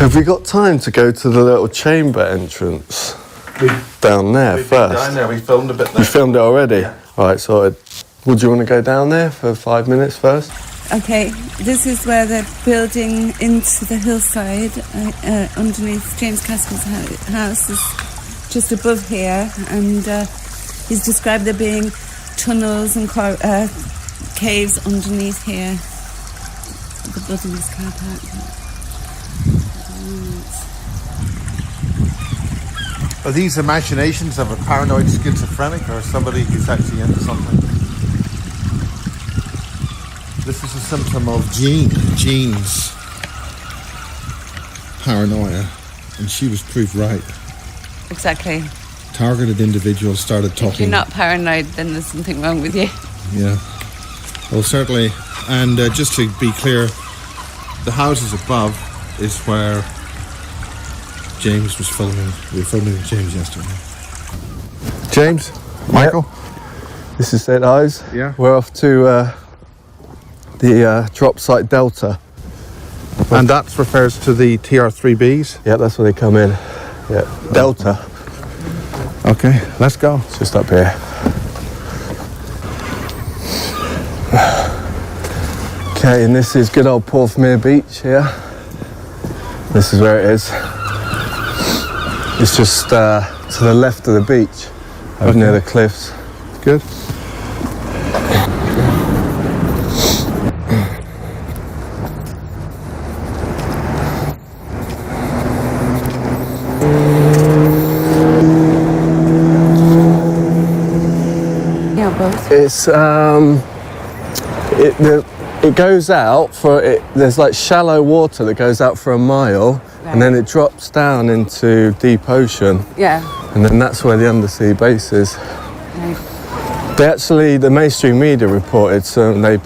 Have we got time to go to the little chamber entrance down there first? Down there. We filmed a bit there. You filmed it already? Yeah. All right, so would you want to go down there for 5 minutes first? Okay, this is where they're building into the hillside underneath James Casbolt's house. Is just above here, and he's described there being tunnels and caves underneath here. The bottom of his car park. Are these imaginations of a paranoid schizophrenic or somebody who's actually into something? This is a symptom of Jean's paranoia, and she was proved right. Exactly. Targeted individuals started talking. If you're not paranoid, then there's something wrong with you. Yeah. Well, certainly. And just to be clear, the houses above is where James was filming. We were filming with James yesterday. James? Michael? Yep. This is St. Ives. Yeah. We're off to the drop site Delta. And that refers to the TR3Bs? Yeah, that's where they come in. Yeah, Delta. Okay, let's go. It's just up here. Okay, and this is good old Porthmere Beach here. This is where it is. It's just to the left of the beach, over near the cliffs. Good. It's it goes out for it. There's like shallow water that goes out for a mile, right, and then it drops down into deep ocean. Yeah. And then that's where the undersea base is. Right. They actually, the mainstream media reported, so they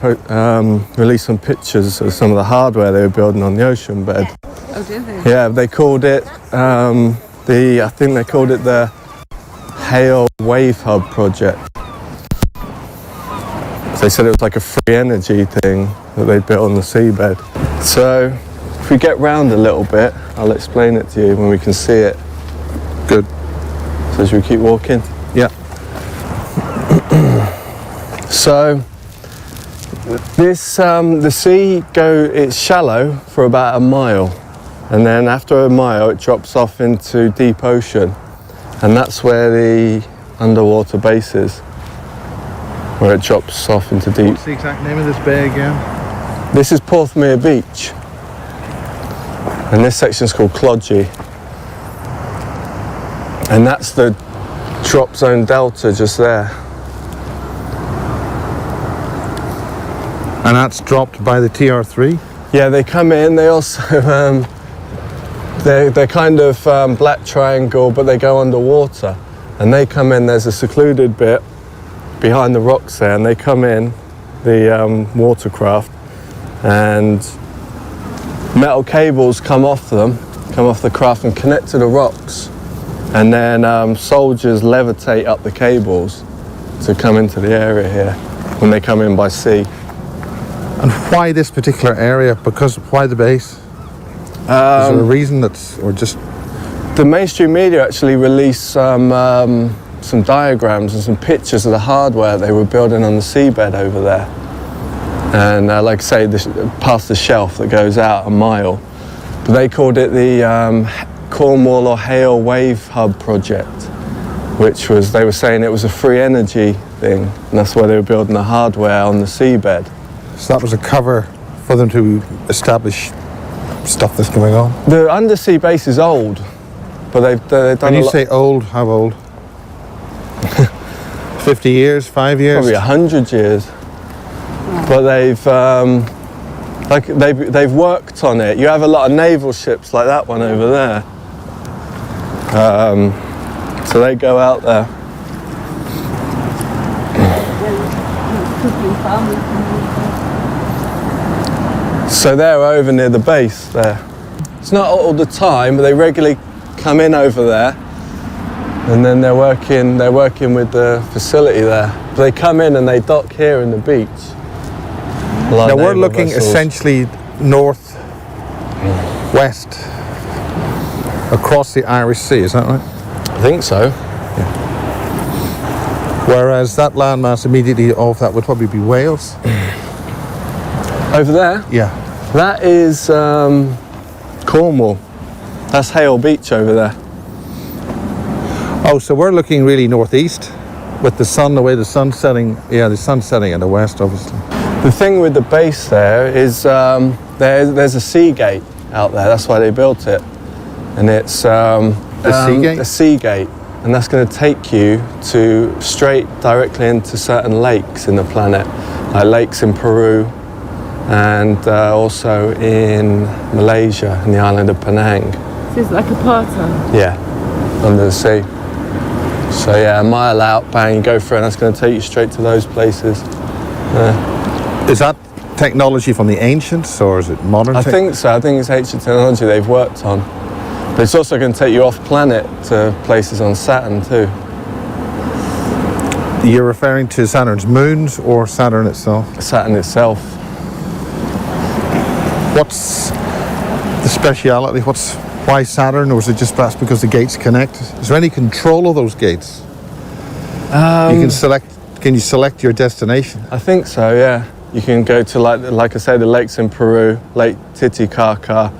released some pictures of some of the hardware they were building on the ocean bed. Oh, did they? Yeah, they called it I think they called it the Hail Wave Hub project. They said it was like a free energy thing that they built on the seabed. So if we get round a little bit, I'll explain it to you when we can see it. Good. So should we keep walking? Yeah. So this the sea it's shallow for about a mile, and then after a mile it drops off into deep ocean, and that's where the underwater base is, where it drops off into deep. What's the exact name of this bay again? This is Porthmere Beach, and this section's called Clodgy, and that's the drop zone delta just there. And that's dropped by the TR3? Yeah, they come in, they also they're kind of black triangle, but they go underwater, and they come in. There's a secluded bit behind the rocks there, and they come in, the watercraft, and metal cables come off the craft and connect to the rocks, and then soldiers levitate up the cables to come into the area here when they come in by sea. And why this particular area? Why the base? Is there a reason or just? The mainstream media actually released some diagrams and some pictures of the hardware they were building on the seabed over there. And like I say, past the shelf that goes out a mile. But they called it the Cornwall or Hale Wave Hub project, which was, they were saying it was a free energy thing, and that's why they were building the hardware on the seabed. So that was a cover for them to establish stuff that's going on? The undersea base is old, but they've done When you say old, how old? 50 years, 5 years? Probably 100 years. But they've worked on it. You have a lot of naval ships like that one over there. So they go out there. So they're over near the base there. It's not all the time, but they regularly come in over there, and then they're working with the facility there. But they come in and they dock here in the beach. Now we're looking essentially north west across the Irish Sea, is that right? I think so. Whereas that landmass immediately off that would probably be Wales. Over there, Yeah. that is Cornwall. That's Hale Beach over there. Oh, so we're looking really northeast with the sun, the way the sun's setting. Yeah, the sun's setting in the west, obviously. The thing with the base there is there's a sea gate out there. That's why they built it, and it's sea gate? a sea gate, and that's going to take you to straight directly into certain lakes in the planet, like lakes in Peru, and also in Malaysia and the island of Penang. So it's like a apartheid. Yeah, under the sea. So yeah, a mile out, bang, you go through, and that's going to take you straight to those places. Is that technology from the ancients, or is it modern? I think so. I think it's ancient technology they've worked on. But it's also going to take you off planet to places on Saturn too. You're referring to Saturn's moons or Saturn itself? Saturn itself. What's the speciality? Why Saturn, or is it just perhaps because the gates connect? Is there any control of those gates? You can select. Can you select your destination? I think so, yeah. You can go to, like I say, the lakes in Peru, Lake Titicaca,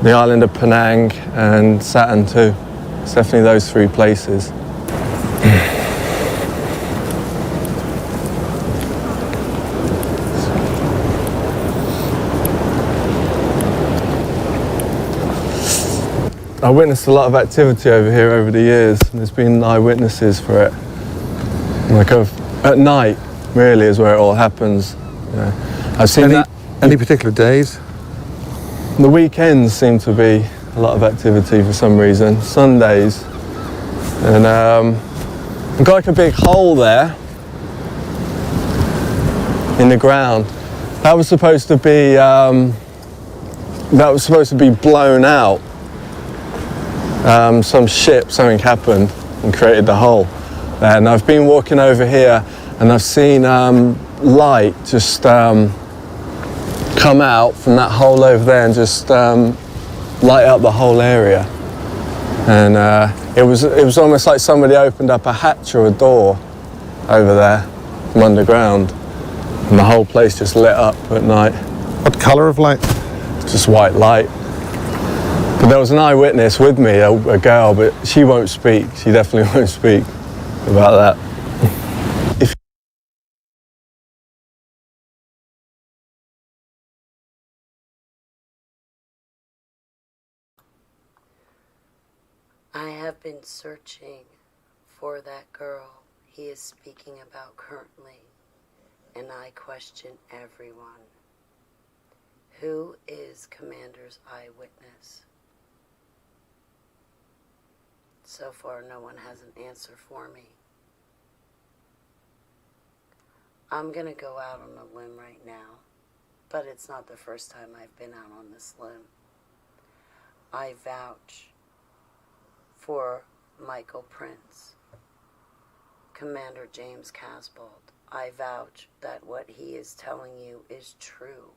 the island of Penang, and Saturn too. It's definitely those three places. I witnessed a lot of activity over here over the years, and there's been eyewitnesses for it. Like at night, really, is where it all happens. Yeah. I've seen that. Any particular days? The weekends seem to be a lot of activity for some reason. Sundays, and I've got like a big hole there in the ground. That was supposed to be blown out. Some ship, something happened and created the hole there. And I've been walking over here and I've seen light just come out from that hole over there and just light up the whole area. And it was almost like somebody opened up a hatch or a door over there from underground, and the whole place just lit up at night. What colour of light? Just white light. But there was an eyewitness with me, a girl, but she won't speak. She definitely won't speak about that. I have been searching for that girl he is speaking about currently, and I question everyone. Who is Commander's eyewitness? So far, no one has an answer for me. I'm going to go out on a limb right now, but it's not the first time I've been out on this limb. I vouch for Michael Prince, Commander James Casbolt. I vouch that what he is telling you is true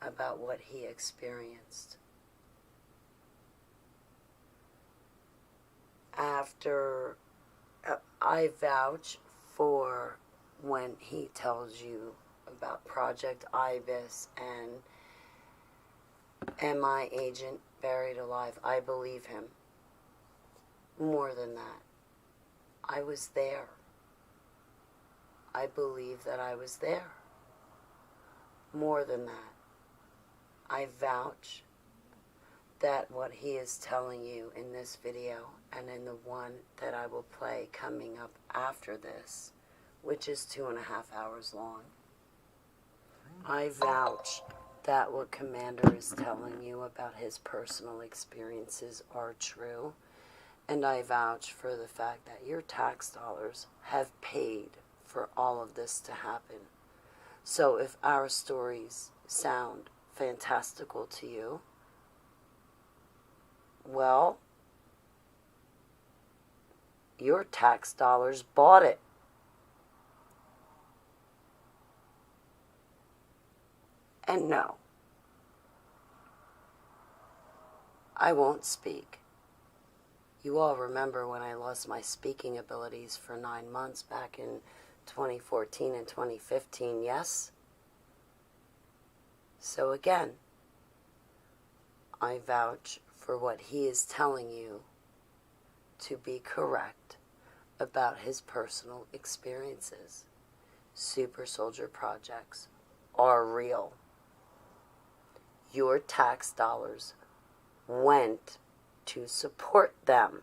about what he experienced. I vouch for when he tells you about Project Ibis and MI agent buried alive. I believe him. More than that, I was there. I believe that I was there. More than that, I vouch that what he is telling you in this video and in the one that I will play coming up after this, which is 2.5 hours long, I vouch that what Commander is telling you about his personal experiences are true, and I vouch for the fact that your tax dollars have paid for all of this to happen. So if our stories sound fantastical to you, well, your tax dollars bought it. And no, I won't speak You all remember when I lost my speaking abilities for 9 months back in 2014 and 2015, yes? So again, I vouch for what he is telling you to be correct about his personal experiences. Super soldier projects are real. Your tax dollars went to support them.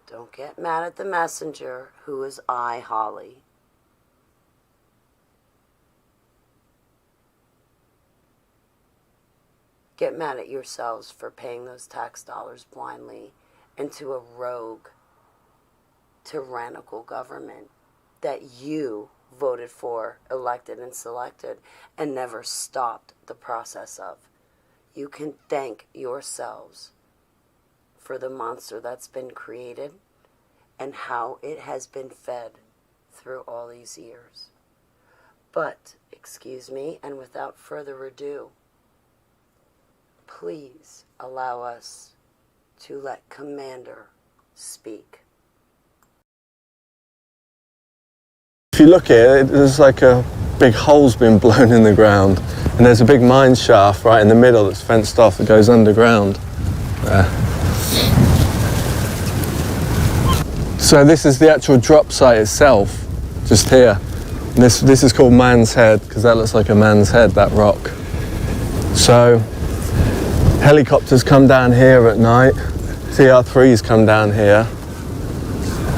Don't get mad at the messenger, who is I, Holly. Get mad at yourselves for paying those tax dollars blindly into a rogue, tyrannical government that you voted for, elected, and selected, and never stopped the process of. You can thank yourselves for the monster that's been created and how it has been fed through all these years. But, excuse me, and without further ado, please allow us to let Commander speak. If you look at it, there's like a big hole's been blown in the ground, and there's a big mine shaft right in the middle that's fenced off that goes underground there. So this is the actual drop site itself, just here. And this is called Man's Head, because that looks like a man's head, that rock. So helicopters come down here at night, TR3s come down here.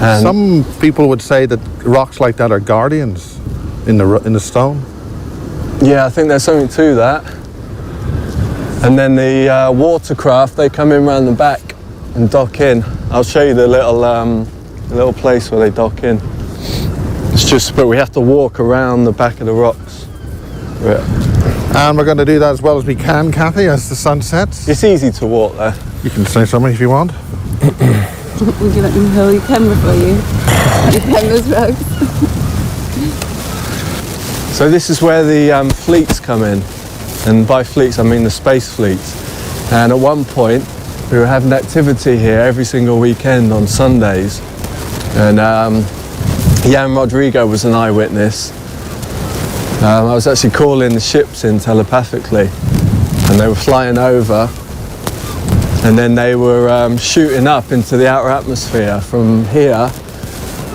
And some people would say that rocks like that are guardians in the stone. yeah, I think there's something to that. And then the watercraft, they come in around the back and dock in. I'll show you the little place where they dock in. It's just, but we have to walk around the back of the rocks. And we're going to do that as well as we can, Kathy, as the sun sets. It's easy to walk there. You can say something if you want. Would you let me hold your camera for you? You climb those rocks. So this is where the fleets come in. And by fleets, I mean the space fleets. And at one point, we were having activity here every single weekend on Sundays. And Jan Rodrigo was an eyewitness. I was actually calling the ships in telepathically, and they were flying over, and then they were shooting up into the outer atmosphere from here,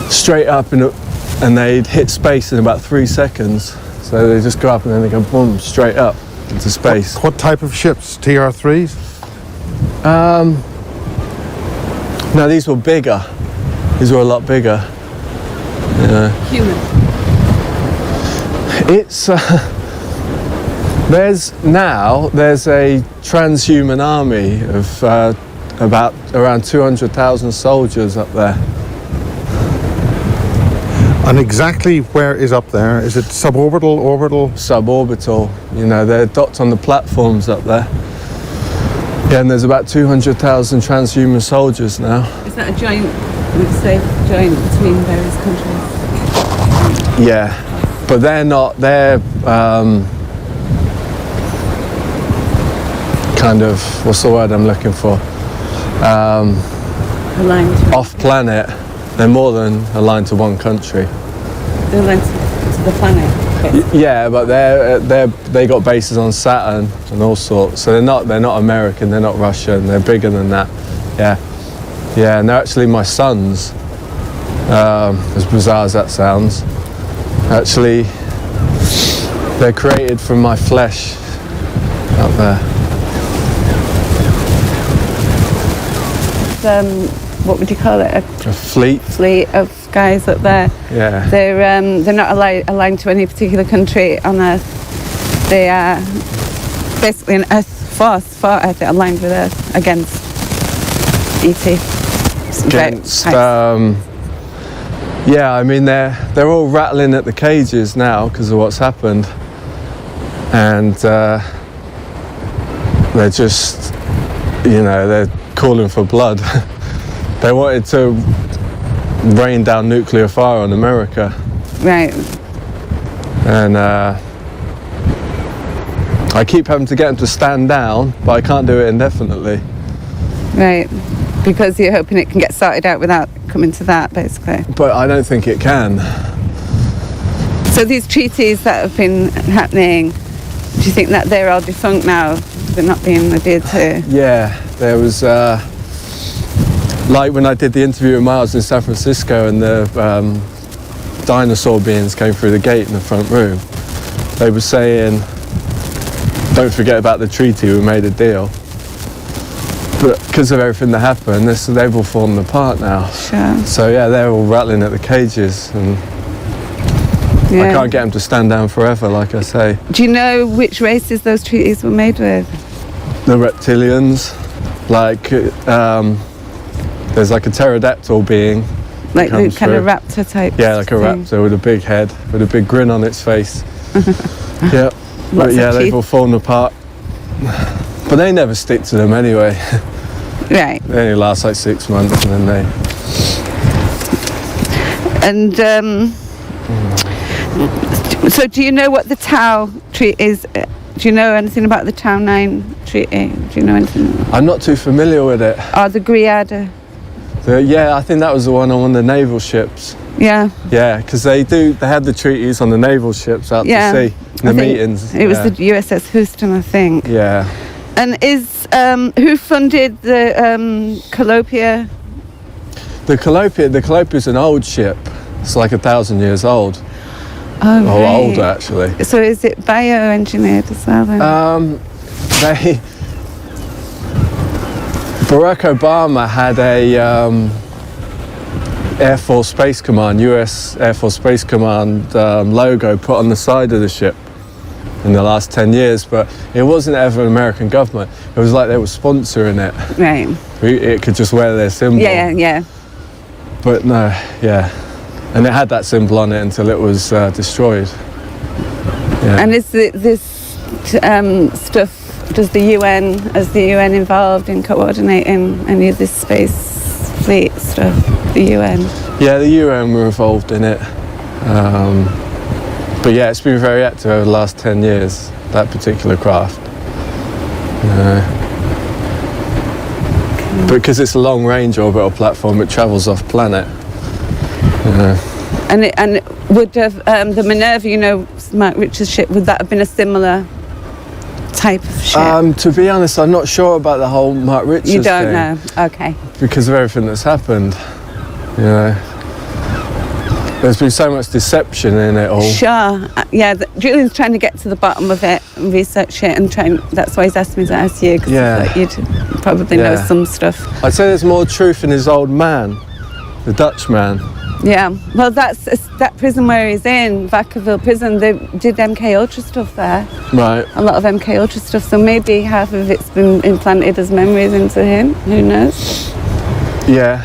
straight up, and they'd hit space in about 3 seconds. So they just go up and then they go boom, straight up into space. What type of ships? TR3s? No, these were bigger. These were a lot bigger. Human. It's there's a transhuman army of around 200,000 soldiers up there. And exactly where is up there? Is it suborbital, orbital? Suborbital. You know, they're docked on the platforms up there. Yeah, and there's about 200,000 transhuman soldiers now. Is that a joint, between various countries? Yeah. But they're not, they're kind of, what's the word I'm looking for? Aligned. Off planet. They're more than aligned to one country. They're aligned to the planet. Yeah, but they got bases on Saturn and all sorts. So they're not American, they're not Russian, they're bigger than that. Yeah, and they're actually my sons. As bizarre as that sounds. Actually, they're created from my flesh up there. What would you call it? A fleet. Fleet of guys up there. Yeah. They're not aligned to any particular country on Earth. They are basically an Earth force for Earth, aligned with Earth against ET. Against. Yeah, I mean they're all rattling at the cages now because of what's happened, and they're just, they're calling for blood. They wanted to rain down nuclear fire on America. Right. And I keep having to get them to stand down, but I can't do it indefinitely. Right. Because you're hoping it can get sorted out without coming to that, basically. But I don't think it can. So these treaties that have been happening, do you think that they're all defunct now? They're not being adhered to? Yeah, there was, like when I did the interview with Miles in San Francisco and the dinosaur beings came through the gate in the front room, they were saying, don't forget about the treaty, we made a deal. But because of everything that happened, they've all fallen apart now. Sure. So yeah, they're all rattling at the cages, and I can't get them to stand down forever, like I say. Do you know which races those treaties were made with? The reptilians, like there's like a pterodactyl being. Like the kind of raptor type. Yeah, like a thing. raptor with a big head, with a big grin on its face. Yeah, but yeah, they've all fallen apart. But they never stick to them anyway. Right. They only last like 6 months and then And so do you know what the Tau treaty is? Do you know anything about the Tau 9 treaty? Do you know anything? I'm not too familiar with it. Or the Griada? Yeah, I think that was the one on the naval ships. Yeah. Yeah, because they had the treaties on the naval ships out to sea, the meetings. It was the USS Houston, I think. Yeah. And who funded the Colopia? The Colopia is an old ship. It's like 1,000 years old. Oh, or right. older, actually. So is it bioengineered as well then? Barack Obama had a Air Force Space Command, US Air Force Space Command logo put on the side of the ship in the last 10 years, but it wasn't ever an American government. It was like they were sponsoring it. Right. It could just wear their symbol. Yeah. But no, yeah. And it had that symbol on it until it was destroyed. Yeah. And is this stuff, is the UN involved in coordinating any of this space fleet stuff, the UN? Yeah, the UN were involved in it. But yeah, it's been very active over the last 10 years, that particular craft. Because it's a long-range orbital platform, it travels off planet. And would have the Minerva, Mark Richards' ship, would that have been a similar type of ship? To be honest, I'm not sure about the whole Mark Richards You don't thing, know? Okay. because of everything that's happened. There's been so much deception in it all. Sure. Yeah, Julian's trying to get to the bottom of it and research it, and that's why he's asked me to ask you, because Yeah. you'd probably know some stuff. I'd say there's more truth in his old man, the Dutch man. Yeah, well, that's that prison where he's in, Vacaville prison. They did MK Ultra stuff there, Right. a lot of MK Ultra stuff. So maybe half of it's been implanted as memories into him. Who knows? Yeah.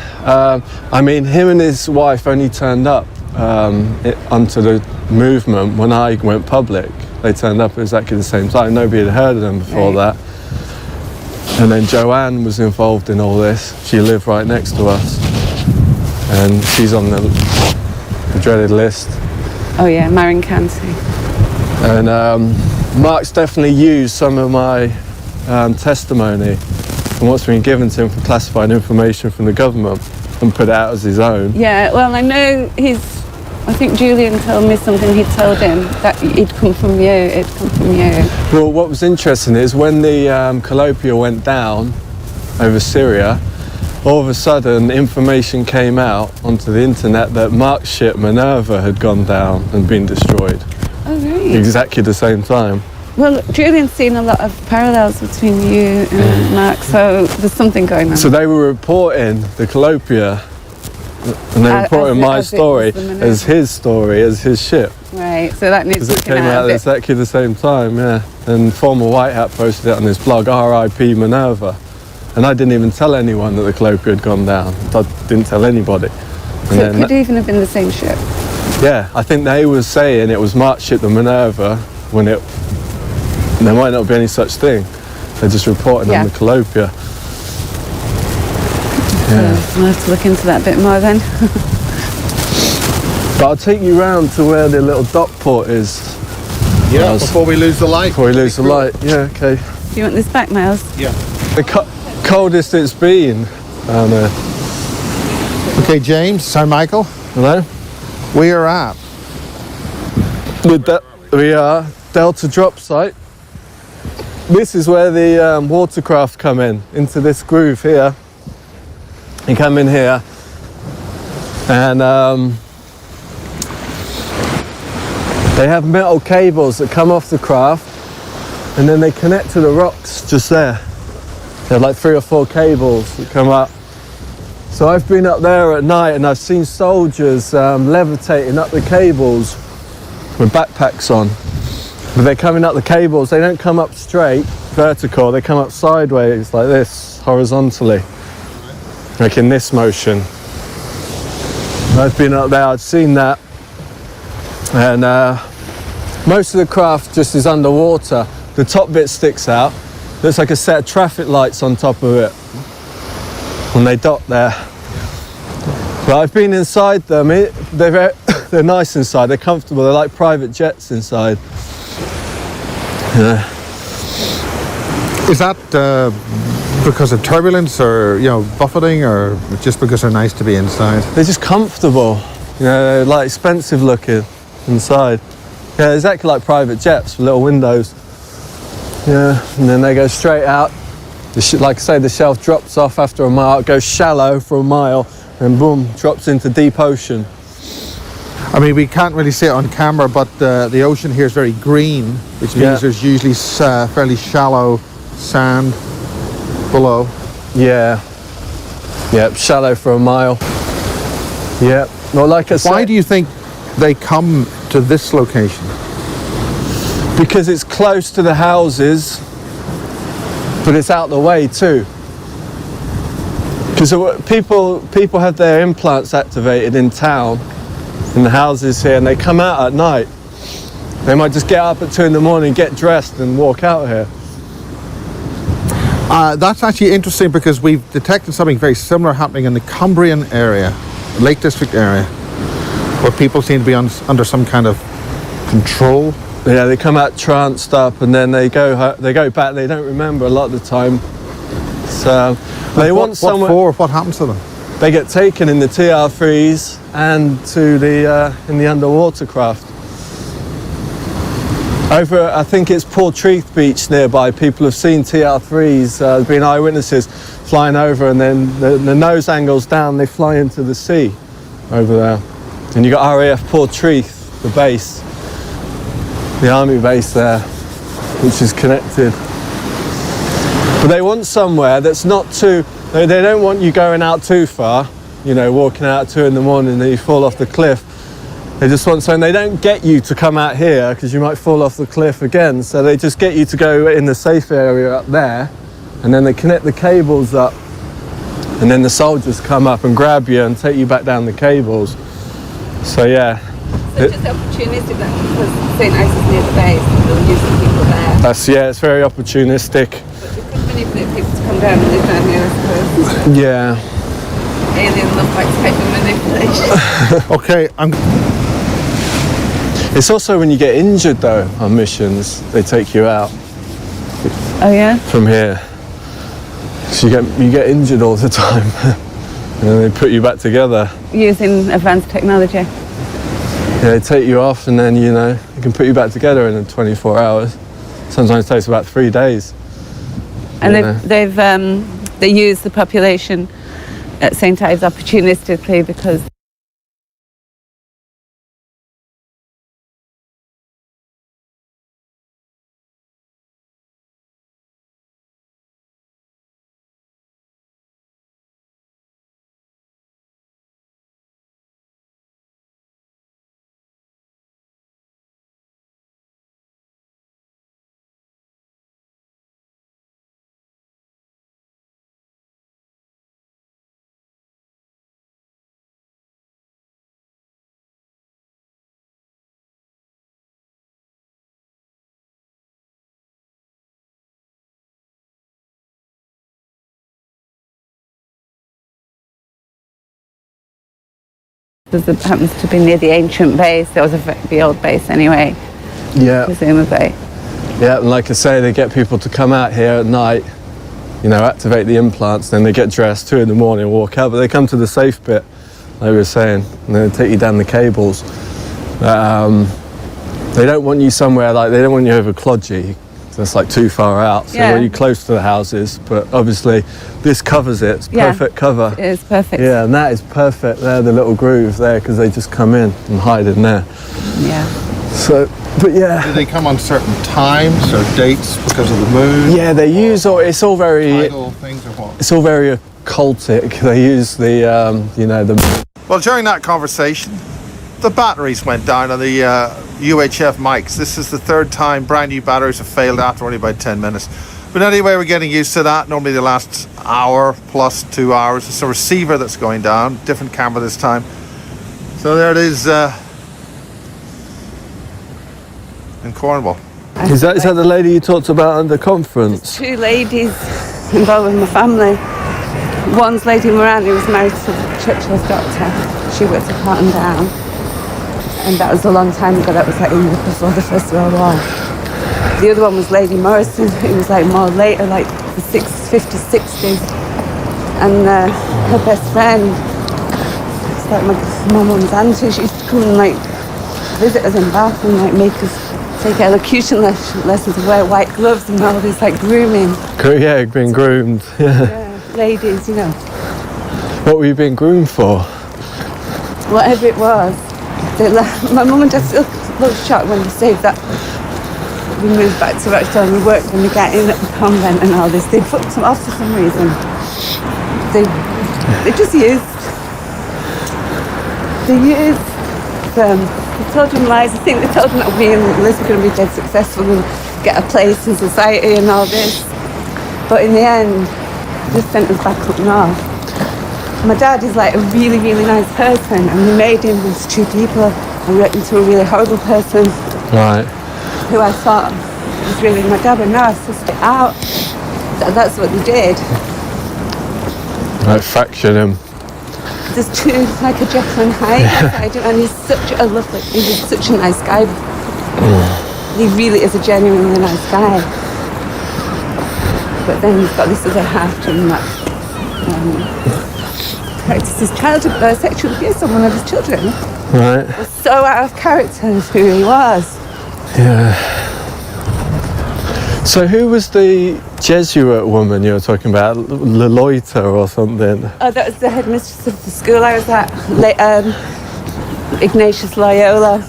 I mean, him and his wife only turned up onto the movement when I went public. They turned up at exactly the same time. Nobody had heard of them before that. And then Joanne was involved in all this. She lived right next to us. And she's on the dreaded list. Oh yeah, Marin County. And Mark's definitely used some of my testimony from what's been given to him for classified information from the government and put it out as his own. Yeah, well, I know I think Julian told me something he'd told him, that it'd come from you. Well, what was interesting is when the Colopia went down over Syria, all of a sudden information came out onto the internet that Mark's ship Minerva had gone down and been destroyed. Oh, right. Exactly the same time. Well, Julian's seen a lot of parallels between you and Mark, so there's something going on. So they were reporting the Colopia, and they were reporting my story as his story, as his ship. Right, so that needs Because it looking came at out a bit. exactly the same time, yeah. And former White Hat posted it on his blog, RIP Minerva. And I didn't even tell anyone that the Colopia had gone down. I didn't tell anybody. So it could even have been the same ship. Yeah, I think they were saying it was Mark's ship, the Minerva, when there might not be any such thing. They're just reporting on the Colopia. Yeah. So I'll have to look into that a bit more then. But I'll take you round to where the little dock port is. Yeah, before we lose the light. Before we lose the light, yeah, okay. Do you want this back, Miles? Yeah. The coldest it's been down there. Okay, James, Sir Michael, Hello? we are at. We are Delta drop site. This is where the watercraft come into this groove here. You come in here and they have metal cables that come off the craft and then they connect to the rocks just there. They have like 3 or 4 cables that come up. So I've been up there at night and I've seen soldiers levitating up the cables with backpacks on. But they're coming up the cables, they don't come up straight, vertical, they come up sideways like this, horizontally. Like in this motion. I've been up there, I've seen that. And most of the craft just is underwater. The top bit sticks out. Looks like a set of traffic lights on top of it when they dock there. But I've been inside them. They're nice inside. They're comfortable. They're like private jets inside. Yeah. Is that because of turbulence or, buffeting, or just because they're nice to be inside? They're just comfortable. They're like expensive looking inside. Yeah, exactly like private jets with little windows. Yeah, and then they go straight out. Like I say, the shelf drops off after a mile. It goes shallow for a mile, and boom, drops into deep ocean. I mean, we can't really see it on camera, but the ocean here is very green, which means there's usually fairly shallow sand below. Yeah. Yep, shallow for a mile. Yep. Well, like I said, why do you think they come to this location? Because it's close to the houses, but it's out the way too. Because people have their implants activated in town, in the houses here, and they come out at night. They might just get up at 2 in the morning, get dressed and walk out here. That's actually interesting because we've detected something very similar happening in the Cumbrian area, Lake District area, where people seem to be under some kind of control. Yeah, they come out tranced up and then they go back. They don't remember a lot of the time. So they want someone. What happens to them? They get taken in the TR3s and to the in the underwater craft. Over, I think it's Portreath Beach nearby. People have seen TR3s. There's been eyewitnesses flying over, and then the nose angles down. They fly into the sea over there. And you got RAF Portreath, the base. The army base there, which is connected. But they want somewhere that's not too, they don't want you going out too far, walking out at 2 in the morning and you fall off the cliff. They just want something, they don't get you to come out here because you might fall off the cliff again. So they just get you to go in the safe area up there, and then they connect the cables up, and then the soldiers come up and grab you and take you back down the cables. So yeah. So just opportunistic that because St. Ives is near the base and they'll use the people there. It's very opportunistic. But you could manipulate people to come down and live down here, I suppose. Yeah. Alien love likes paper manipulation. Okay, It's also when you get injured though on missions, they take you out. Oh yeah? From here. So you get injured all the time. And then they put you back together. Using advanced technology. Yeah, they take you off and then, they can put you back together in 24 hours. Sometimes it takes about 3 days. And they use the population at St. Ives opportunistically because it happens to be near the ancient base. There was the old base anyway. Yeah. presumably. Yeah, and like I say, they get people to come out here at night, you know, activate the implants, then they get dressed 2 in the morning, walk out, but they come to the safe bit, like we were saying, and then they take you down the cables. They don't want you somewhere like, they don't want you over Clodgy, that's like too far out, so they want you close to the houses, but obviously this covers it, it's perfect cover. It is perfect. Yeah, and that is perfect there, the little groove there, because they just come in and hide in there. Yeah. So, but yeah. Do they come on certain times or dates because of the moon? Yeah, they use all, it's all very, Tidal things or what? it's all very occultic. They use the, you know, the... Well, during that conversation, the batteries went down on the UHF mics. This is the third time brand new batteries have failed after only about 10 minutes. But anyway, we're getting used to that. Normally the last hour plus 2 hours. It's a receiver that's going down. Different camera this time. So there it is in Cornwall. Is that the lady you talked about at the conference? 2 ladies involved with my family. One's Lady Moran, who was married to the Churchill's doctor. She works at Parton Down. And that was a long time ago. That was like before the First World War. The other one was Lady Morrison, who was like more later, like the 50s, 60s. And her best friend, it's like my mum's auntie, she used to come and like visit us in Bath and like make us take elocution lessons and wear white gloves and all this like grooming. Yeah, being groomed. Yeah, ladies, you know. What were you being groomed for? Whatever it was. My mum and dad still looked shocked when they saved that. We moved back to Rochdale and we worked when we got in at the convent and all this. They put them off for some reason. They just used. They told them lies. I think they told them that me and Liz were going to be dead successful and get a place in society and all this. But in the end, they just sent us back up north. My dad is like a really, really nice person and we made him these 2 people and we into a really horrible person. Right. Who I thought was really my dad, but now I sussed it out. That's what they did. Like fractured him. There's 2, like a Jekyll and Hyde, and he's such a lovely, he's such a nice guy. He really is a genuinely nice guy. But then he's got this other half to him that practices childhood sexual abuse on one of his children. Right. Was so out of character as who he was. Yeah. So who was the Jesuit woman you were talking about? Leloita or something? Oh, that was the headmistress of the school I was at, Ignatius Loyola.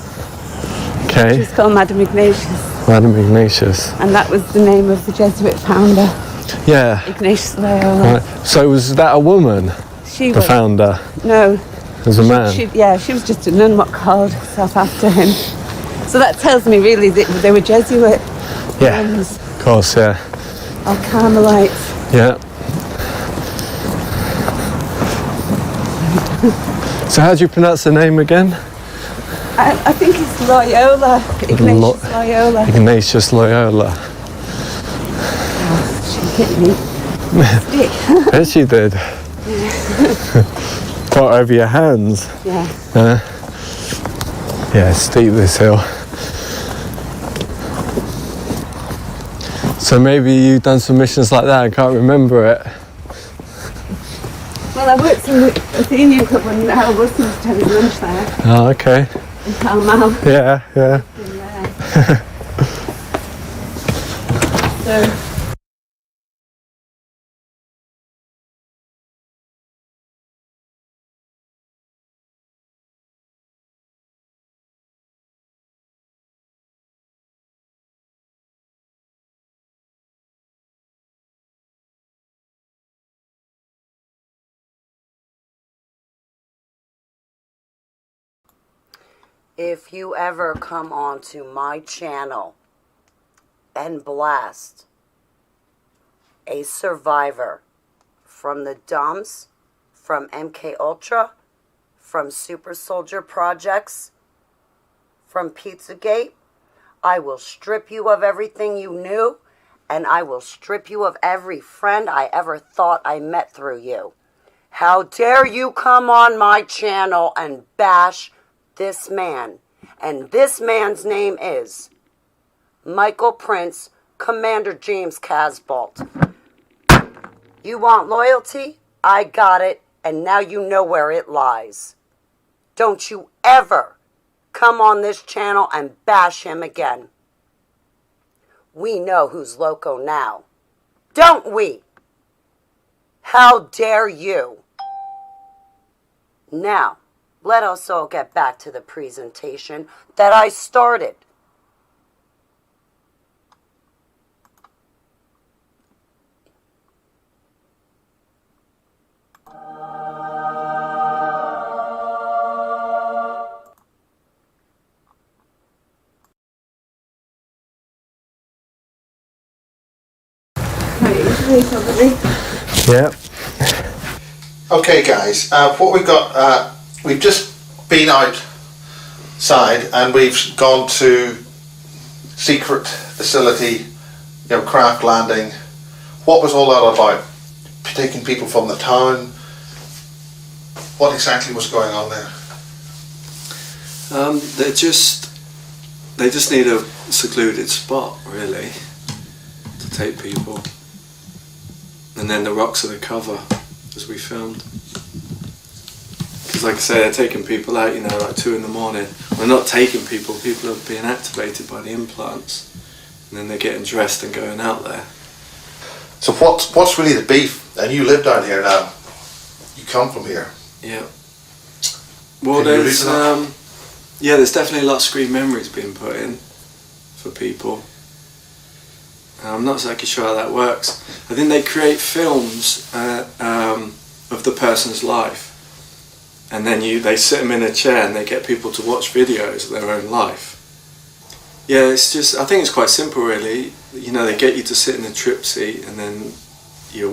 Okay. She was called Madame Ignatius. Madame Ignatius. And that was the name of the Jesuit founder, Yeah. Ignatius Loyola. Right. So was that a woman? She The was. founder? No. It was a man? She was just a nun, what called herself after him. So that tells me really that they were Jesuit nuns. Of course, yeah. Or Carmelites. Yeah. So how do you pronounce the name again? I think it's Loyola, Ignatius Loyola. Ignatius Loyola. Oh, she hit me. Stick. Yes, she did. Got over your hands. Yeah. Yeah, steep this hill. So maybe you've done some missions like that, I can't remember it. Well, I worked in the Athenian Club when Harold Wilson was having lunch there Oh, okay. in Pall Mall. Yeah. So, If you ever come onto my channel and blast a survivor from the dumps, from MK Ultra, from Super Soldier Projects, from Pizzagate, I will strip you of everything you knew, and I will strip you of every friend I ever thought I met through you. How dare you come on my channel and bash this man? And this man's name is Michael Prince, Commander James Casbolt. You want loyalty? I got it, and now you know where it lies. Don't you ever come on this channel and bash him again. We know who's loco now, don't we? How dare you? Now, let us all get back to the presentation that I started. Yeah. Okay, guys. What we've got, we've just been outside and we've gone to secret facility, craft landing. What was all that about? Taking people from the town. What exactly was going on there? They just need a secluded spot, really, to take people. And then the rocks are the cover, as we filmed. Because like I say, they're taking people out, like 2 in the morning. We're not taking people, people are being activated by the implants. And then they're getting dressed and going out there. So what's really the beef? And you live down here now. You come from here. Yeah. Well, there's definitely a lot of screen memories being put in for people. I'm not exactly sure how that works. I think they create films of the person's life, and then they sit them in a chair and they get people to watch videos of their own life. Yeah, I think it's quite simple, really. They get you to sit in a trip seat, and then you're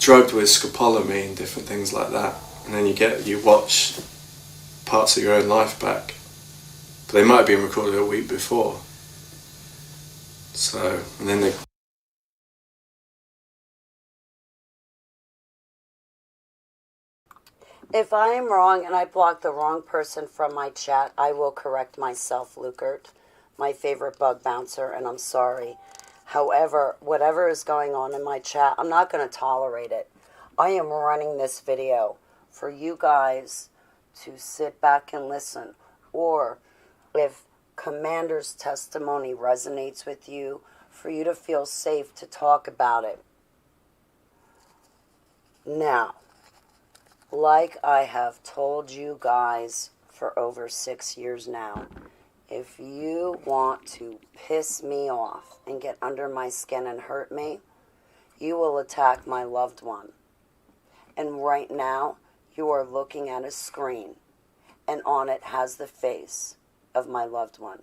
drugged with scopolamine and different things like that, and then you watch parts of your own life back. But they might have been recorded a week before. So, and then If I am wrong and I blocked the wrong person from my chat, I will correct myself, Lukert, my favorite bug bouncer, and I'm sorry. However, whatever is going on in my chat, I'm not going to tolerate it. I am running this video for you guys to sit back and listen, or if Commander's testimony resonates with you, for you to feel safe to talk about it. Now, like I have told you guys for over 6 years now, if you want to piss me off and get under my skin and hurt me, you will attack my loved one. And right now, you are looking at a screen, and on it has the face of my loved one.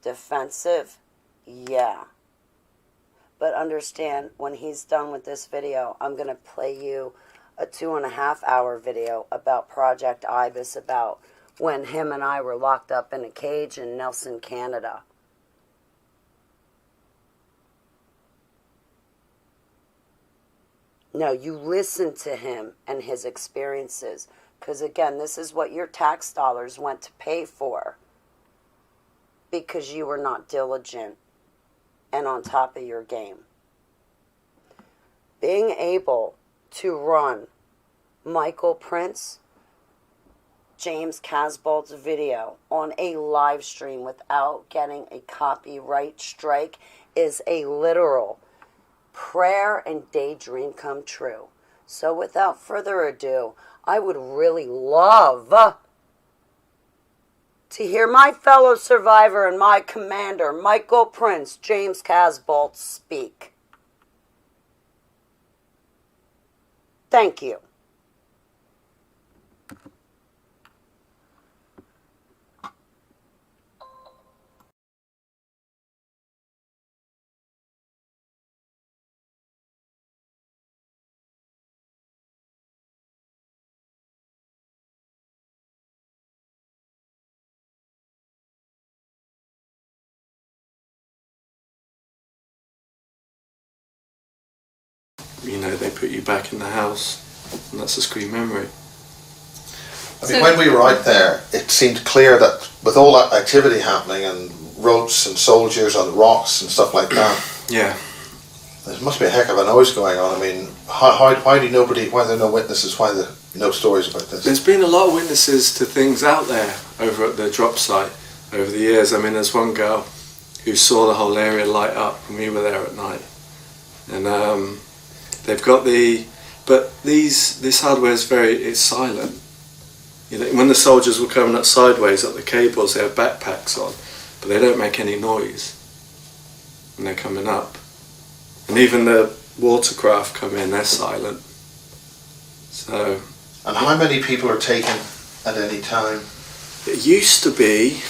Defensive? Yeah. But understand, when he's done with this video, I'm going to play you a 2.5-hour video about Project Ibis, about when him and I were locked up in a cage in Nelson, Canada. No, you listen to him and his experiences. Because again, this is what your tax dollars went to pay for. Because you were not diligent and on top of your game. Being able to run Michael Prince, James Casbolt's video on a live stream without getting a copyright strike is a literal prayer and daydream come true. So without further ado, I would really love to hear my fellow survivor and my commander, Michael Prince, James Casbolt, speak. Thank you. They put you back in the house, and that's a screen memory. I mean, when we were out there, it seemed clear that with all that activity happening and ropes and soldiers on rocks and stuff like that. Yeah. There must be a heck of a noise going on. I mean, why are there no witnesses? Why are there no stories about this? There's been a lot of witnesses to things out there over at the drop site over the years. I mean, there's one girl who saw the whole area light up when we were there at night. And they've got but this hardware is it's silent. You know, when the soldiers were coming up sideways up the cables, they have backpacks on, but they don't make any noise when they're coming up. And even the watercraft come in, they're silent. So. And how many people are taken at any time? It used to be,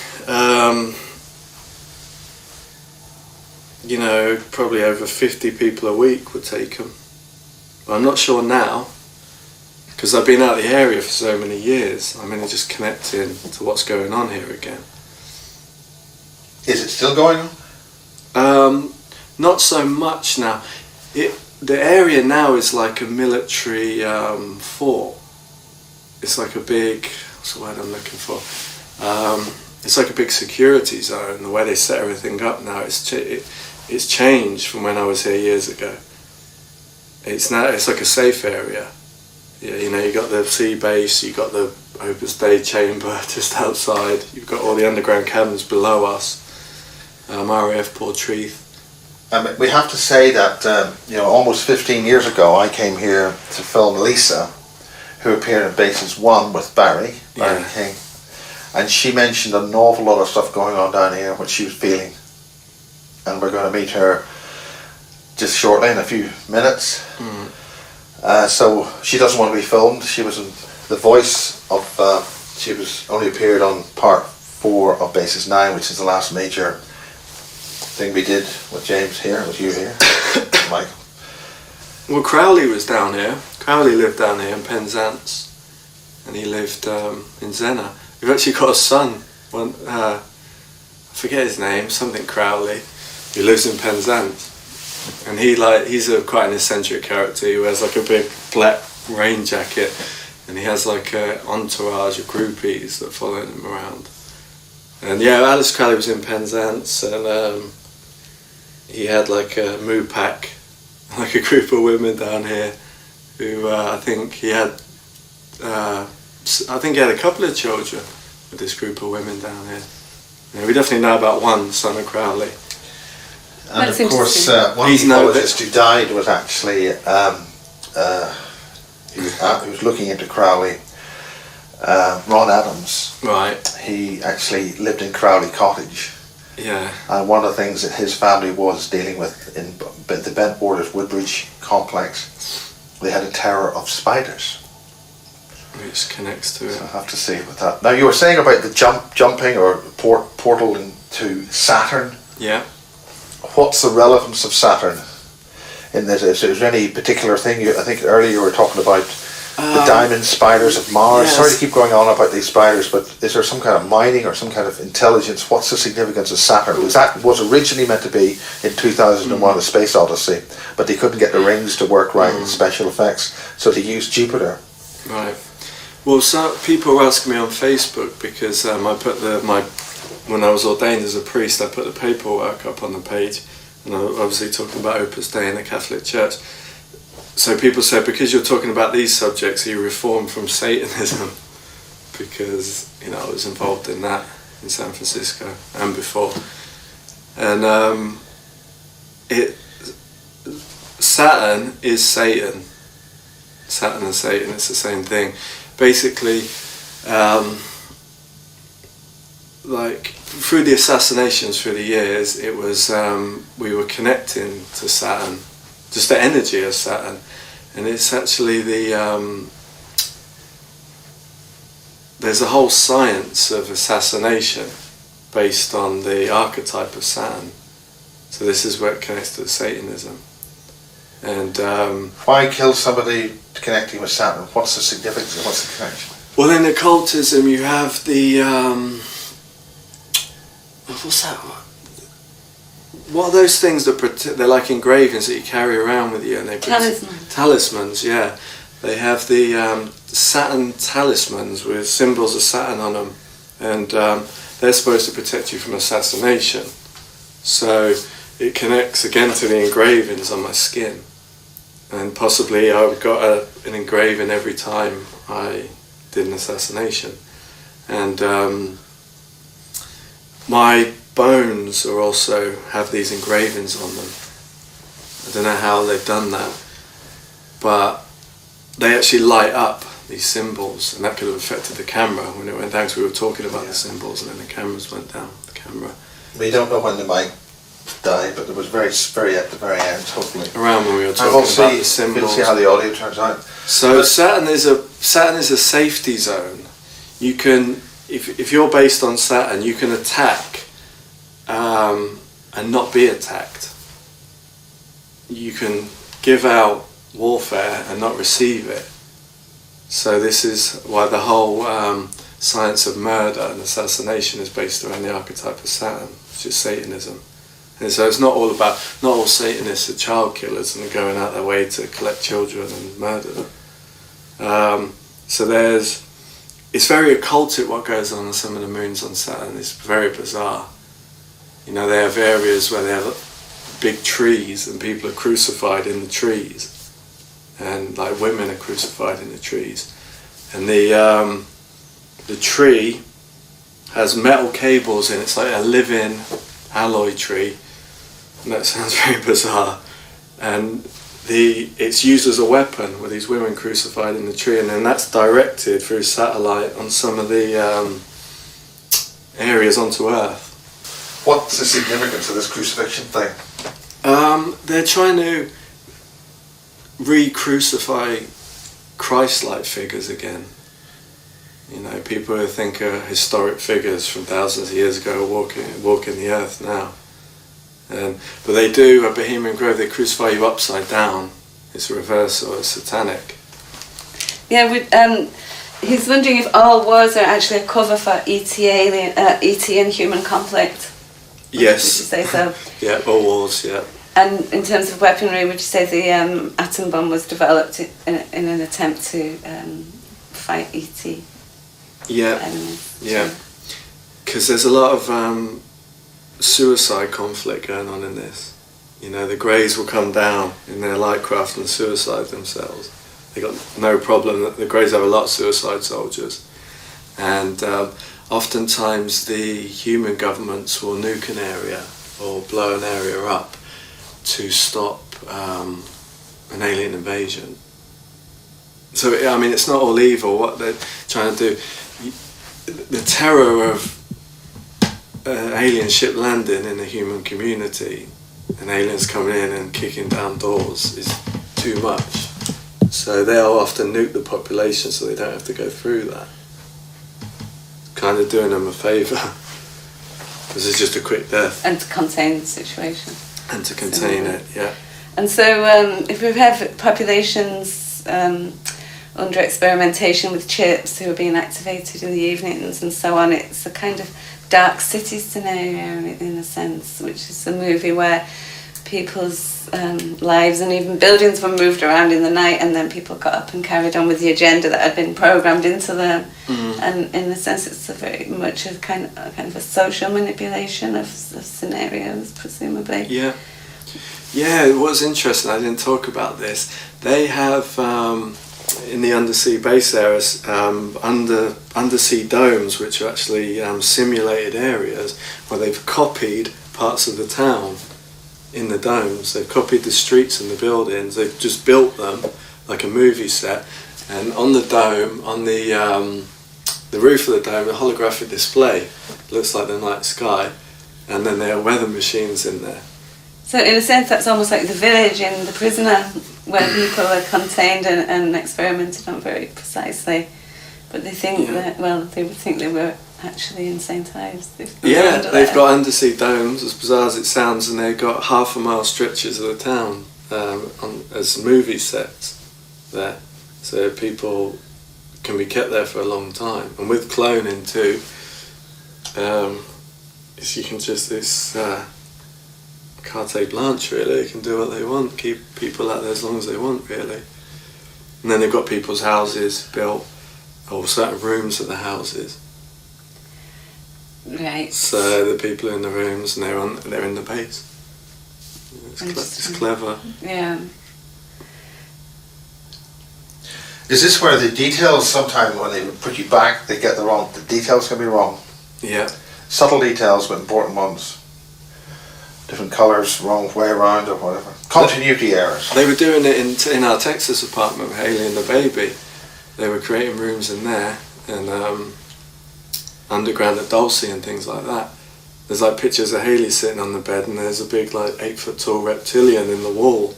probably over 50 people a week would take them. But I'm not sure now, because I've been out of the area for so many years. I'm only just connecting to what's going on here again. Is it still going on? Not so much now. The area now is like a military fort. It's like a big, what's the word I'm looking for? It's like a big security zone. The way they set everything up now, it's changed from when I was here years ago. It's like a safe area. Yeah, you got the sea base, you got the Opus Dei chamber just outside. You've got all the underground cabins below us. RAF Portreath. We have to say that almost 15 years ago, I came here to film Lisa, who appeared in Bases 1 with Barry King, and she mentioned an awful lot of stuff going on down here, what she was feeling, and we're going to meet her just shortly in a few minutes. So she doesn't want to be filmed. She was the voice of. She was only appeared on part 4 of Bases 9, which is the last major thing we did with James here, with you here, Michael. Well, Crowley was down here. Crowley lived down here in Penzance, and he lived in Zena. We've actually got a son. I forget his name, something Crowley, who lives in Penzance, and he's quite an eccentric character. He wears like a big black rain jacket, and he has like an entourage of groupies that follow him around. And yeah, Alice Crowley was in Penzance, and he had like a moo pack, like a group of women down here, who I think he had a couple of children with this group of women down here. Yeah, we definitely know about one son of Crowley. And That's of course, one He's ufologist who died was actually he was looking into Crowley. Ron Adams. Right. He actually lived in Crowley Cottage. Yeah. And one of the things that his family was dealing with in the Bent Borders Woodbridge complex, they had a terror of spiders. Which connects to it. So I have to see with that. Now you were saying about the jumping or portal into Saturn. Yeah. What's the relevance of Saturn in this? Is there any particular thing? I think earlier you were talking about the diamond spiders of Mars. Yes. Sorry to keep going on about these spiders, but is there some kind of mining or some kind of intelligence? What's the significance of Saturn? That was originally meant to be in 2001, A Space Odyssey, but they couldn't get the rings to work right in special effects, so they used Jupiter. Right. Well, so people were asking me on Facebook because I put when I was ordained as a priest, I put the paperwork up on the page, and I was obviously talking about Opus Dei in the Catholic Church. So people said, because you're talking about these subjects, are you reformed from Satanism? Because, I was involved in that in San Francisco and before. And Saturn is Satan. Saturn and Satan, it's the same thing. Basically, through the assassinations through the years, it was, we were connecting to Saturn, just the energy of Saturn. And it's actually there's a whole science of assassination based on the archetype of Saturn. So this is where it connects to Satanism. And why kill somebody connecting with Saturn? What's the significance and what's the connection? Well, in occultism you have the what's that? What are those things that they're like engravings that you carry around with you, and they talismans, yeah. They have the Saturn talismans with symbols of Saturn on them, and they're supposed to protect you from assassination. So it connects again to the engravings on my skin. And possibly I've got an engraving every time I did an assassination. And my bones are also have these engravings on them. I don't know how they've done that, but they actually light up these symbols, and that could have affected the camera when it went down, because we were talking about the symbols, and then the cameras went down, the camera. We don't know when they might die, but it was very at the very end, hopefully. Around when we were talking about the symbols. We'll see how the audio turns out. So but Saturn is a safety zone. You can, if you're based on Saturn, you can attack and not be attacked. You can give out warfare and not receive it. So this is why the whole science of murder and assassination is based around the archetype of Saturn, which is Satanism. And so it's not all Satanists are child killers and are going out their way to collect children and murder them. So it's very occultic what goes on some of the moons on Saturn. It's very bizarre. You know, they have areas where they have big trees and people are crucified in the trees. And like women are crucified in the trees. And the tree has metal cables in it. It's like a living alloy tree. And that sounds very bizarre. And it's used as a weapon with these women crucified in the tree, and then that's directed through satellite on some of the areas onto Earth. What's the significance of this crucifixion thing? They're trying to re-crucify Christ-like figures again. You know, people who think are historic figures from thousands of years ago walking the earth now. But they do, at Bohemian Grove, they crucify you upside down. It's a reversal, it's satanic. Yeah, he's wondering if all wars are actually a cover for ET and human conflict. Yes. Would you say so? Yeah, all wars, yeah. And in terms of weaponry, would you say the atom bomb was developed in an attempt to fight ET enemies? Yeah. Because there's a lot of suicide conflict going on in this. You know, the Greys will come down in their light craft and suicide themselves. They got no problem. The Greys have a lot of suicide soldiers, and oftentimes the human governments will nuke an area or blow an area up to stop an alien invasion. So I mean, it's not all evil. What they're trying to do, the terror of alien ship landing in the human community and aliens coming in and kicking down doors is too much. So they'll often nuke the population so they don't have to go through that. Kind of doing them a favour. Because it's just a quick death. And to contain the situation. And to contain it, yeah. And so if we have populations under experimentation with chips who are being activated in the evenings and so on, it's a kind of dark city scenario in a sense, which is a movie where people's lives and even buildings were moved around in the night, and then people got up and carried on with the agenda that had been programmed into them. And in a sense, it's a very much a kind of a social manipulation of scenarios, presumably. Yeah. What's interesting, I didn't talk about this. They have in the undersea base areas undersea domes, which are actually simulated areas where they've copied parts of the town in the domes. They've copied the streets and the buildings. They've just built them like a movie set, and on the dome, on the roof of the dome, a holographic display looks like the night sky, and then there are weather machines in there. So in a sense, that's almost like the village in The Prisoner, where people are contained and experimented on very precisely. But they think they would think they were actually in St. Ives. They've got undersea domes, as bizarre as it sounds, and they've got half-a-mile stretches of the town as movie sets there. So people can be kept there for a long time. And with cloning too, you can just carte blanche, really. They can do what they want, keep people out there as long as they want, really. And then they've got people's houses built, or certain rooms of the houses. Right. So the people are in the rooms and they're in the base. It's clever. Yeah. Is this where the details, sometimes when they put you back, they get the details can be wrong? Yeah. Subtle details, but important ones. Different colours, wrong way around or whatever. Continuity errors. They were doing it in our Texas apartment with Haley and the baby. They were creating rooms in there and underground at Dulcie and things like that. There's like pictures of Haley sitting on the bed and there's a big like 8-foot tall reptilian in the wall.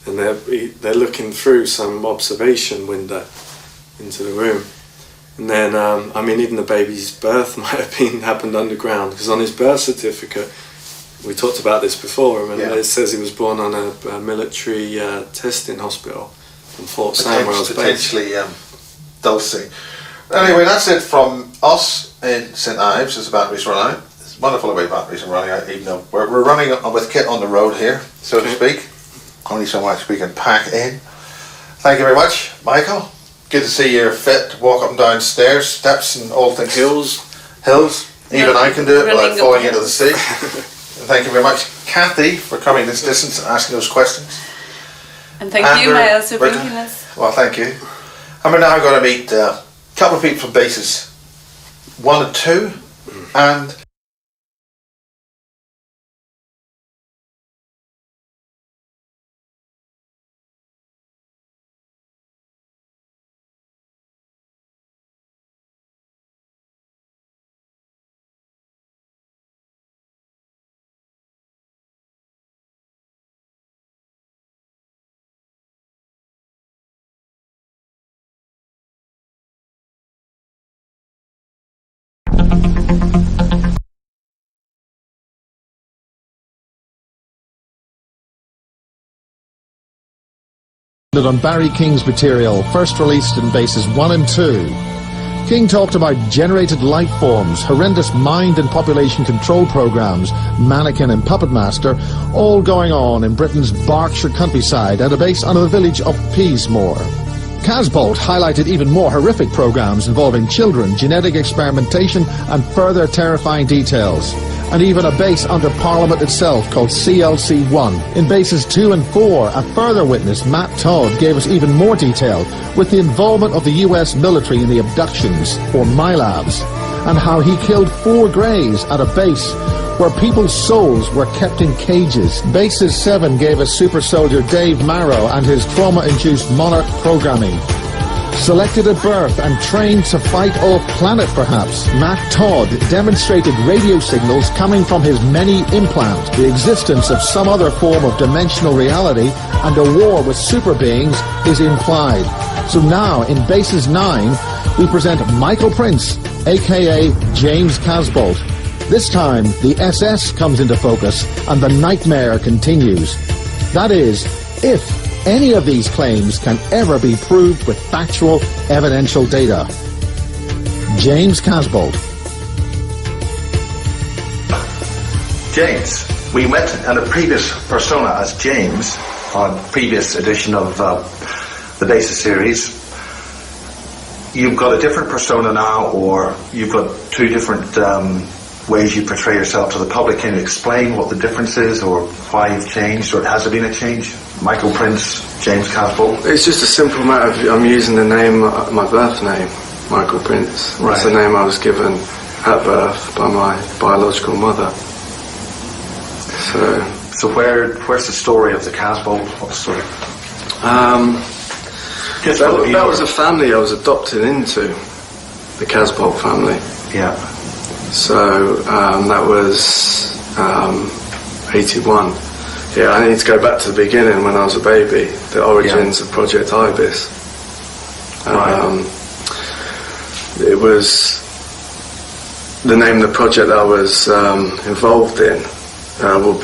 And they're looking through some observation window into the room. And then, I mean, even the baby's birth might have happened underground, because on his birth certificate, we talked about this before, remember? It says he was born on a military testing hospital in Fort Sam, where I was based. Potentially Dulcie. Anyway, that's it from us in St Ives as the batteries run out. It's wonderful the way batteries are running out, even though we're running with kit on the road here, so to speak. Only so much we can pack in. Thank you very much, Michael. Good to see you're fit to walk up and down stairs, steps and all things. Hills. Even I can do it without falling into the sea. Thank you very much, Kathy, for coming this distance and asking those questions. And thank you, Miles, for bringing us. Well, thank you. And we're now going to meet a couple of people from bases 1 and 2, and on Barry King's material, first released in bases 1 and 2. King talked about generated life forms, horrendous mind and population control programs, Mannequin and Puppet Master, all going on in Britain's Berkshire countryside at a base under the village of Peasmore. Casbolt highlighted even more horrific programs involving children, genetic experimentation and further terrifying details. And even a base under Parliament itself called CLC-1. In bases 2 and 4, a further witness, Matt Todd, gave us even more detail with the involvement of the US military in the abductions, or MILABs, and how he killed 4 greys at a base where people's souls were kept in cages. Bases 7 gave us super soldier Dave Marrow and his trauma-induced Monarch programming. Selected at birth and trained to fight off-planet perhaps, Matt Todd demonstrated radio signals coming from his many implant, the existence of some other form of dimensional reality, and a war with super beings is implied. So now, in Bases 9, we present Michael Prince, aka James Casbolt. This time, the SS comes into focus and the nightmare continues. That is, if any of these claims can ever be proved with factual, evidential data. James Casbolt. James, we met in a previous persona as James on a previous edition of the Basis series. You've got a different persona now, or you've got 2 different ways you portray yourself to the public. Can you explain what the difference is, or why you've changed, or has there been a change? Michael Prince, James Casbolt. It's just a simple matter of I'm using the name, my birth name, Michael Prince. Right. That's the name I was given at birth by my biological mother. So where's the story of the Casbolt? What's the story? That was a family I was adopted into, the Casbolt family. Yeah. So that was 81. Yeah, I need to go back to the beginning when I was a baby, the origins of Project Ibis. It was the name of the project I was involved in,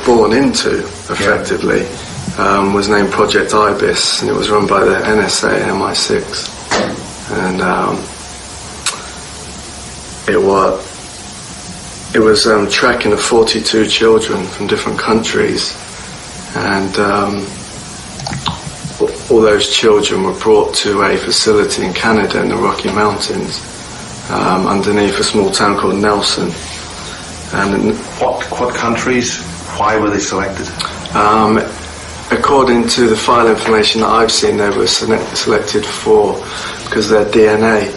born into, effectively, was named Project Ibis, and it was run by the NSA and MI6. And it was tracking 42 children from different countries. And all those children were brought to a facility in Canada in the Rocky Mountains, underneath a small town called Nelson, And What countries? Why were they selected? according to the file information that I've seen, they were selected for because their DNA.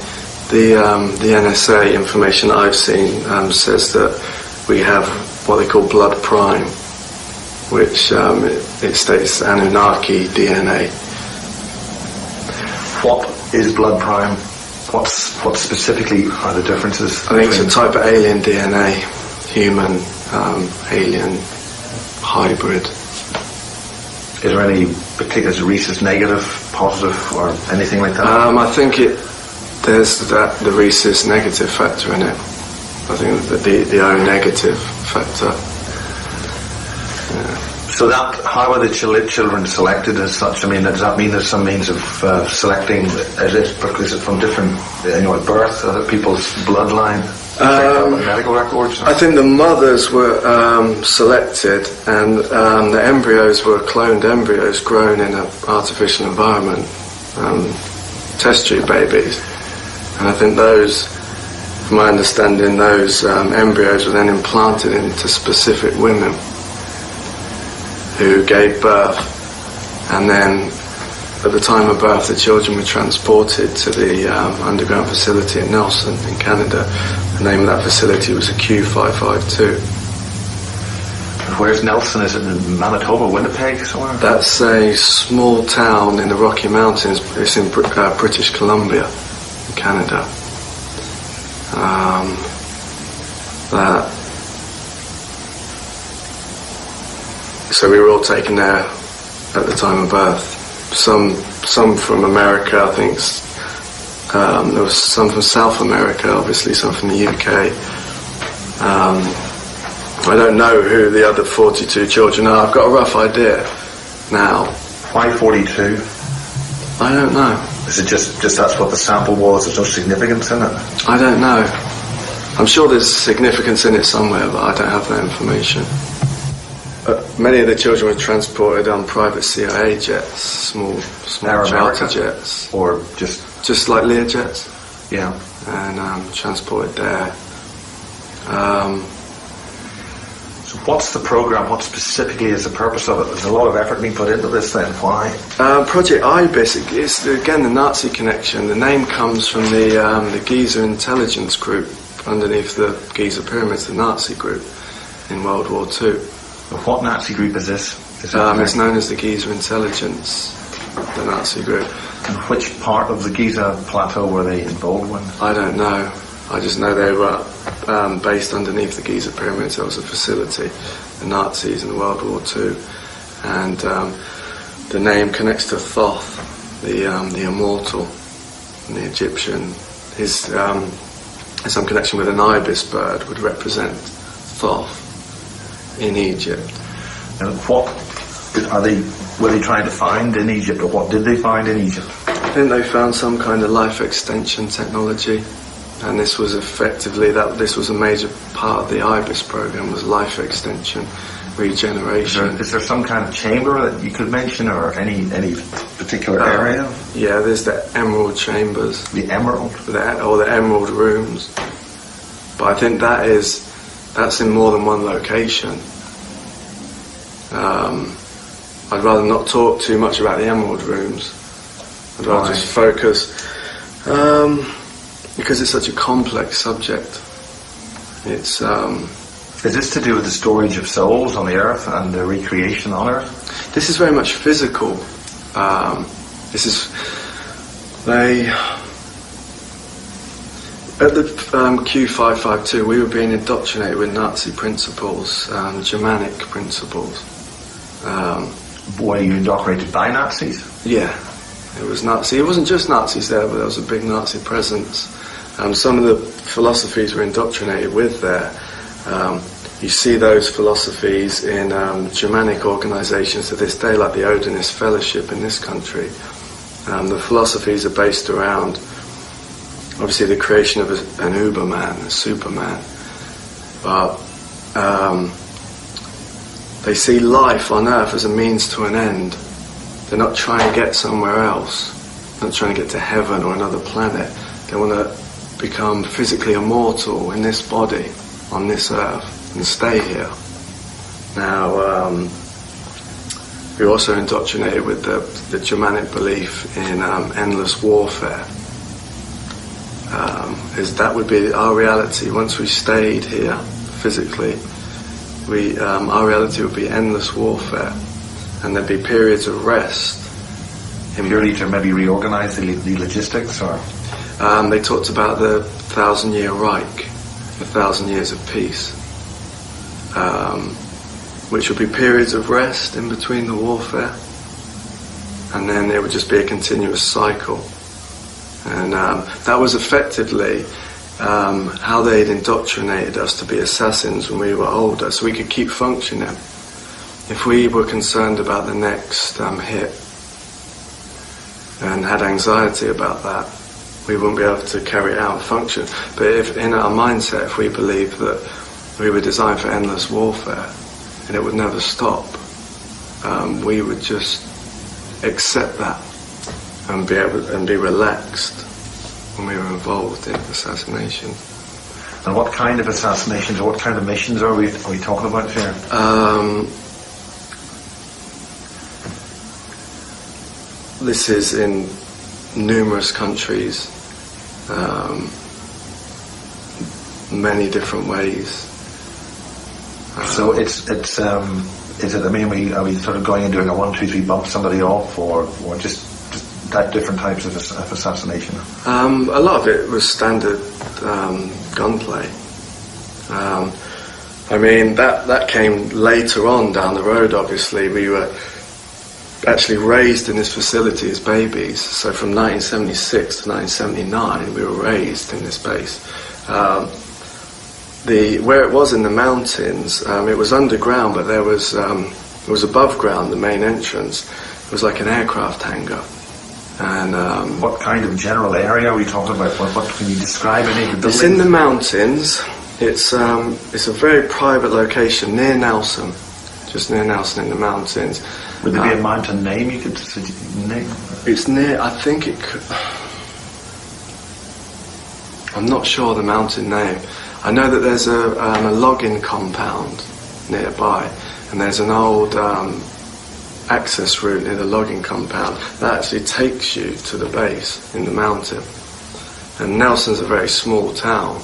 The NSA information that I've seen says that we have what they call blood prime, which it states Anunnaki DNA. What is blood prime? What specifically are the differences? I think it's a type of alien DNA, human, alien, hybrid. Is there any particular, is rhesus negative, positive, or anything like that? I think there's the rhesus negative factor in it. I think that the O negative factor. So how are the children selected as such? I mean, does that mean there's some means of selecting? Is it from different, at birth, other people's bloodline? Medical records? I think the mothers were selected, and the embryos were cloned embryos grown in an artificial environment, test tube babies. And I think those, from my understanding, those embryos were then implanted into specific women who gave birth, and then at the time of birth the children were transported to the underground facility at Nelson in Canada. The name of that facility was a Q552. Where's Nelson? Is it in Manitoba, Winnipeg, somewhere? That's a small town in the Rocky Mountains. It's in British Columbia, in Canada. So we were all taken there at the time of birth. Some from America, I think. There was some from South America, obviously, some from the UK. I don't know who the other 42 children are. I've got a rough idea now. Why 42? I don't know. Is it just that's what the sample was? There's no significance in it? I don't know. I'm sure there's significance in it somewhere, but I don't have that information. Many of the children were transported on private CIA jets, small charter jets. Or just like Learjets. Yeah. And transported there. So what's the program? What specifically is the purpose of it? There's a lot of effort being put into this then. Why? Project IBIS, it's again the Nazi connection. The name comes from the Giza intelligence group underneath the Giza pyramids, the Nazi group in World War II. What Nazi group is this? It's known as the Giza Intelligence, the Nazi group. And which part of the Giza plateau were they involved in? I don't know. I just know they were based underneath the Giza pyramids. There was a facility, the Nazis in World War II. And the name connects to Thoth, the immortal, and the Egyptian. There's some connection with an ibis bird would represent Thoth in Egypt. And what were they trying to find in Egypt, or what did they find in Egypt? I think they found some kind of life extension technology, and this was effectively this was a major part of the IBIS program, was life extension, regeneration. Is there some kind of chamber that you could mention, or any particular area? Yeah, there's the emerald chambers. The emerald? Or the emerald rooms. But I think that's in more than one location. I'd rather not talk too much about the emerald rooms. I'd rather just focus, because it's such a complex subject. It's. Is this to do with the storage of souls on the earth and the recreation on earth? This is very much physical. At the Q552, we were being indoctrinated with Nazi principles, Germanic principles. Were you indoctrinated by Nazis? Yeah, it was Nazi. It wasn't just Nazis there, but there was a big Nazi presence. Some of the philosophies were indoctrinated with there. You see those philosophies in Germanic organisations to this day, like the Odinist Fellowship in this country. The philosophies are based around, obviously, the creation of an Uberman, a Superman. But they see life on Earth as a means to an end. They're not trying to get somewhere else. They're not trying to get to heaven or another planet. They want to become physically immortal in this body, on this Earth. and stay here. Now, we're also indoctrinated with the Germanic belief in endless warfare. That would be our reality. Once we stayed here physically, our reality would be endless warfare, and there'd be periods of rest. Purely to maybe reorganize the logistics, or? They talked about the 1,000-year Reich, the 1,000 years of peace, which would be periods of rest in between the warfare, and then it would just be a continuous cycle. And that was effectively how they'd indoctrinated us to be assassins when we were older, so we could keep functioning. If we were concerned about the next hit and had anxiety about that, we wouldn't be able to carry it out and function. But if in our mindset, if we believed that we were designed for endless warfare and it would never stop, we would just accept that and be relaxed when we were involved in assassination. And what kind of assassinations or what kind of missions are we talking about here? This is in numerous countries, many different ways. So is it? I mean, are we sort of going and doing a 1, 2, 3 bump somebody off, or just that different types of assassination? A lot of it was standard gunplay. I mean, that came later on down the road. Obviously, we were actually raised in this facility as babies. So from 1976 to 1979, we were raised in this base. Where it was in the mountains, it was underground, but it was above ground. The main entrance, it was like an aircraft hangar. And what kind of general area are we talking about? What can you describe any of the buildings? It's in the mountains. It's a very private location near Nelson, just near Nelson in the mountains. Would there be a mountain name you could name? It's near, I think it could, I'm not sure the mountain name. I know that there's a logging compound nearby, and there's an old access route near the logging compound that actually takes you to the base in the mountain. And Nelson's a very small town.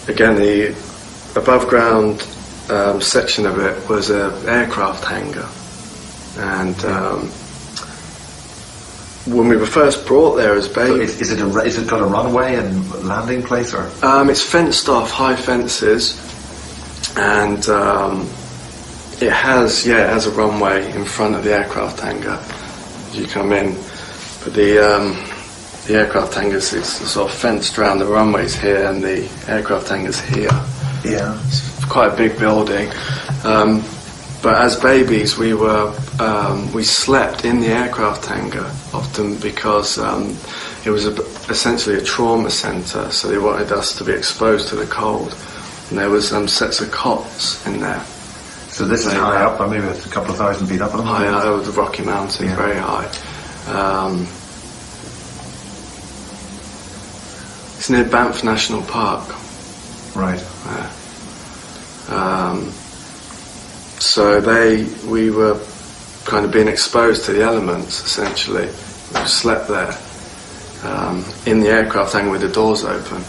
Again, the above ground section of it was an aircraft hangar, and when we were first brought there as babies, so is it got a runway and landing place, or? It's fenced off, high fences, and it has a runway in front of the aircraft hangar as you come in, but the aircraft hangars is sort of fenced around. The runway's here and the aircraft hangar's here. Yeah. It's quite a big building. But as babies, we slept in the aircraft hangar often because it was essentially a trauma centre. So they wanted us to be exposed to the cold, and there was sets of cots in there. So this is high up, maybe it's a couple of thousand feet up. High over the Rocky Mountains, yeah. Very high. It's near Banff National Park. Right. So we were kind of being exposed to the elements, essentially. We slept there in the aircraft hangar with the doors open,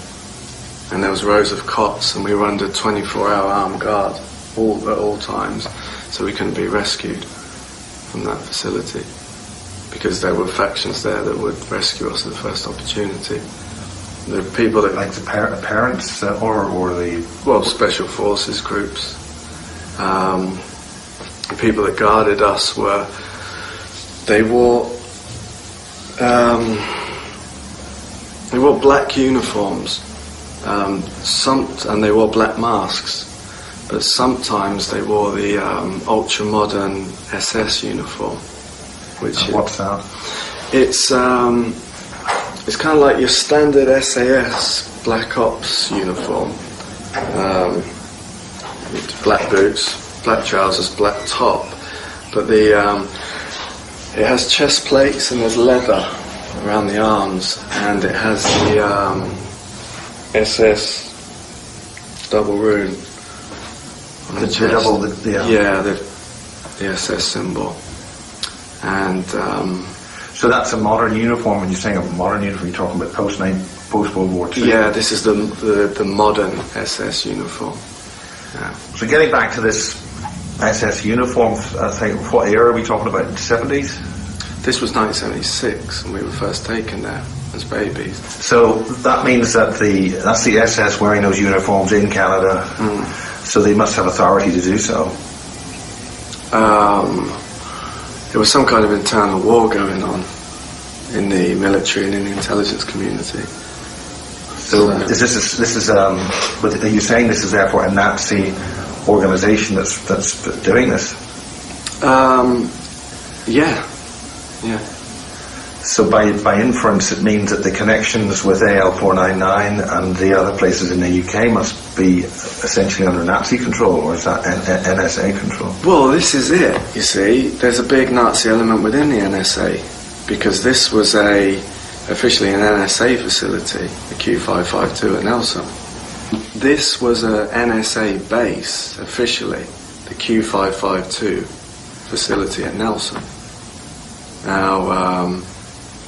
and there was rows of cots, and we were under 24-hour armed guard at all times, so we couldn't be rescued from that facility because there were factions there that would rescue us at the first opportunity. The people that, like the parents or the special forces groups. The people that guarded us wore black uniforms, and they wore black masks, but sometimes they wore the ultra modern SS uniform. What's that? It's kind of like your standard SAS Black Ops uniform. Black boots, black trousers, black top, but it has chest plates and there's leather around the arms, and it has the SS double rune on the chest. Double the SS symbol. And so that's a modern uniform. When you're saying a modern uniform, you're talking about post World War II. Yeah, this is the modern SS uniform. Yeah. So getting back to this SS uniform, I think, what era are we talking about? 70s? This was 1976, and we were first taken there as babies. So that means that that's the SS wearing those uniforms in Canada. So they must have authority to do so. There was some kind of internal war going on in the military and in the intelligence community. So are you saying this is therefore a Nazi organisation that's doing this? Yeah. So by inference, it means that the connections with AL499 and the other places in the UK must be essentially under Nazi control, or is that NSA control? Well, this is it, you see. There's a big Nazi element within the NSA, because this was officially an NSA facility, the Q552 at Nelson. This was a NSA base, officially, the Q552 facility at Nelson. Now,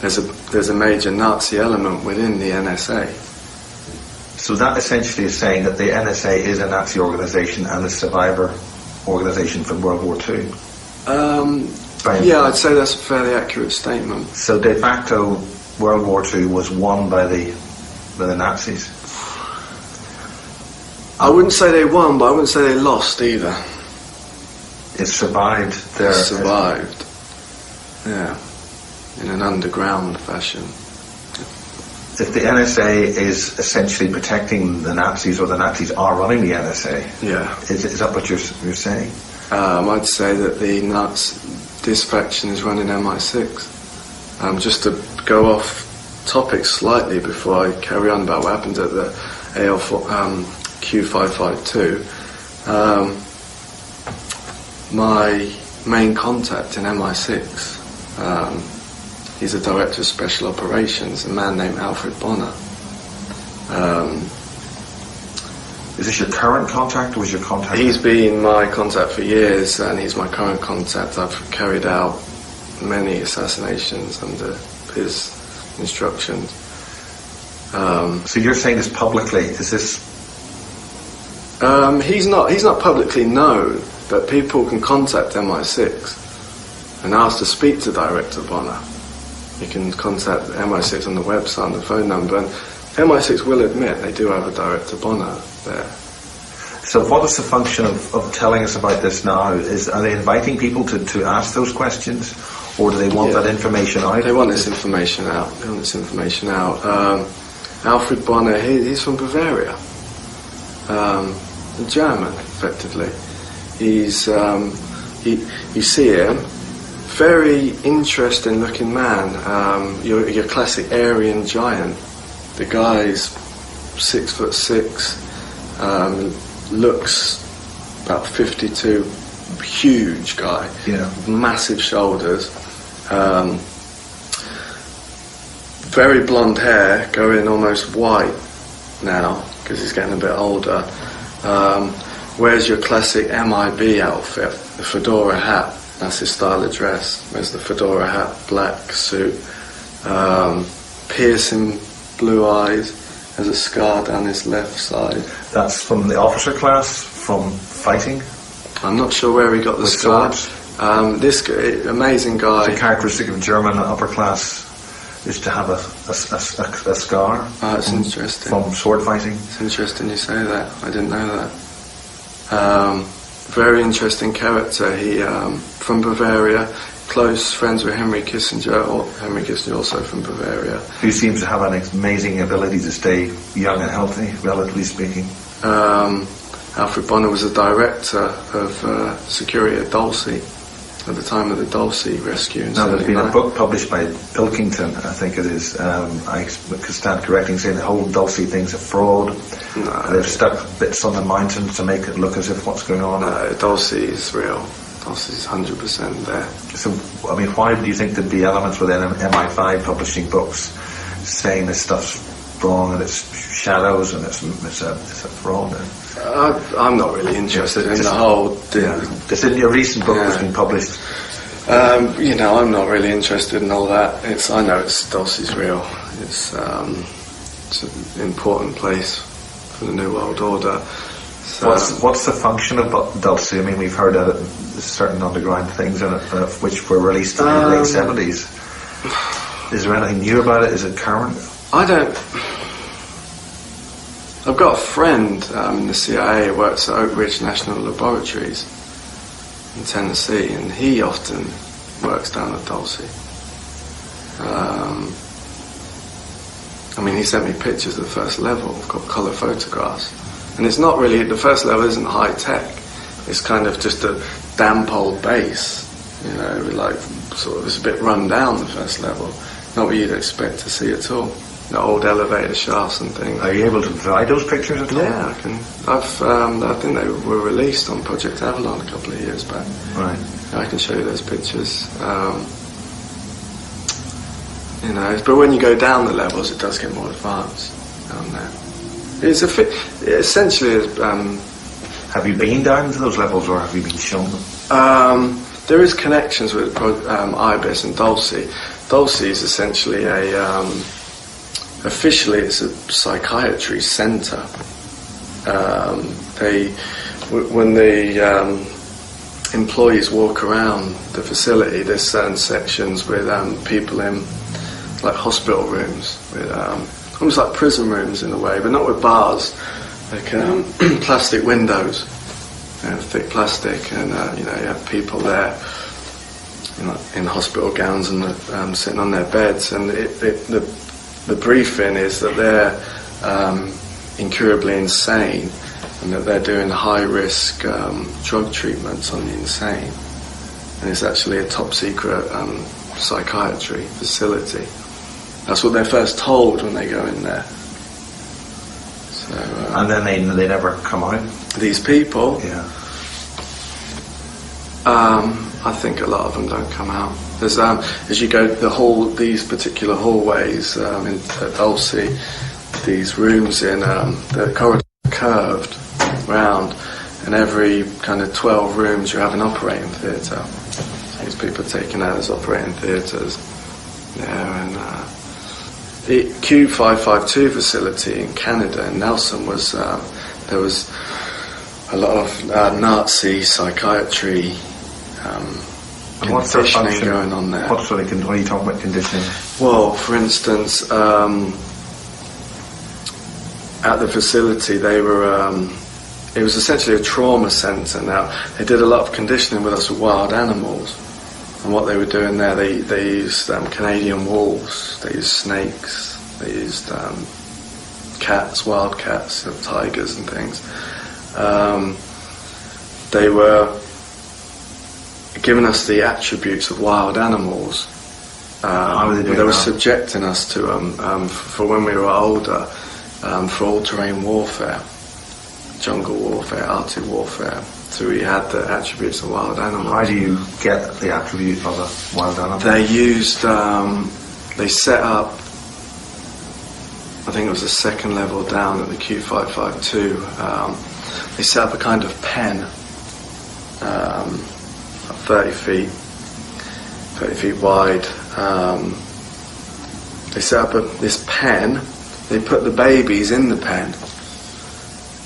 there's a major Nazi element within the NSA. So that essentially is saying that the NSA is a Nazi organisation and a survivor organisation from World War II. Yeah, I'd say that's a fairly accurate statement. So de facto, World War II was won by the Nazis. I wouldn't say they won, but I wouldn't say they lost either. It survived. It survived. Yeah, in an underground fashion. If the NSA is essentially protecting the Nazis, or the Nazis are running the NSA, is that what you're saying? I'd say that this faction is running MI6. Just to go off topic slightly before I carry on about what happened at the Q552, my main contact in MI6, he's a director of special operations, a man named Alfred Bonner. Is this your current contact, or was your contact? He's been my contact for years, and he's my current contact. I've carried out many assassinations under his instructions. So you're saying this publicly? Is this? He's not publicly known, but people can contact MI6 and ask to speak to Director Bonner. You can contact MI6 on the website, on the phone number, and MI6 will admit they do have a Director Bonner there. So what is the function of telling us about this now? Are they inviting people to ask those questions, or do they want that information out? They want this information out. Alfred Bonner, he's from Bavaria. German, effectively. He's you see him, very interesting looking man. Your classic Aryan giant. The guy's 6'6", looks about 52, huge guy, massive shoulders, very blonde hair, going almost white now because he's getting a bit older. Wears your classic MIB outfit, the fedora hat, that's his style of dress. Wears the fedora hat, black suit, piercing blue eyes, has a scar down his left side. That's from the officer class, from fighting? I'm not sure where he got the scar. This guy, amazing guy. The characteristic of German upper class is to have a scar. It's interesting. From sword fighting. It's interesting you say that. I didn't know that. Very interesting character. He from Bavaria, close friends with Henry Kissinger, or Henry Kissinger also from Bavaria. Who seems to have an amazing ability to stay young and healthy, relatively speaking. Alfred Bonner was a director of security at Dulcie at the time of the Dulcie rescue. Now, there's been a book published by Pilkington, I think it is. I could stand correcting, saying the whole Dulcie thing's a fraud. No. They've stuck bits on the mountains to make it look as if what's going on. No, Dulcie is real. Dulcie's 100% there. So, I mean, why do you think there'd be elements within MI5 publishing books saying this stuff's strong and it's shadows and it's a fraud. I'm not really interested in the whole. It's in your recent book that's been published. I'm not really interested in all that. I know Dulce's real. It's an important place for the New World Order. So, what's the function of Dulce? I mean, we've heard that there's certain underground things in it which were released in the late 70s. Is there anything new about it? Is it current? I've got a friend in the CIA who works at Oak Ridge National Laboratories in Tennessee, and he often works down at Dulce. He sent me pictures of the first level. I've got colour photographs. And it's not really, the first level isn't high tech. It's kind of just a damp old base, it's a bit run down, the first level. Not what you'd expect to see at all. The old elevator shafts and things. Are you able to provide those pictures at all? Yeah, I can. I think they were released on Project Avalon a couple of years back. Right. I can show you those pictures. But when you go down the levels, it does get more advanced down there. It's essentially. Have you been down to those levels, or have you been shown them? There is connections with IBIS and Dulce. Dulce is essentially officially it's a psychiatry centre. When the employees walk around the facility, there's certain sections with people in like hospital rooms, with almost like prison rooms in a way, but not with bars, like plastic windows, thick plastic, and you have people there in hospital gowns and sitting on their beds, and the briefing is that they're incurably insane and that they're doing high-risk drug treatments on the insane. And it's actually a top-secret psychiatry facility. That's what they're first told when they go in there. So, and then they never come out? These people? Yeah. I think a lot of them don't come out. There's, as you go these particular hallways in Dulce, these rooms in the corridor curved round, and every kind of 12 rooms you have an operating theatre. So these people are taken out as operating theatres. Yeah, and the Q552 facility in Canada, in Nelson, there was a lot of Nazi psychiatry. And what's their function going on there? What are you talking about conditioning? Well, for instance, at the facility they were, it was essentially a trauma centre. Now, they did a lot of conditioning with us with wild animals, and what they were doing there, they used Canadian wolves, they used snakes, they used cats, wild cats, tigers and things. They were giving us the attributes of wild animals. They were subjecting us to for when we were older, for all-terrain warfare, jungle warfare, Arctic warfare. So we had the attributes of wild animals. How do you get the attribute of a wild animal? They used, they set up, I think it was the second level down at the Q552, they set up a kind of pen, 30 feet wide. They set up this pen, they put the babies in the pen,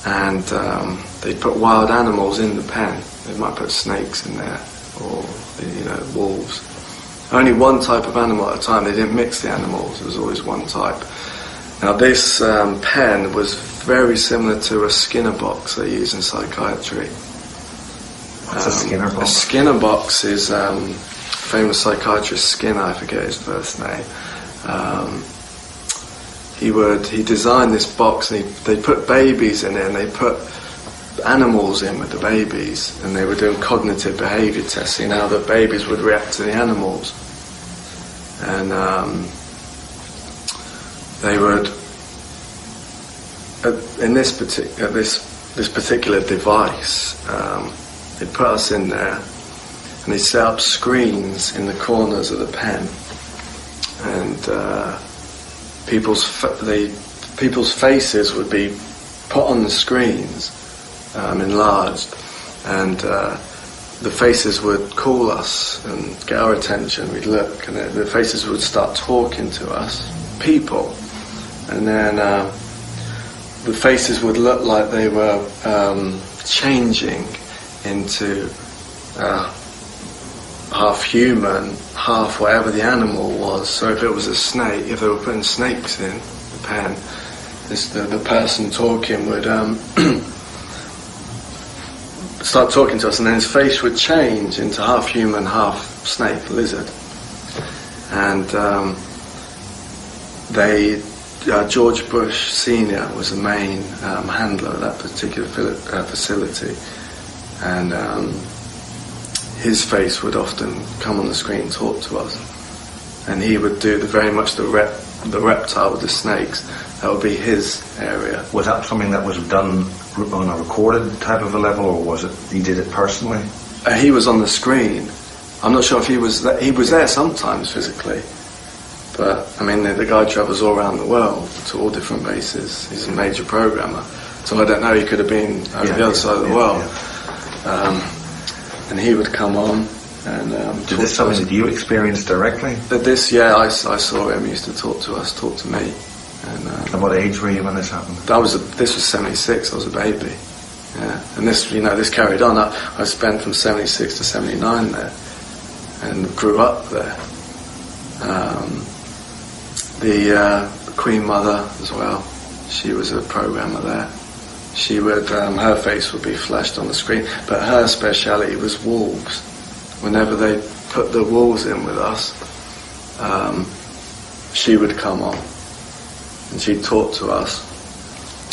and they put wild animals in the pen. They might put snakes in there, or wolves. Only one type of animal at a time. They didn't mix the animals. There was always one type. Now this pen was very similar to a Skinner box they use in psychiatry. What's a Skinner box? A Skinner box is famous psychiatrist Skinner. I forget his first name. He designed this box, and they put babies in it, and they put animals in with the babies, and they were doing cognitive behaviour testing, how the babies would react to the animals. And they would, in this particular device, they put us in there, and they set up screens in the corners of the pen, and they people's faces would be put on the screens, enlarged, and the faces would call us and get our attention. We'd look, and the faces would start talking to us, people, and then the faces would look like they were changing into half human, half whatever the animal was. So if it was a snake, if they were putting snakes in the pen, the person talking would start talking to us, and then his face would change into half human, half snake, lizard. And George Bush Sr. was the main handler of that particular facility, and his face would often come on the screen and talk to us, and he would do very much the reptile with the snakes. That would be his area. Was that something that was done on a recorded type of a level, or was it he did it personally? He was on the screen. I'm not sure if he was there sometimes physically, but I mean the guy travels all around the world to all different bases. He's a major programmer, so I don't know, he could have been over the other side of the world. And he would come on and did this something that you experienced directly? I saw him. He used to talk to us, talk to me. And what age were you when this happened? This was 76. I was a baby. Yeah, and this carried on. I spent from 76 to 79 there, and grew up there. The Queen Mother as well. She was a programmer there. She would, her face would be flashed on the screen, but her speciality was wolves. Whenever they put the wolves in with us, she would come on, and she'd talk to us,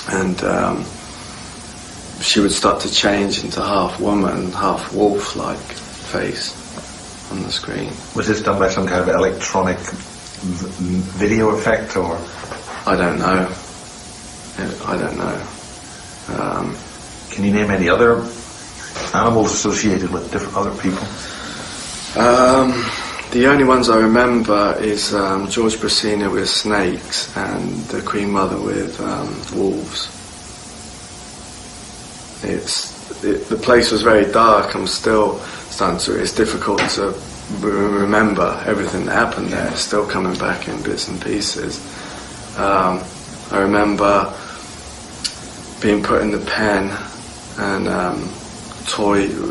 and she would start to change into half woman, half wolf-like face on the screen. Was this done by some kind of electronic video effect, or? I don't know. Can you name any other animals associated with different other people? The only ones I remember is George Bush with snakes and the Queen Mother with wolves. The place was very dark. I'm still starting to. It's difficult to remember everything that happened there. It's still coming back in bits and pieces. I remember being put in the pen, and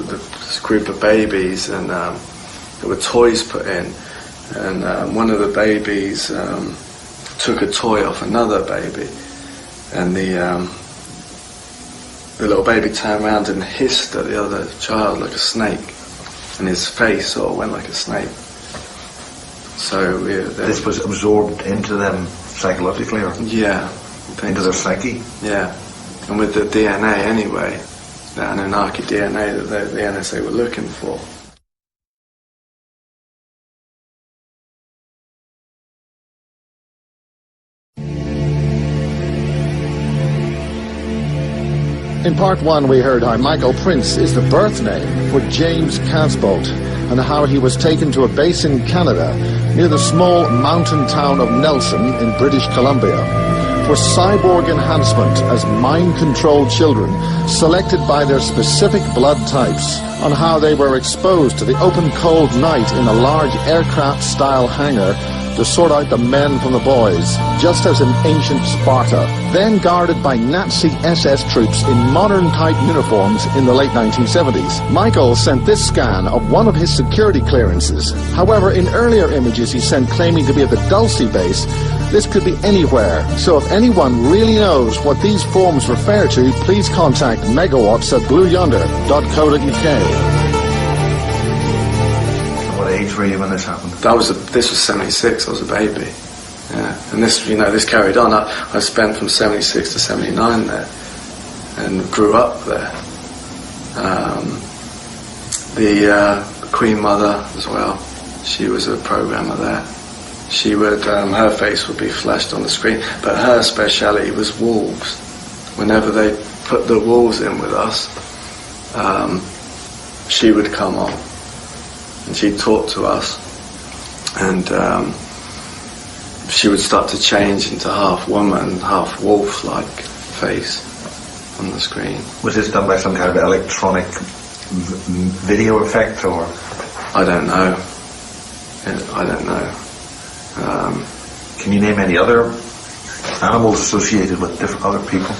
this group of babies, and there were toys put in, and one of the babies took a toy off another baby, and the little baby turned around and hissed at the other child like a snake, and his face sort of went like a snake. So this was absorbed into them psychologically, or? Yeah. Into their psyche? Yeah. And with the DNA anyway, the Anunnaki DNA that the NSA were looking for. In part one, we heard how Michael Prince is the birth name for James Casbolt, and how he was taken to a base in Canada near the small mountain town of Nelson in British Columbia for cyborg enhancement as mind-controlled children selected by their specific blood types, on how they were exposed to the open cold night in a large aircraft-style hangar to sort out the men from the boys, just as in ancient Sparta, then guarded by Nazi SS troops in modern-type uniforms in the late 1970s. Michael sent this scan of one of his security clearances. However, in earlier images he sent claiming to be at the Dulcie base, this could be anywhere. So if anyone really knows what these forms refer to, please contact megawatts@blueyonder.co.uk. What age were you when this happened? This was 76. I was a baby. Yeah, and this carried on. I spent from 76 to 79 there, and grew up there. The Queen Mother as well. She was a programmer there. She would, her face would be flashed on the screen, but her speciality was wolves. Whenever they put the wolves in with us, she would come on, and she'd talk to us, and she would start to change into half woman, half wolf-like face on the screen. Was this done by some kind of electronic video effect, or? I don't know. I don't know. Can you name any other animals associated with different other people?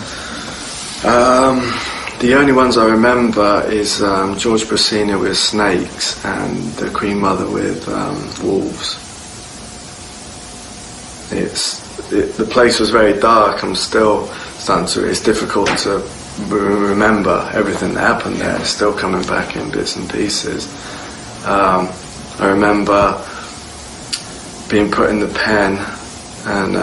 The only ones I remember is George Brasina with snakes and the Queen Mother with wolves. The place was very dark. I'm still starting to. It's difficult to remember everything that happened there. It's still coming back in bits and pieces. I remember being put in the pen and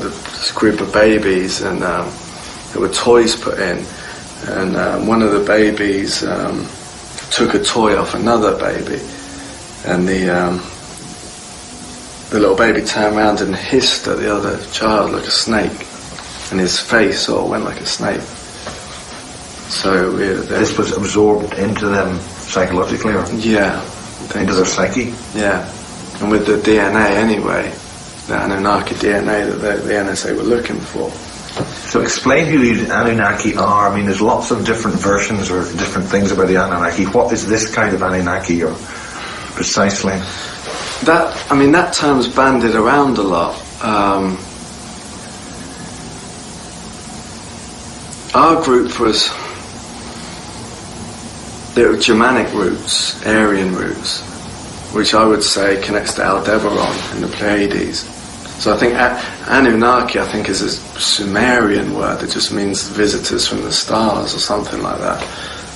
this group of babies, and there were toys put in, and one of the babies took a toy off another baby, and the little baby turned around and hissed at the other child like a snake, and his face sort of went like a snake. So this was absorbed into them psychologically, or? Yeah. Into their psyche? Yeah. And with the DNA anyway, the Anunnaki DNA that the NSA were looking for. So explain who the Anunnaki are. I mean, there's lots of different versions or different things about the Anunnaki. What is this kind of Anunnaki, or precisely? That term's bandied around a lot. Our group was, there were Germanic roots, Aryan roots, which I would say connects to Aldebaran in the Pleiades. So I think Anunnaki, I think, is a Sumerian word that just means visitors from the stars or something like that.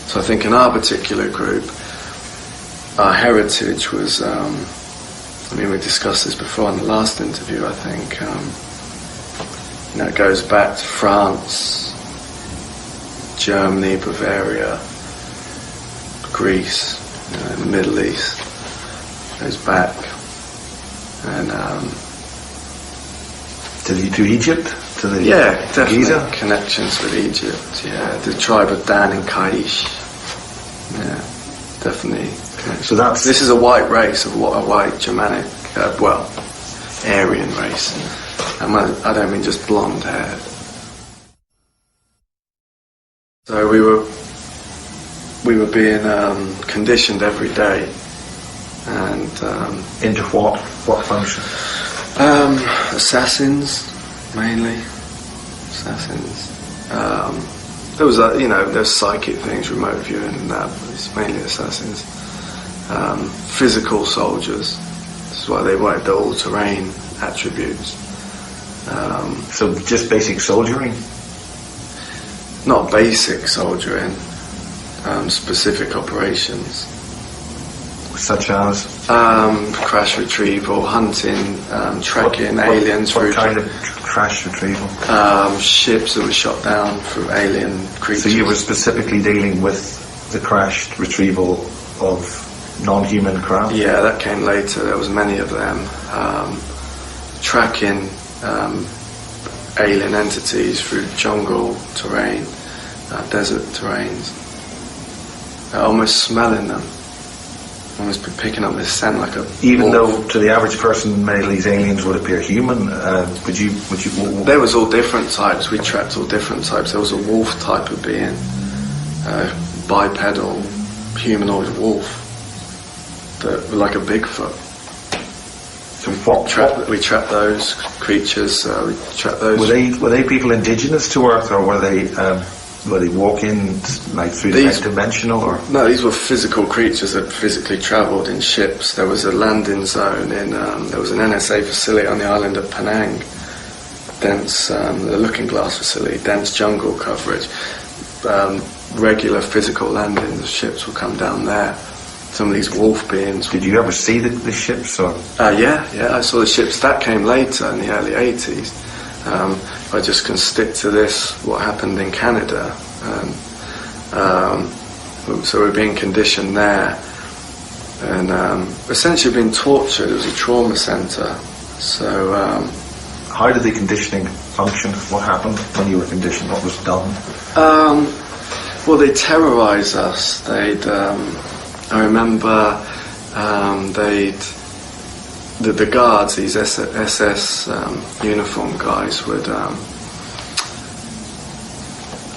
So I think in our particular group, our heritage was, we discussed this before in the last interview, I think. It goes back to France, Germany, Bavaria, Greece, in the Middle East. Goes back, and to Egypt, to the definitely Giza? Connections with Egypt. Yeah, the tribe of Dan and Kaish. Yeah, definitely. So this is a white race, a white Germanic, Aryan race. I don't mean just blonde hair. So we were being conditioned every day. And into what function? Assassins, mainly. Assassins. There was there's psychic things, remote viewing, and that, but it's mainly assassins. Physical soldiers. This is why they wanted the all-terrain attributes. So just basic soldiering? Not basic soldiering. Specific operations. Such as? Crash retrieval, hunting, tracking aliens. What kind of crash retrieval? Ships that were shot down from alien creatures. So you were specifically dealing with the crash retrieval of non-human craft? Yeah, that came later. There was many of them. Tracking alien entities through jungle terrain, desert terrains. Almost smelling them. Almost picking up this scent like a even wolf. Though to the average person many of these aliens would appear human, would you there was all different types. We tracked all different types. There was a wolf type of being, bipedal humanoid wolf that were like a Bigfoot. So we tracked those creatures. We tracked those. Were they people indigenous to Earth, or were they walk-in like through the next dimensional, or? No, these were physical creatures that physically travelled in ships. There was a landing zone in. There was an NSA facility on the island of Penang. Dense, the Looking Glass facility, dense jungle coverage. Regular physical landings of ships would come down there. Some of these wolf beings. Did you ever see the ships, or? Yeah, I saw the ships. That came later in the early 80s. I just can stick to this, what happened in Canada. So we're being conditioned there. And essentially being tortured. It was a trauma centre. So... how did the conditioning function? What happened when you were conditioned? What was done? Well, they terrorised us. They'd... I remember the guards, these SS uniform guys, would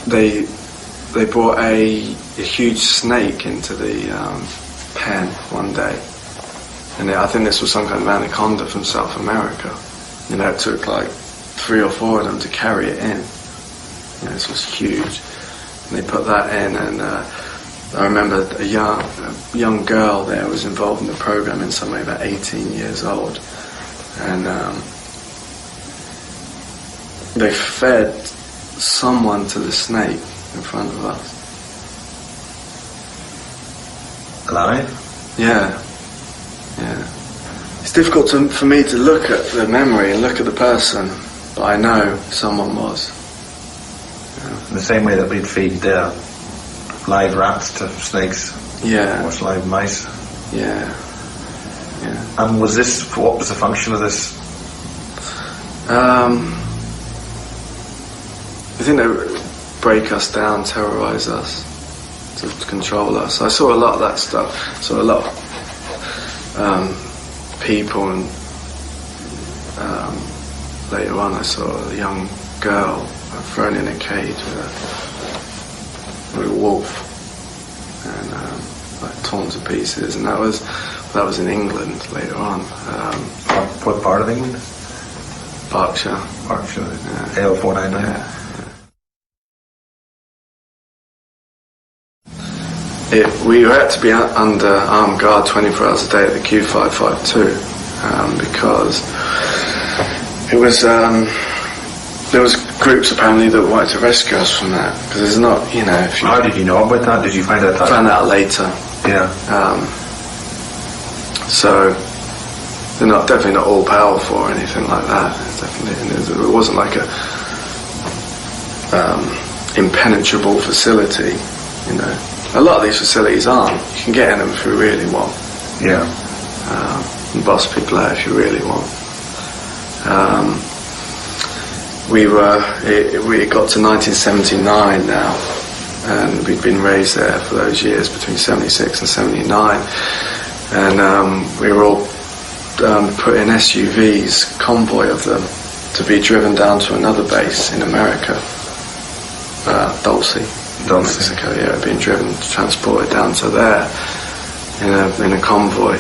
they brought a huge snake into the pen one day, and I think this was some kind of anaconda from South America. You know, it took like 3 or 4 of them to carry it in. You know, this was huge. And they put that in, and I remember a young girl there was involved in the program in some way, about 18 years old, and they fed someone to the snake in front of us. Alive? Yeah. It's difficult for me to look at the memory and look at the person, but I know someone was. In the same way that we'd feed live rats to snakes. Yeah. Or live mice. Yeah. And what was the function of this? I think they would break us down, terrorise us, to control us. I saw a lot of that stuff. Saw a lot of people, and later on I saw a young girl thrown in a cage with a wolf and like torn to pieces, and that was in England later on. What part of England? Berkshire. Yeah. AL499. Yeah. We had to be under armed guard 24 hours a day at the Q552 because it was there was groups apparently that wanted to rescue us from that, because there's not, you know. How did you know about that? Did you find out that? Found out later. Yeah. So they're definitely not all powerful or anything like that. It wasn't like a impenetrable facility, you know. A lot of these facilities aren't. You can get in them if you really want. Yeah. And boss people out if you really want. We got to 1979 now, and we'd been raised there for those years between 76 and 79, and we were all put in SUVs, convoy of them, to be driven down to another base in America, Dulce, Mexico. Yeah, being transported down to there in a convoy,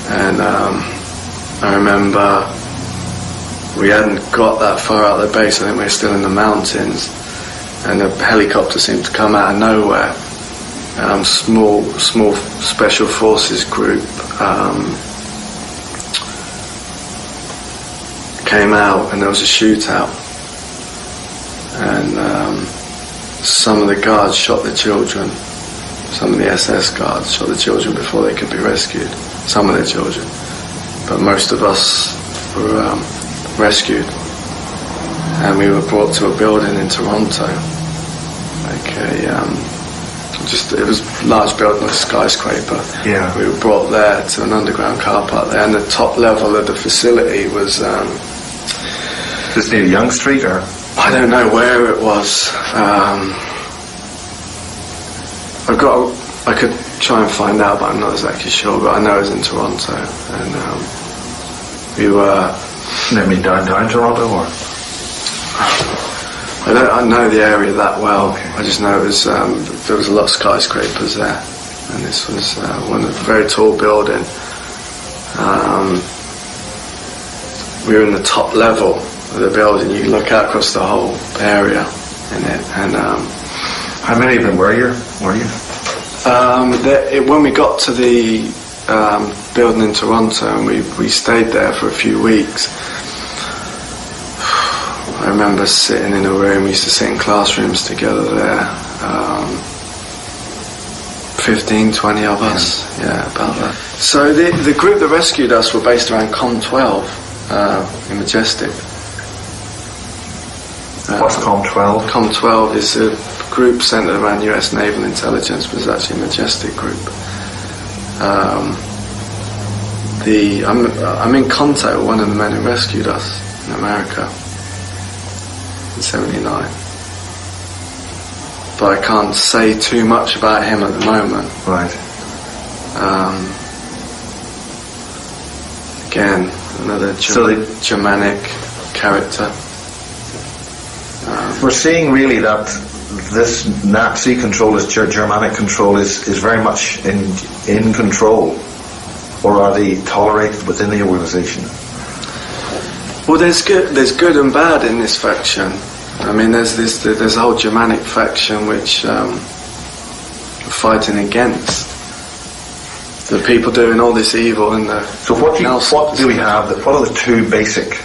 and I remember we hadn't got that far out of the base. I think we were still in the mountains, and a helicopter seemed to come out of nowhere. Small special forces group came out, and there was a shootout, and some of the guards shot the children. Some of the SS guards shot the children before they could be rescued. Some of the children, but most of us were rescued, and we were brought to a building in Toronto, it was a large building, a skyscraper. Yeah. We were brought there to an underground car park there, and the top level of the facility was Just near Young Street, or? I don't know where it was. I could try and find out, but I'm not exactly sure. But I know it was in Toronto, and we were. Near me downtown Toronto, or? I know the area that well. Okay. I just know it was there was a lot of skyscrapers there, and this was one very tall building. We were in the top level of the building. You look out across the whole area in it, and how many of them were you? When we got to the building in Toronto, and we stayed there for a few weeks. I remember sitting in a room. We used to sit in classrooms together there. 15, 20 of us. Yeah, about that. So the group that rescued us were based around Com12 in Majestic. What's Com12? Com12 is a group centered around US Naval Intelligence, but it's actually a Majestic group. I'm in contact with one of the men who rescued us in America in 79. But I can't say too much about him at the moment. Right. Again, another Germanic character. We're seeing really that this Nazi control, this Germanic control, is very much in control, or are they tolerated within the organisation? Well, there's good and bad in this faction. I mean, there's a whole Germanic faction which are fighting against the people doing all this evil and the. So what do we have? What are the two basic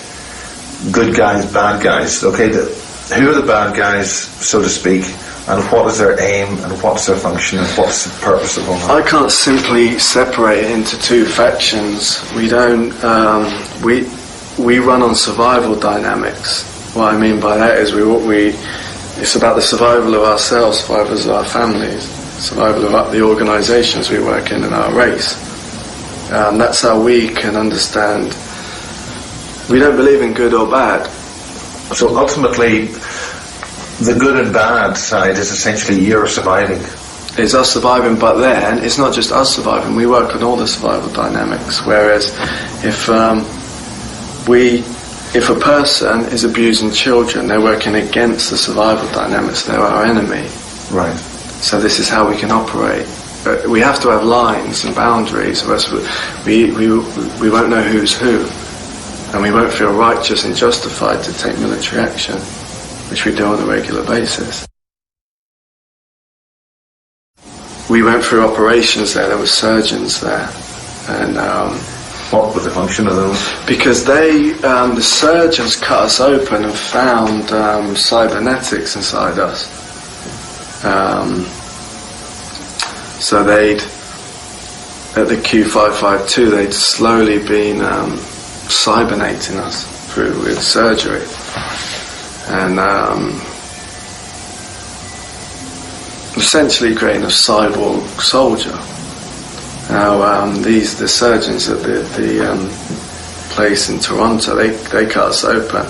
good guys, bad guys? Okay, who are the bad guys, so to speak, and what is their aim, and what's their function, and what's the purpose of all that? I can't simply separate it into two factions. We don't. We run on survival dynamics. What I mean by that is it's about the survival of ourselves, survival of our families, survival of the organisations we work in and our race. That's how we can understand. We don't believe in good or bad. So ultimately, the good and bad side is essentially you're surviving. It's us surviving, but then it's not just us surviving. We work on all the survival dynamics. Whereas if a person is abusing children, they're working against the survival dynamics. They're our enemy. Right. So this is how we can operate. But we have to have lines and boundaries, or else we won't know who's who. And we won't feel righteous and justified to take military action, which we do on a regular basis. We went through operations there were surgeons there. And what was the function of those? Because the surgeons cut us open and found cybernetics inside us. So at the Q552, they'd slowly been cybernating us through with surgery, and essentially creating a cyborg soldier. Now the surgeons at the place in Toronto, they cut us open,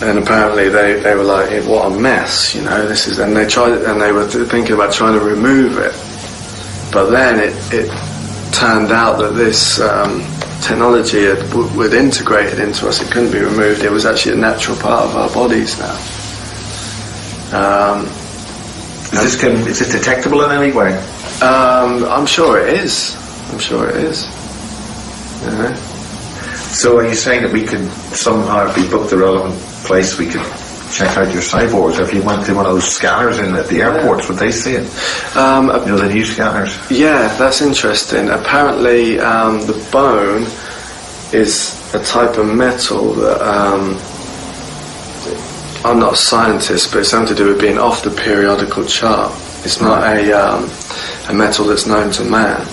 and apparently they were like, what a mess, this is, and they were thinking about trying to remove it, but then it turned out that this technology would integrate it into us. It couldn't be removed. It was actually a natural part of our bodies now. Is this detectable in any way? I'm sure it is. So are you saying that we could somehow, if we booked the relevant place, we could check out your cyborgs? If you went to one of those scanners at the airports, would they see it? The new scanners. Yeah, that's interesting. Apparently, the bone is a type of metal that I'm not a scientist, but it's something to do with being off the periodical chart. It's not a metal that's known to man,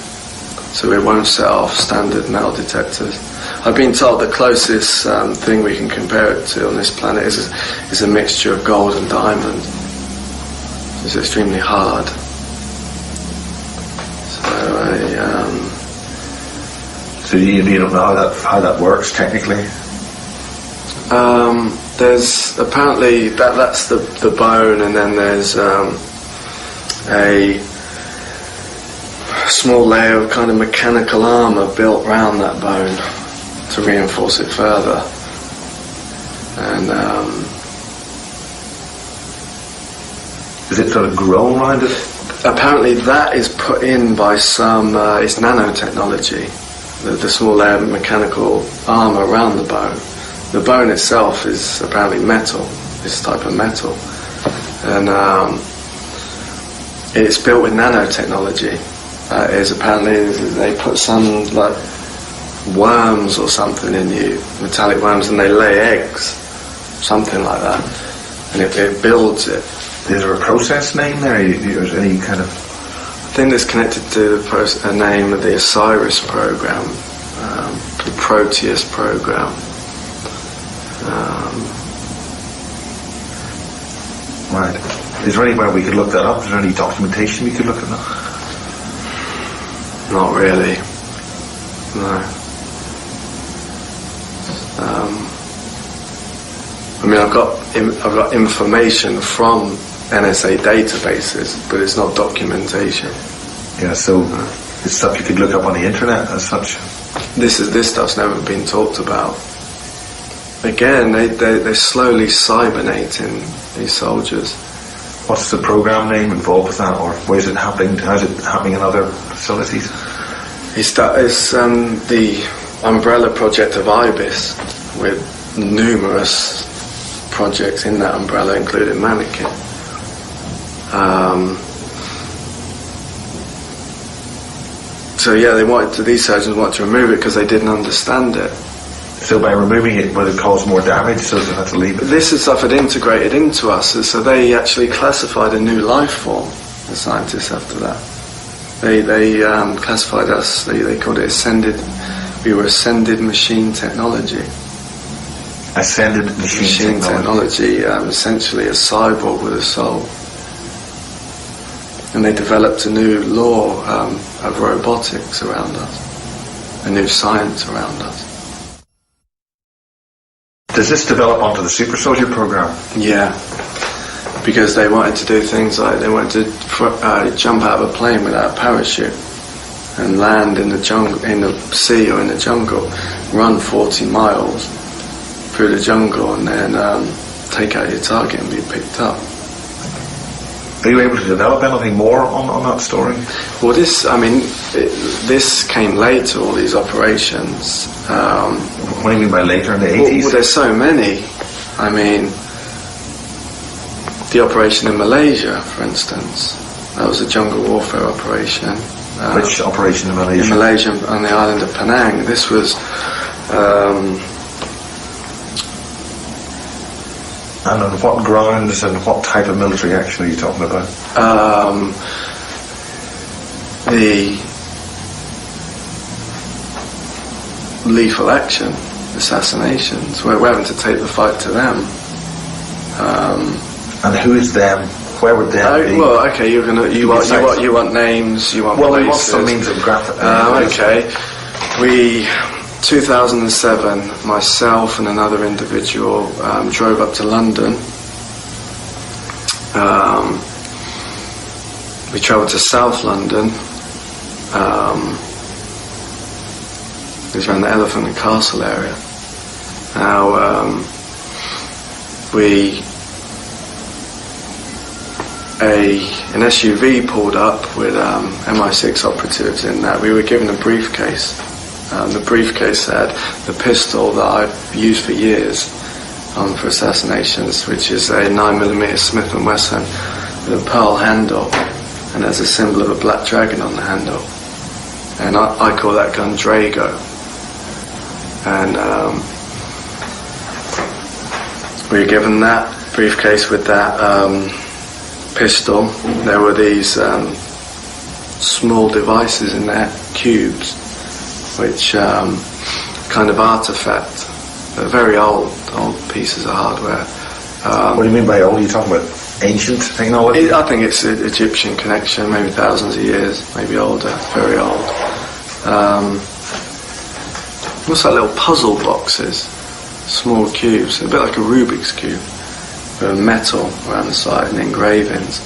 so it won't set off standard metal detectors. I've been told the closest thing we can compare it to on this planet is a mixture of gold and diamond. It's extremely hard. So you don't know how that works technically? There's apparently that's the bone, and then there's a small layer of kind of mechanical armour built around that bone to reinforce it further. And is it sort of grown around it? Apparently that is put in by some, it's nanotechnology, the small layer of mechanical armour around the bone. The bone itself is apparently metal, this type of metal. And it's built with nanotechnology. Apparently they put some like worms or something in you, metallic worms, and they lay eggs, something like that, and it builds it. Is there a process name there? Is any kind of? I think it's connected to the name of the Osiris program, the Proteus program. Right. Is there anywhere we could look that up? Is there any documentation we could look at that? Not really. No. I mean, I've got information from NSA databases, but it's not documentation. Yeah. So It's stuff you could look up on the internet as such. This stuff's never been talked about. Again, they're slowly cybernating these soldiers. What's the program name involved with that, or where is it happening? How's it happening in other facilities? It's the umbrella project of IBIS, with numerous projects in that umbrella, including Mannequin. So yeah, these surgeons wanted to remove it because they didn't understand it. So by removing it, would it cause more damage, so they had to leave it? This is stuff had integrated into us, so they actually classified a new life form, the scientists, after that. They classified us, they called it we were ascended machine technology. Ascended machine technology, essentially a cyborg with a soul. And they developed a new law of robotics around us, a new science around us. Does this develop onto the super soldier program? Yeah, because they wanted to do things like they wanted to jump out of a plane without a parachute and land in the jungle, in the sea or in the jungle, run 40 miles through the jungle, and then take out your target and be picked up. Are you able to develop anything more on that story? Well, this came later, all these operations. What do you mean by later, in the 80s? Well, there's so many. I mean, the operation in Malaysia, for instance, that was a jungle warfare operation. Which operation in Malaysia? In Malaysia, on the island of Penang. This was... and on what grounds and what type of military action are you talking about? The lethal action, assassinations. We're having to take the fight to them. And who is them? Where would them be? Well, okay, you want names, you want places. Well, we want some means of graphic. Okay, 2007, myself and another individual drove up to London. We travelled to South London. It was around the Elephant and Castle area. Now, an SUV pulled up with MI6 operatives in that. We were given a briefcase. The briefcase had the pistol that I've used for years for assassinations, which is a 9mm Smith & Wesson with a pearl handle, and there's a symbol of a black dragon on the handle. And I call that gun Drago. And we were given that briefcase with that pistol. There were these small devices in there, cubes, which kind of artifact. They're very old pieces of hardware. What do you mean by old? Are you talking about ancient technology? I think it's an Egyptian connection, maybe thousands of years, maybe older, very old. What's that, little puzzle boxes? Small cubes, a bit like a Rubik's Cube, with metal around the side and engravings.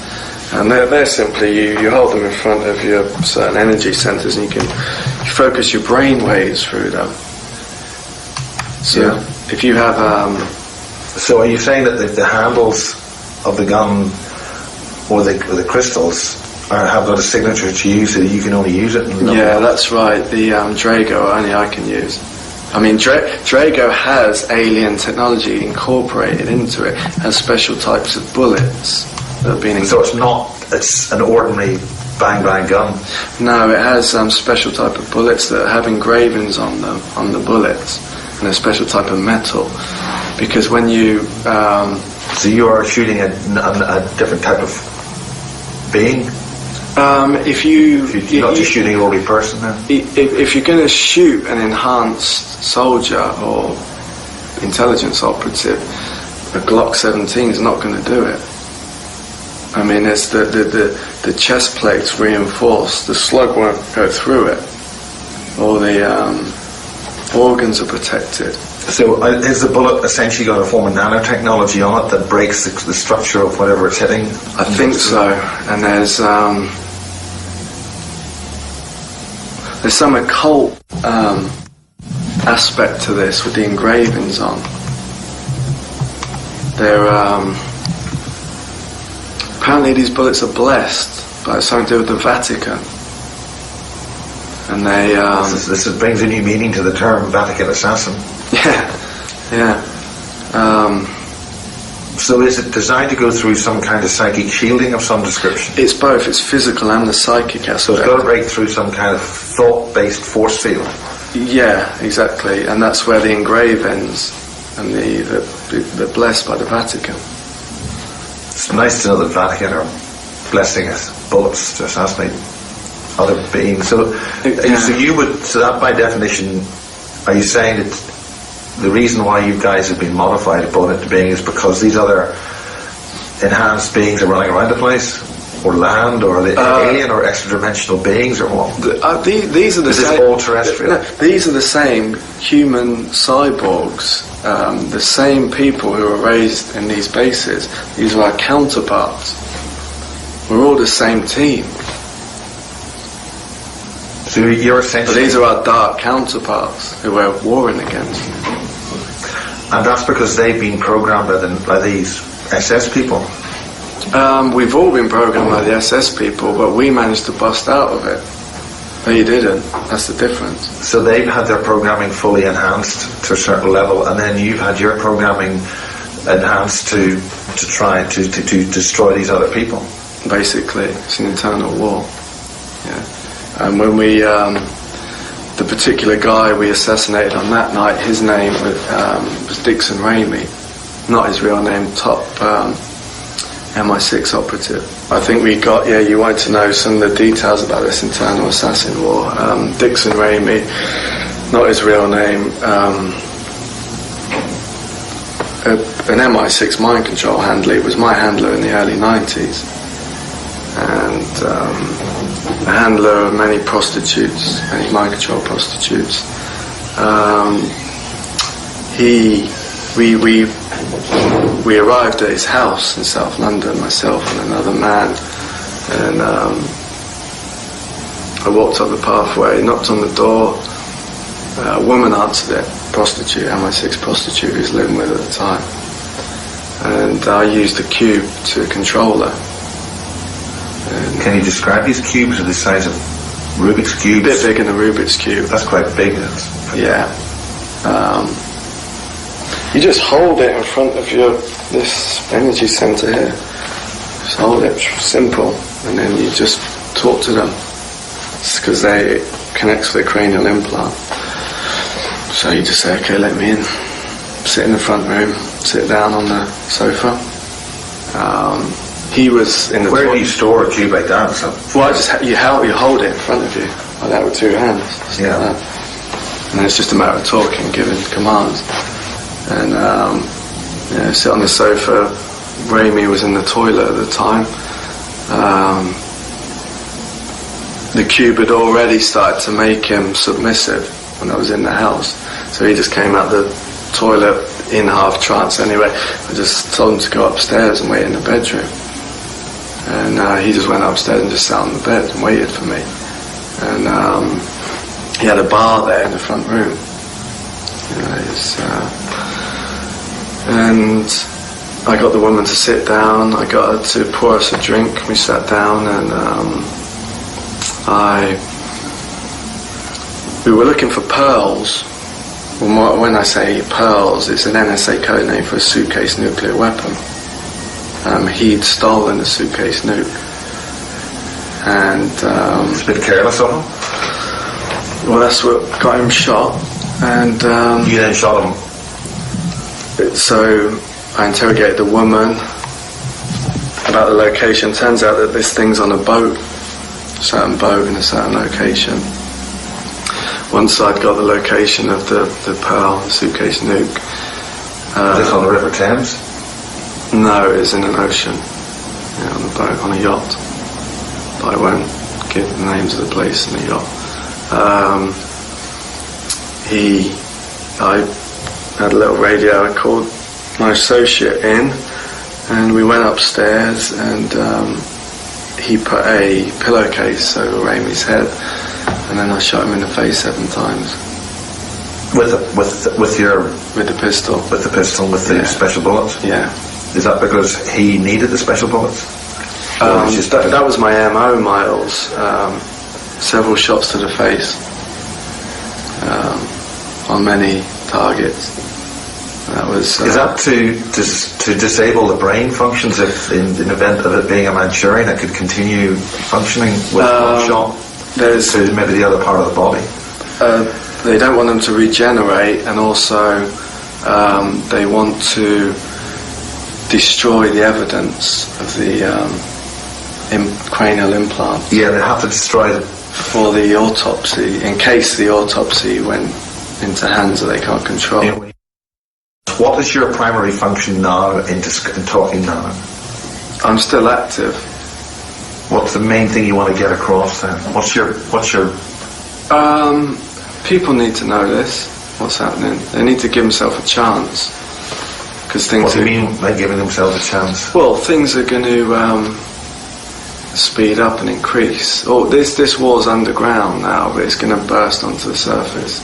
And they're simply, you hold them in front of your certain energy centres, and you focus your brain waves through them. So if you have... So are you saying that the handles of the gun or the crystals have got a signature to you, so you can only use it? Yeah, that's right. The Drago, only I can use. I mean, Drago has alien technology incorporated into it, has special types of bullets that have been... So it's an ordinary bang gun? No, it has special type of bullets that have engravings on them, on the bullets, and a special type of metal. Because when you... So you are shooting a different type of being? If you're not just shooting an ordinary person then? If you're going to shoot an enhanced soldier or intelligence operative, a Glock 17 is not going to do it. I mean, it's the chest plate's reinforced, the slug won't go through it, all the organs are protected. So is the bullet essentially going to form a nanotechnology on it that breaks the structure of whatever it's hitting? I think so. And there's there's some occult aspect to this with the engravings on. They're apparently these bullets are blessed, but it's something to do with the Vatican. And they this brings a new meaning to the term Vatican assassin. Yeah. So is it designed to go through some kind of psychic shielding of some description? It's both. It's physical and the psychic aspect. So it's got to break through some kind of thought-based force field. Yeah, exactly. And that's where the engravings and the blessed by the Vatican. It's nice to know that the Vatican are blessing us bullets to assassinate other beings. So that by definition, are you saying that the reason why you guys have been modified above into being is because these other enhanced beings are running around the place, or land, or the alien or extra-dimensional beings, or what? These are the same. All terrestrial. These are the same human cyborgs, the same people who were raised in these bases. These are our counterparts. We're all the same team. So you're essentially... But these are our dark counterparts who we're warring against. And that's because they've been programmed by these SS people? We've all been programmed by the SS people, but we managed to bust out of it. They didn't. That's the difference. So they've had their programming fully enhanced to a certain level, and then you've had your programming enhanced to try to destroy these other people? Basically, it's an internal war. Yeah. And when we, the particular guy we assassinated on that night, his name was Dixon Ramey, not his real name, top MI6 operative. I think we got, you wanted to know some of the details about this internal assassin war. Dixon Ramey, not his real name, an MI6 mind control handler. It was my handler in the early 90s. And a handler of many prostitutes, many mind control prostitutes. We arrived at his house in South London, myself and another man, and I walked up the pathway, knocked on the door. A woman answered it, prostitute, MI6 prostitute who was living with at the time, and I used a cube to control her. Can you describe these cubes? Are the size of Rubik's cubes? A bit bigger than a Rubik's cube. That's quite big. Yeah. You just hold it in front of this energy center here. Just hold it, simple, and then you just talk to them. It's because they connect with the cranial implant. So you just say, okay, let me in. Sit in the front room, sit down on the sofa. He was in the... Where do you store a cube like that? So? Well, you hold it in front of you, like that with two hands. Yeah. Like that. And then it's just a matter of talking, giving commands. And sit on the sofa. Ramey was in the toilet at the time. The cube had already started to make him submissive when I was in the house. So he just came out the toilet in half trance anyway. I just told him to go upstairs and wait in the bedroom. And he just went upstairs and just sat on the bed and waited for me. And he had a bar there in the front room. And I got the woman to sit down. I got her to pour us a drink. We sat down and we were looking for pearls. Well, when I say pearls, it's an NSA code name for a suitcase nuclear weapon. He'd stolen a suitcase nuke. And it's a bit careless of him. Well, that's what got him shot. And you then shot him. So I interrogated the woman about the location. Turns out that this thing's on a boat, a certain boat in a certain location. Once I'd got the location of the pearl, the suitcase nuke. Is this on the River Thames? No, it was in an ocean. Yeah, on a boat, on a yacht. But I won't give the names of the place in the yacht. I had a little radio. I called my associate in, and we went upstairs, and he put a pillowcase over Amy's head, and then I shot him in the face 7 times. With the pistol. With the pistol, with the special bullets? Yeah. Is that because he needed the special bullets? That was my MO, Miles. Several shots to the face on many targets. That was. Is that to disable the brain functions if in event of it being a Manchurian, it could continue functioning with one shot to maybe the other part of the body? They don't want them to regenerate, and also they want to destroy the evidence of the cranial implant. Yeah, they have to destroy it for the autopsy, in case the autopsy went into hands that they can't control. Yeah. What is your primary function now in talking now? I'm still active. What's the main thing you want to get across then? What's your people need to know this, what's happening. They need to give themselves a chance. Because things what do you mean by giving themselves a chance? Well, things are going to speed up and increase. Oh, this war's underground now, but it's going to burst onto the surface.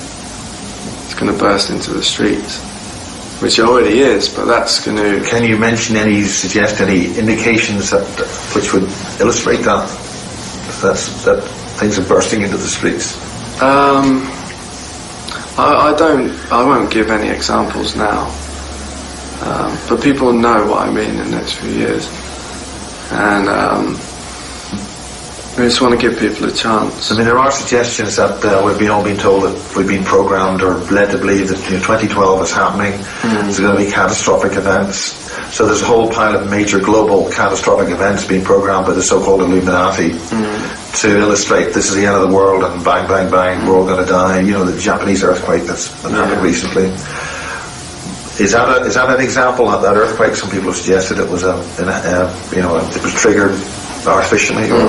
It's going to burst into the streets, which it already is, but that's going to... Can you suggest any indications which would illustrate that things are bursting into the streets? I won't give any examples now, but people know what I mean in the next few years, and I just want to give people a chance. I mean, there are suggestions that we've all been told that we've been programmed or led to believe that 2012 is happening. There's going to be catastrophic events. So there's a whole pile of major global catastrophic events being programmed by the so-called Illuminati to illustrate this is the end of the world and bang, bang, bang, we're all going to die. You know, the Japanese earthquake that's happened recently. Is that an example of that earthquake? Some people have suggested it was it was triggered artificially, or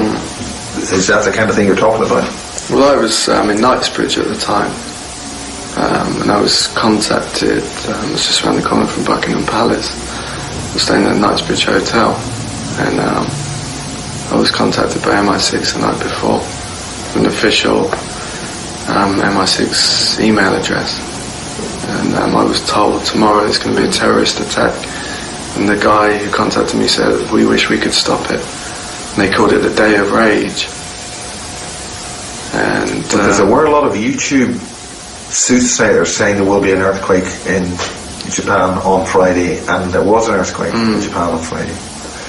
is that the kind of thing you're talking about? Well, I was in Knightsbridge at the time, and I was contacted. It was just around the corner from Buckingham Palace. I was staying at the Knightsbridge Hotel, and I was contacted by MI6 the night before, an official MI6 email address, and I was told tomorrow there's going to be a terrorist attack, and the guy who contacted me said, "We wish we could stop it." And they called it the Day of Rage. And because there were a lot of YouTube soothsayers saying there will be an earthquake in Japan on Friday, and there was an earthquake in Japan on Friday.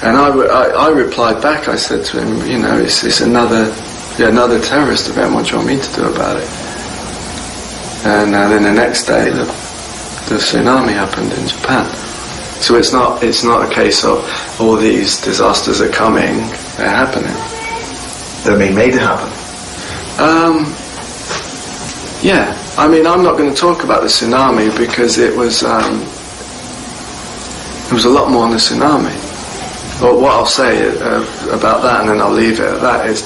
And I replied back. I said to him, it's another terrorist event. What do you want me to do about it? And then the next day, the tsunami happened in Japan. So it's not a case of all these disasters are coming, they're happening. They're being made to happen. Yeah. I mean, I'm not going to talk about the tsunami because it was a lot more than the tsunami. But what I'll say about that, and then I'll leave it at that, is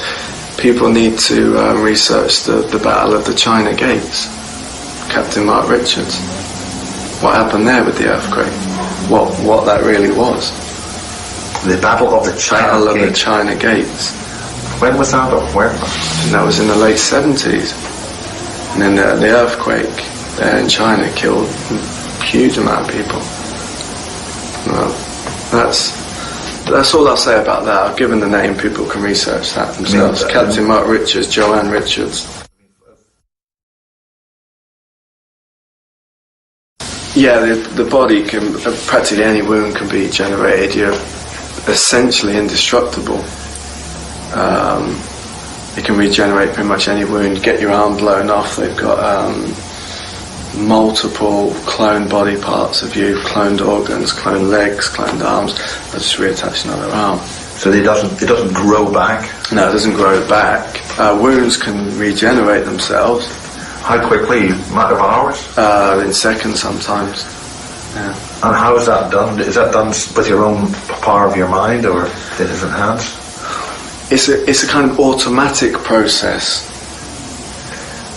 people need to research the Battle of the China Gates, Captain Mark Richards. What happened there with the earthquake? What that really was. The Battle of the China Gates. When was that, or where? And that was in the late 70s. And then the earthquake there in China killed a huge amount of people. Well, that's all I'll say about that. I've given the name, people can research that themselves. Captain Mark Richards, Joanne Richards. Yeah, the body can, practically any wound can be generated. You're essentially indestructible. It can regenerate pretty much any wound. Get your arm blown off. They've got multiple cloned body parts of you, cloned organs, cloned legs, cloned arms. They just reattach another arm. So it doesn't grow back? No, it doesn't grow back. Wounds can regenerate themselves. How quickly? Matter of hours? In seconds sometimes. Yeah. And how is that done? Is that done with your own power of your mind, or in different hands? It's a kind of automatic process.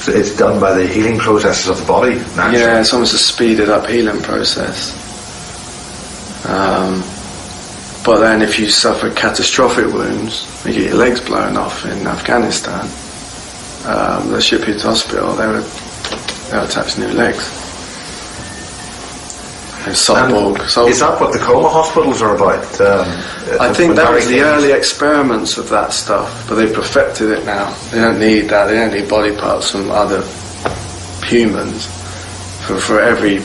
So it's done by the healing processes of the body, naturally? Yeah, it's almost a speeded up healing process. But then if you suffer catastrophic wounds, you get your legs blown off in Afghanistan, they'll ship you to hospital, they'll attach new legs. Cyborg. Is that what the coma hospitals are about? I think that was the early experiments of that stuff, but they've perfected it now. They don't need that. They don't need body parts from other humans. For every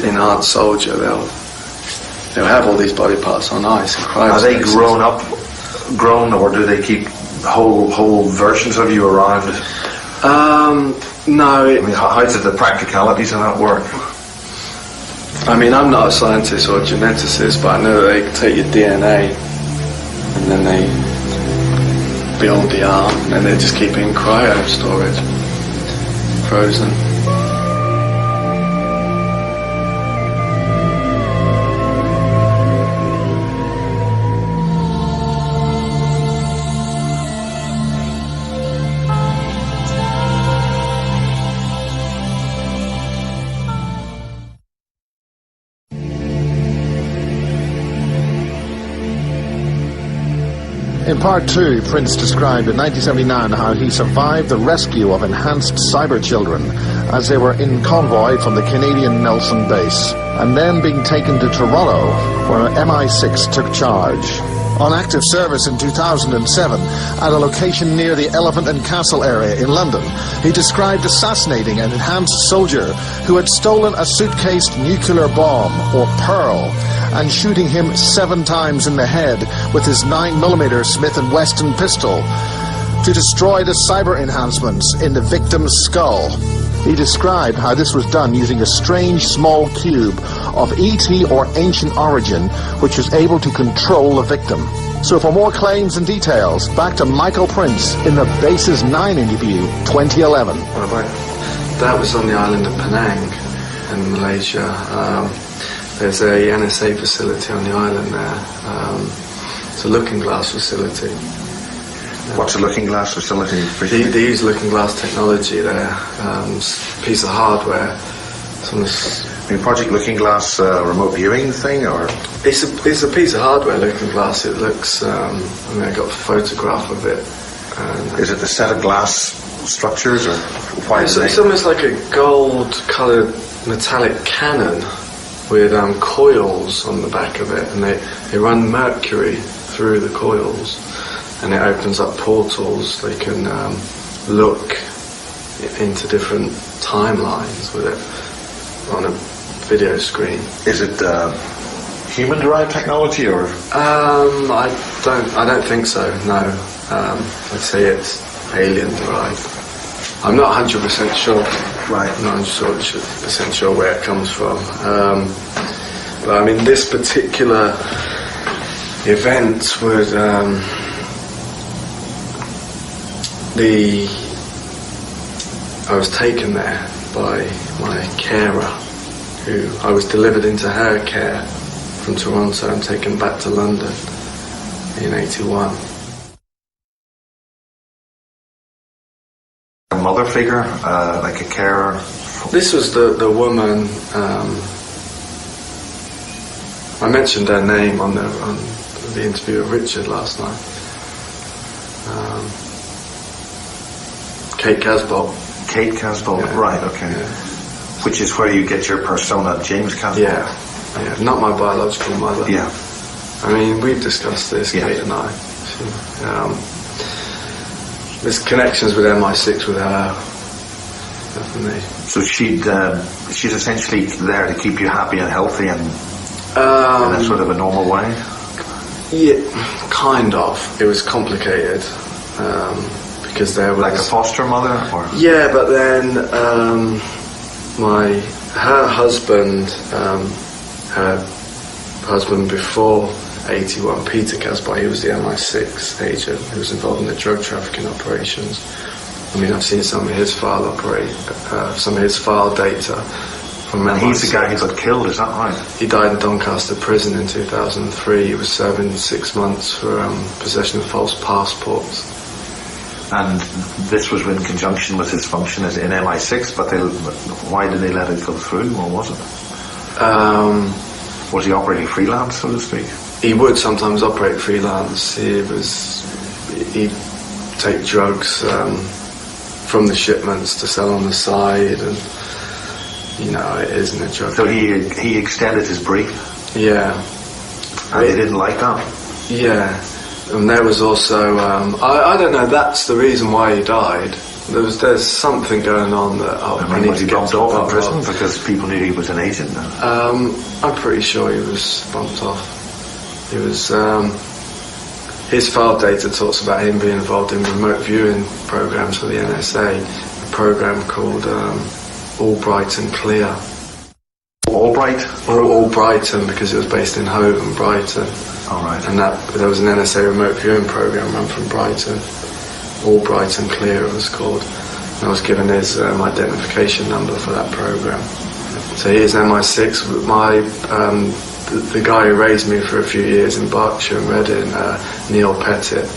enhanced soldier, they'll have all these body parts on ice and cryo. Are they grown, or do they keep whole versions of you around? No. I mean, how do the practicalities of that work? I mean, I'm not a scientist or a geneticist, but I know that they can take your DNA and then they build the arm and then they just keep it in cryo storage, frozen. In part 2, Prince described in 1979 how he survived the rescue of enhanced cyber children as they were in convoy from the Canadian Nelson base, and then being taken to Toronto, where MI6 took charge. On active service in 2007 at a location near the Elephant and Castle area in London, he described assassinating an enhanced soldier who had stolen a suitcased nuclear bomb, or Pearl, and shooting him 7 times in the head with his 9mm Smith & Wesson pistol to destroy the cyber enhancements in the victim's skull. He described how this was done using a strange small cube of ET or ancient origin which was able to control the victim. So for more claims and details, back to Michael Prince in the Bases 9 interview 2011. That was on the island of Penang in Malaysia. There's a NSA facility on the island there. It's a looking glass facility. What's a looking glass facility? They use looking glass technology there. Piece of hardware. Project Looking Glass remote viewing thing, or? It's a piece of hardware, looking glass. It looks, I got a photograph of it. Is it the set of glass structures, or why is it? It's almost like a gold-coloured metallic cannon with coils on the back of it, and they run mercury through the coils, and it opens up portals. They can look into different timelines with it on a video screen. Is it human-derived technology, or? I don't think so. No, I'd say it's alien-derived. I'm not 100% sure. Right. I'm not 100% sure where it comes from. But I mean, this particular event would I was taken there by my carer, who I was delivered into her care from Toronto and taken back to London in '81. A mother figure, like a carer? This was the woman, I mentioned her name on the interview with Richard last night. Kate Casbolt. Kate Casbolt, Yeah. right, okay. Yeah. Which is where you get your persona, James Casbolt? Yeah, not my biological mother. Yeah. I mean, we've discussed this, Yeah. Kate and I. There's connections with MI6 with her, definitely. So she's essentially there to keep you happy and healthy and in a sort of a normal way? Yeah, kind of. It was complicated because there was... Like a foster mother? Or? Yeah, but then her husband before 81, Peter Casbolt, he was the MI6 agent who was involved in the drug trafficking operations. I mean, I've seen some of his file data from MI6. He's the guy who got killed, is that right? He died in Doncaster prison in 2003. He was serving 6 months for possession of false passports. And this was in conjunction with his function as in MI6, but why did they let it go through? What was it? Was he operating freelance, so to speak? he would sometimes operate freelance. He'd take drugs from the shipments to sell on the side, and it isn't a drug. So he extended his brief? Yeah. And he didn't like that? Yeah. And there was also, I don't know, that's the reason why he died. There's something going on that I need was to he get bumped to off in the prison bottom of. because people knew he was an agent then? I'm pretty sure he was bumped off. He was, his file data talks about him being involved in remote viewing programs for the NSA, a program called Albright and Clear. Albright? Albrighton, because it was based in Hove and Brighton. All right. And there was an NSA remote viewing program run from Brighton. Albright and Clear it was called. And I was given his identification number for that program. So he is MI6. The guy who raised me for a few years in Berkshire and Reading, Neil Pettit,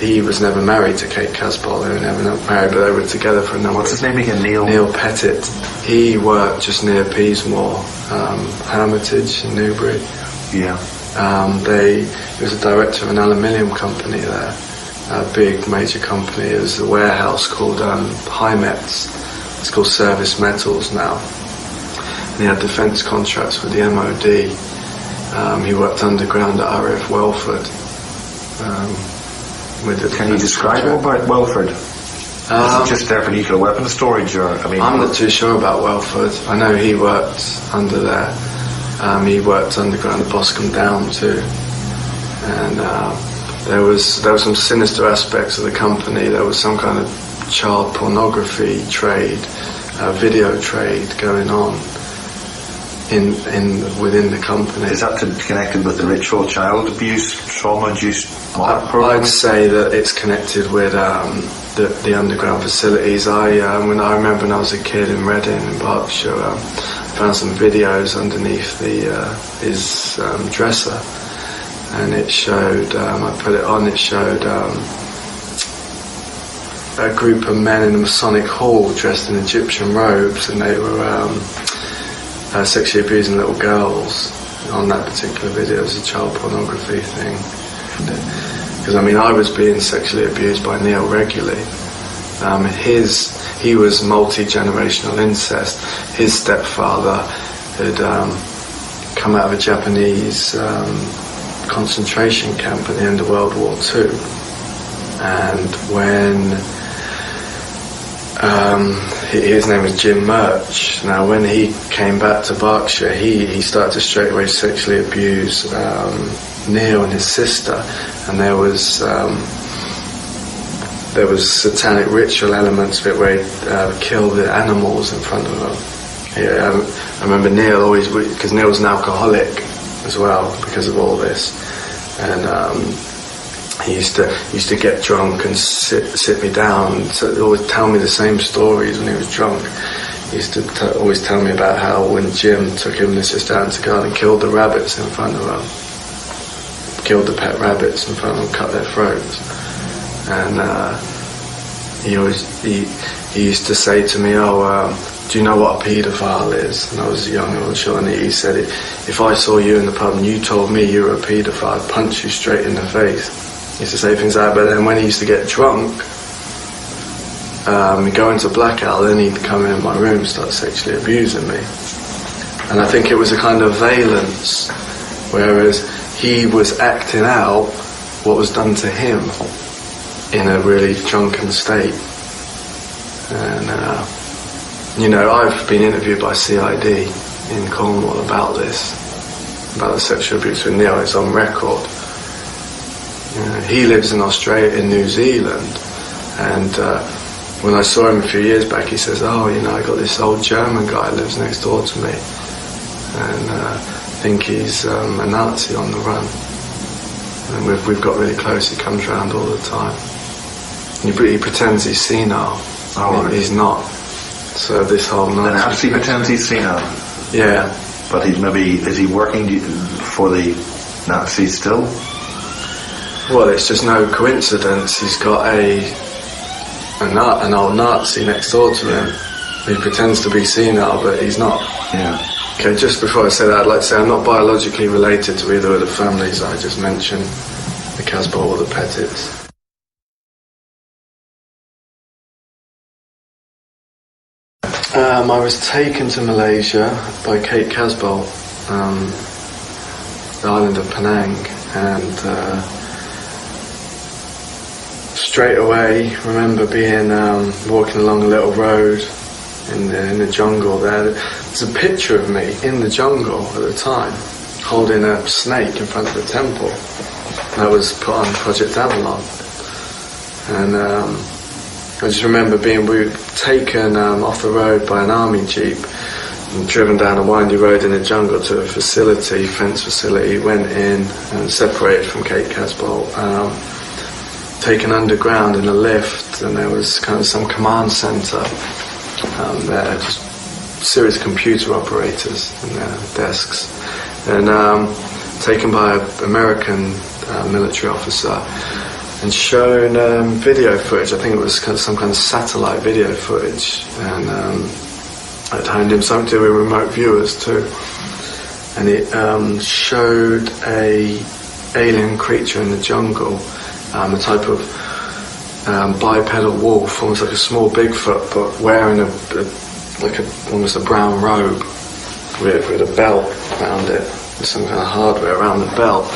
he was never married to Kate Casbolt. They were never married, but they were together for a number. What's his name again? Neil Pettit. He worked just near Peasmore, Hermitage in Newbury. Yeah. He was a director of an aluminium company there, a big major company. It was a warehouse called Hymets. It's called Service Metals now. And he had defence contracts with the MOD. He worked underground at RAF Welford. Can you describe more about Welford? Is it just there for nuclear weapons storage, or I'm not too sure about Welford. I know he worked under there. He worked underground at Boscombe Down too, and there was some sinister aspects of the company. There was some kind of child pornography trade, video trade going on within the company. Is that connected with the ritual child abuse, trauma-induced program? I'd say that it's connected with the underground facilities. I remember when I was a kid in Reading in Berkshire, I found some videos underneath his dresser, and it showed, I put it on, it showed a group of men in a Masonic hall dressed in Egyptian robes, and they were sexually abusing little girls on that particular video. It was a child pornography thing. Because I was being sexually abused by Neil regularly. He was multi-generational incest. His stepfather had come out of a Japanese concentration camp at the end of World War II. And when his name was Jim Murch. Now, when he came back to Berkshire, he started to straight away sexually abuse Neil and his sister, and there was satanic ritual elements of it where he'd kill the animals in front of them. I remember Neil always, because Neil was an alcoholic as well because of all this, and he used to get drunk and sit me down and always tell me the same stories when he was drunk. He used to always tell me about how when Jim took him and his sister out to go and killed the rabbits in front of them, killed the pet rabbits in front of them, cut their throats. And he used to say to me, do you know what a paedophile is? And I was young, I wasn't sure, and he said, if I saw you in the pub and you told me you were a paedophile, I'd punch you straight in the face. He used to say things like that, but then when he used to get drunk, he'd go into blackout, then he'd come in my room and start sexually abusing me. And I think it was a kind of valence, whereas he was acting out what was done to him in a really drunken state. And, I've been interviewed by CID in Cornwall about this, about the sexual abuse with Neil. It's on record. He lives in Australia, in New Zealand, and when I saw him a few years back, he says, I got this old German guy who lives next door to me, and I think he's a Nazi on the run. And we've got really close. He comes round all the time. He pretends he's senile. Oh, He's not. So this whole Nazi... And actually pretends he's senile? Yeah. But is he working for the Nazis still? Well, it's just no coincidence. He's got an old Nazi next door to him. He pretends to be senile, but he's not. Yeah. Okay, just before I say that, I'd like to say I'm not biologically related to either of the families I just mentioned, the Casbolt or the Pettits. I was taken to Malaysia by Kate Casbolt, the island of Penang, and straight away remember being walking along a little road in the jungle there. There's a picture of me in the jungle at the time, holding a snake in front of the temple. That was put on Project Avalon. And I just remember we were taken off the road by an army jeep and driven down a windy road in the jungle to a facility, fence facility, went in and separated from Kate Casbolt. Taken underground in a lift, and there was kind of some command centre there, just a series of computer operators in their desks, and taken by an American military officer and shown video footage. I think it was some kind of satellite video footage, and I'd handed him something to do with remote viewers too, and it showed a alien creature in the jungle, a type of bipedal wolf, almost like a small Bigfoot, but wearing almost a brown robe with a belt around it, with some kind of hardware around the belt,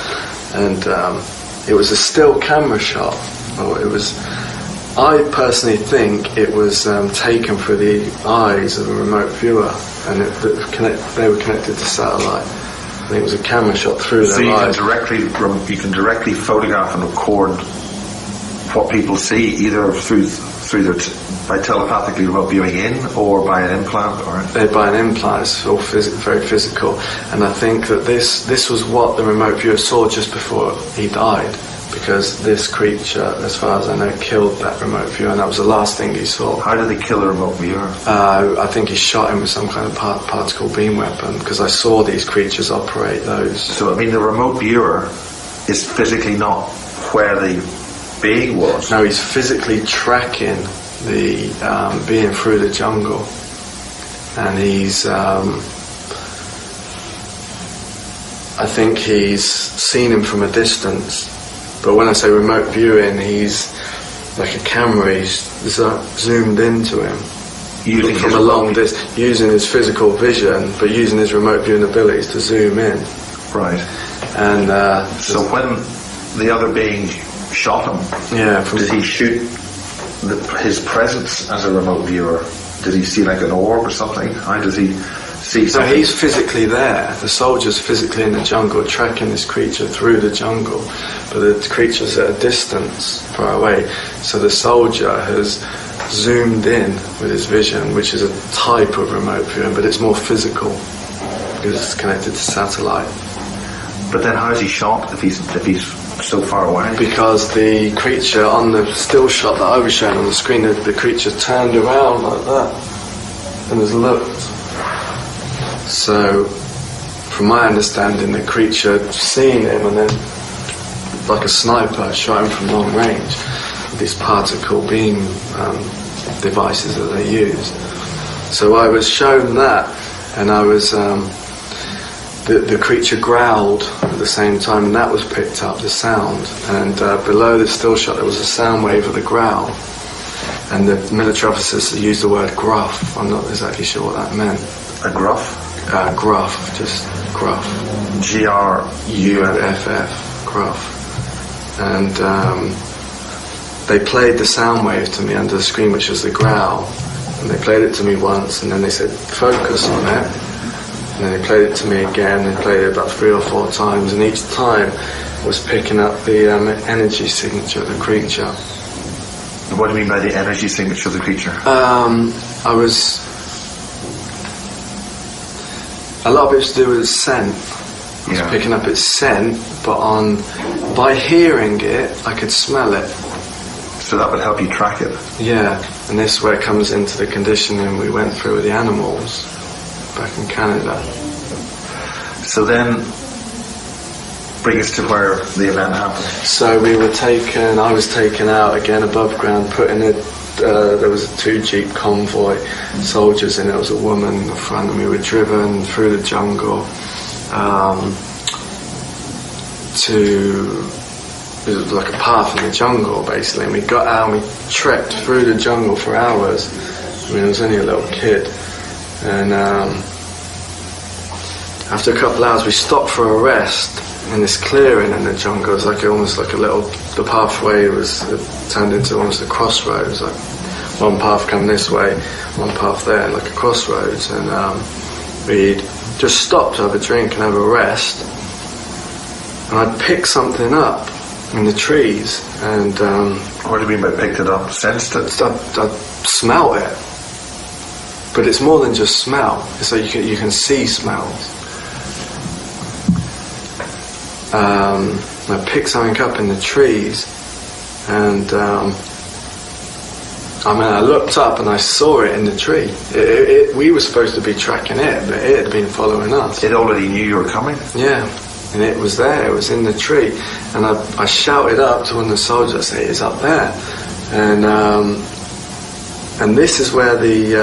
and it was a still camera shot. I personally think it was taken through the eyes of a remote viewer, and they were connected to satellite. I think it was a camera shot through their eyes. So you can directly photograph and record what people see, either by telepathically remote viewing in, or by an implant, or by an implant. It's all very physical, and I think that this was what the remote viewer saw just before he died, because this creature, as far as I know, killed that remote viewer, and that was the last thing he saw. How did he kill the remote viewer? I think he shot him with some kind of particle beam weapon, because I saw these creatures operate those. So I mean, the remote viewer is physically not where the being was. No, he's physically tracking the being through the jungle, and he's I think he's seen him from a distance, but when I say remote viewing, he's like a camera, he's zoomed into him using from a long distance, using his physical vision, but using his remote viewing abilities to zoom in. Right. And so when the other being shot him, did he shoot his presence as a remote viewer? Did he see like an orb or something? How does he see something? So he's physically there. The soldier's physically in the jungle, tracking this creature through the jungle, but the creature's at a distance far away. So the soldier has zoomed in with his vision, which is a type of remote viewing, but it's more physical because it's connected to satellite. But then how is he shot if he's so far away? Because the creature on the still shot that I was showing on the screen, the creature turned around like that and has looked. So, from my understanding, the creature seen him and then, like a sniper, shot him from long range with these particle beam devices that they use. So I was shown that, and I was the creature growled at the same time, and that was picked up, the sound. And below the still shot, there was a sound wave of the growl. And the military officers used the word gruff. I'm not exactly sure what that meant. A gruff? Gruff, just gruff. G-R-U-F-F. Gruff. And they played the sound wave to me under the screen, which was the growl. And they played it to me once, and then they said, focus on it. And then they played it to me again. They played it about 3 or 4 times, and each time was picking up the energy signature of the creature. What do you mean by the energy signature of the creature? A lot of it's to do with its scent. I was picking up its scent, but by hearing it, I could smell it. So that would help you track it? Yeah, and this is where it comes into the conditioning we went through with the animals back in Canada. So then, bring us to where the event happened. So I was taken out again above ground, put in a there was a 2-jeep convoy, soldiers, and there was a woman in the front, and we were driven through the jungle it was like a path in the jungle, basically, and we got out and we trekked through the jungle for hours. I mean, I was only a little kid, and after a couple of hours we stopped for a rest in this clearing in the jungle. It was like almost like the pathway turned into almost a crossroads, like one path coming this way, one path there, like a crossroads, and we'd just stopped to have a drink and have a rest, and I'd pick something up in the trees, and what do you mean by picked it up? Sensed it? I smelt it, but it's more than just smell. It's like you can see smells. I picked something up in the trees, and I looked up and I saw it in the tree. We were supposed to be tracking it, but it had been following us. It already knew you were coming? Yeah, and it was there, it was in the tree. And I shouted up to one of the soldiers, I said, "It's up there." And this is where the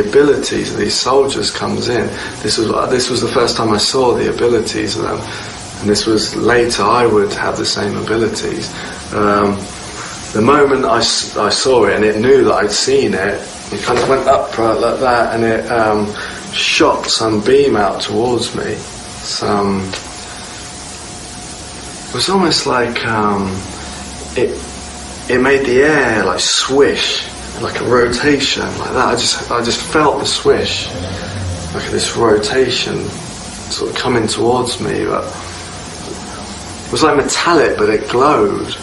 abilities of these soldiers comes in. This was the first time I saw the abilities of them. And this was later I would have the same abilities. The moment I saw it and it knew that I'd seen it, it kind of went up like that, and it shot some beam out towards me. It was almost like it made the air like swish, like a rotation, like that. I just felt the swish, like this rotation sort of coming towards me, but it was like metallic, but it glowed.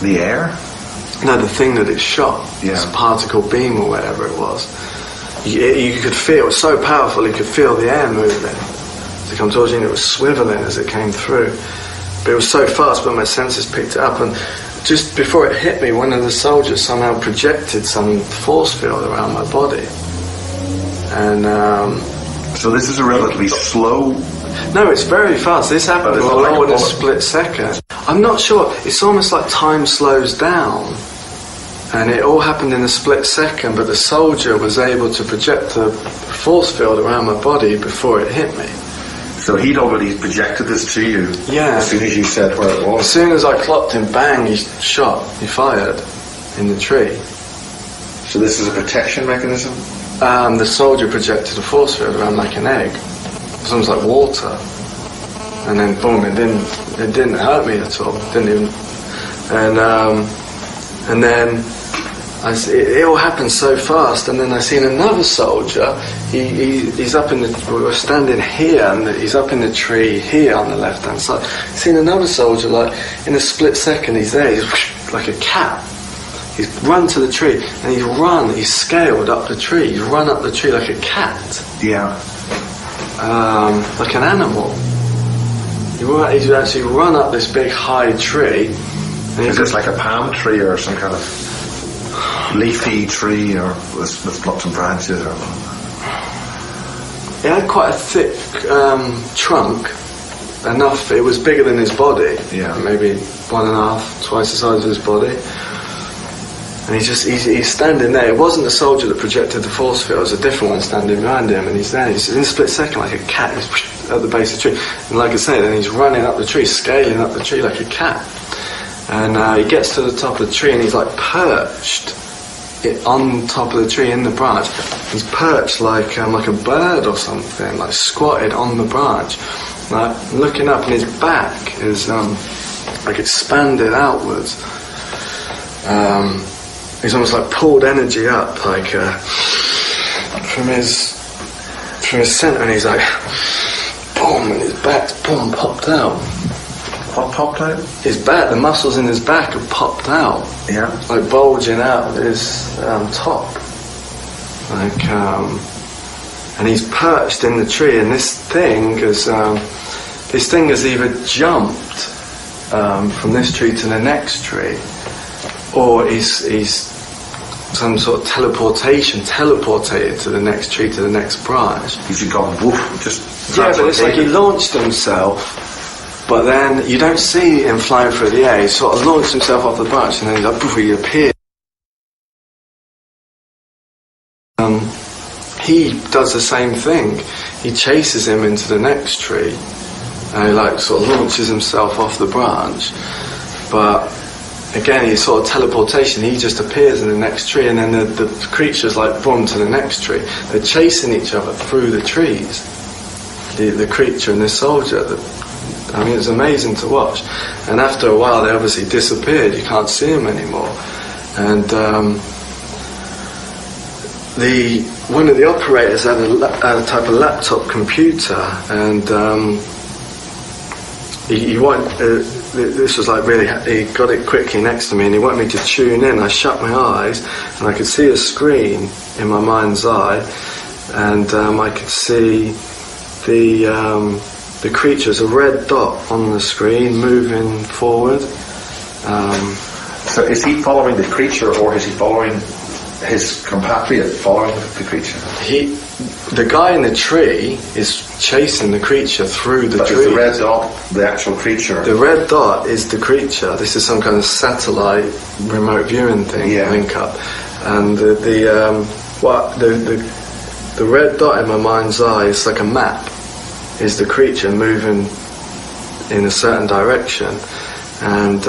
The air? No, the thing that it shot. Yeah. This particle beam or whatever it was. You could feel, it was so powerful, you could feel the air moving to come towards you, and it was swiveling as it came through. But it was so fast, but my senses picked it up, and just before it hit me, one of the soldiers somehow projected some force field around my body. And so this is a relatively slow... No, it's very fast. This happened all in a split second. I'm not sure. It's almost like time slows down, and it all happened in a split second, but the soldier was able to project a force field around my body before it hit me. So he'd already projected this to you? Yeah. As soon as you said where it was? As soon as I clocked him, bang, he fired in the tree. So this is a protection mechanism? The soldier projected a force field around like an egg. It was almost like water. And then boom, it didn't hurt me at all. Didn't even. And then it all happened so fast. And then I seen another soldier. He's up in the. We were standing here, and he's up in the tree here on the left hand side. Seen another soldier, like in a split second, he's there. He's like a cat. He's run to the tree, and he's scaled up the tree. He's run up the tree like a cat. Yeah. Like an animal. He's actually run up this big high tree. Is this like a palm tree or some kind of leafy tree or with lots of branches? Or... It had quite a thick trunk. Enough, it was bigger than his body. Yeah. Maybe 1.5, twice the size of his body. And he's standing there. It wasn't the soldier that projected the force field, it was a different one standing behind him, and he's there. He's in a split second like a cat. He's at the base of the tree. And like I say, then he's running up the tree, scaling up the tree like a cat. And he gets to the top of the tree, and he's like perched on top of the tree in the branch. He's perched like a bird or something, like squatted on the branch. Like looking up, and his back is like expanded outwards. He's almost like pulled energy up, like from his centre, and he's like, boom, and his back's boom popped out. What popped out? His back, the muscles in his back have popped out. Yeah. Like bulging out of his top. Like, and he's perched in the tree, and this thing has either jumped from this tree to the next tree, or he's some sort of teleported to the next tree, to the next branch. He's gone woof, just... Yeah, but it's like he launched himself, but then you don't see him flying through the air. He sort of launched himself off the branch, and then he's like, poof, he appeared. he does the same thing. He chases him into the next tree, and he like sort of launches himself off the branch. But again, he's sort of teleportation. He just appears in the next tree, and then the creature's like boom to the next tree. They're chasing each other through the trees. The creature and the soldier. I mean, it's amazing to watch. And after a while, they obviously disappeared. You can't see them anymore. And one of the operators had a type of laptop computer, and he wanted. This was like really. He got it quickly next to me, and he wanted me to tune in. I shut my eyes, and I could see a screen in my mind's eye, and I could see the creature's a red dot on the screen moving forward. So is he following the creature, or is he following his compatriot following the creature? The guy in the tree is chasing the creature through the tree. Is the red dot the actual creature? The red dot is the creature. This is some kind of satellite remote viewing thing, link up. And the red dot in my mind's eye is like a map. Is the creature moving in a certain direction, and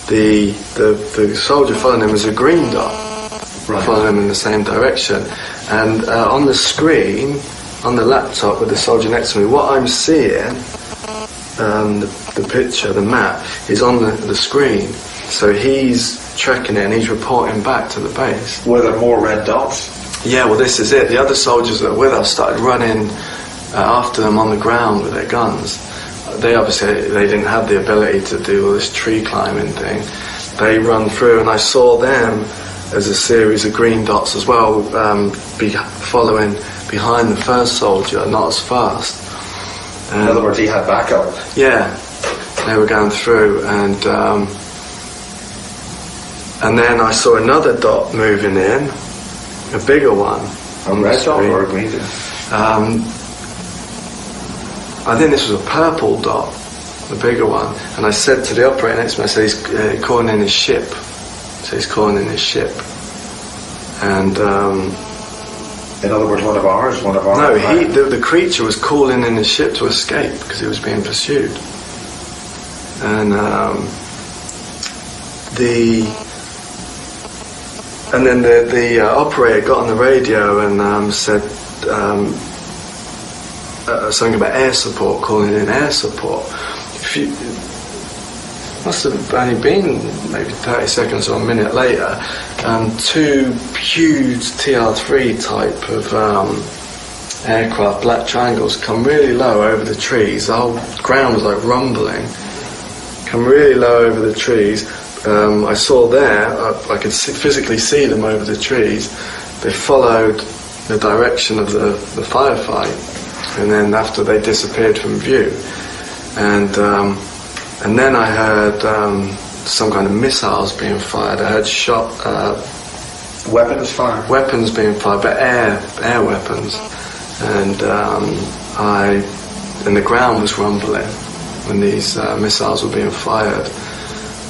the soldier following him is a green dot, following him in the same direction. And on the screen, on the laptop with the soldier next to me, what I'm seeing, the picture, the map, is on the screen. So he's tracking it and he's reporting back to the base. Were there more red dots? Yeah, well, this is it. The other soldiers that were with us started running after them on the ground with their guns. They didn't have the ability to do all this tree climbing thing. They run through, and I saw them as a series of green dots as well, following behind the first soldier, not as fast. In other words, he had backup. Yeah, they were going through, and then I saw another dot moving in, a bigger one. A red dot or a green dot? I think this was a purple dot, the bigger one. And I said to the operator next to me, I said, he's calling in his ship. So he's calling in his ship. And in other words, one of ours. No, the creature was calling in his ship to escape because he was being pursued. And then the operator got on the radio and said something about air support, calling in air support. Must have only been maybe 30 seconds or a minute later, two huge TR-3 type of aircraft, black triangles, come really low over the trees. The whole ground was like rumbling. Come really low over the trees. I saw there, I could physically see them over the trees. They followed the direction of the firefight, and then after they disappeared from view. And then I heard some kind of missiles being fired. I heard weapons fired? Weapons being fired, but air weapons. And the ground was rumbling when these missiles were being fired.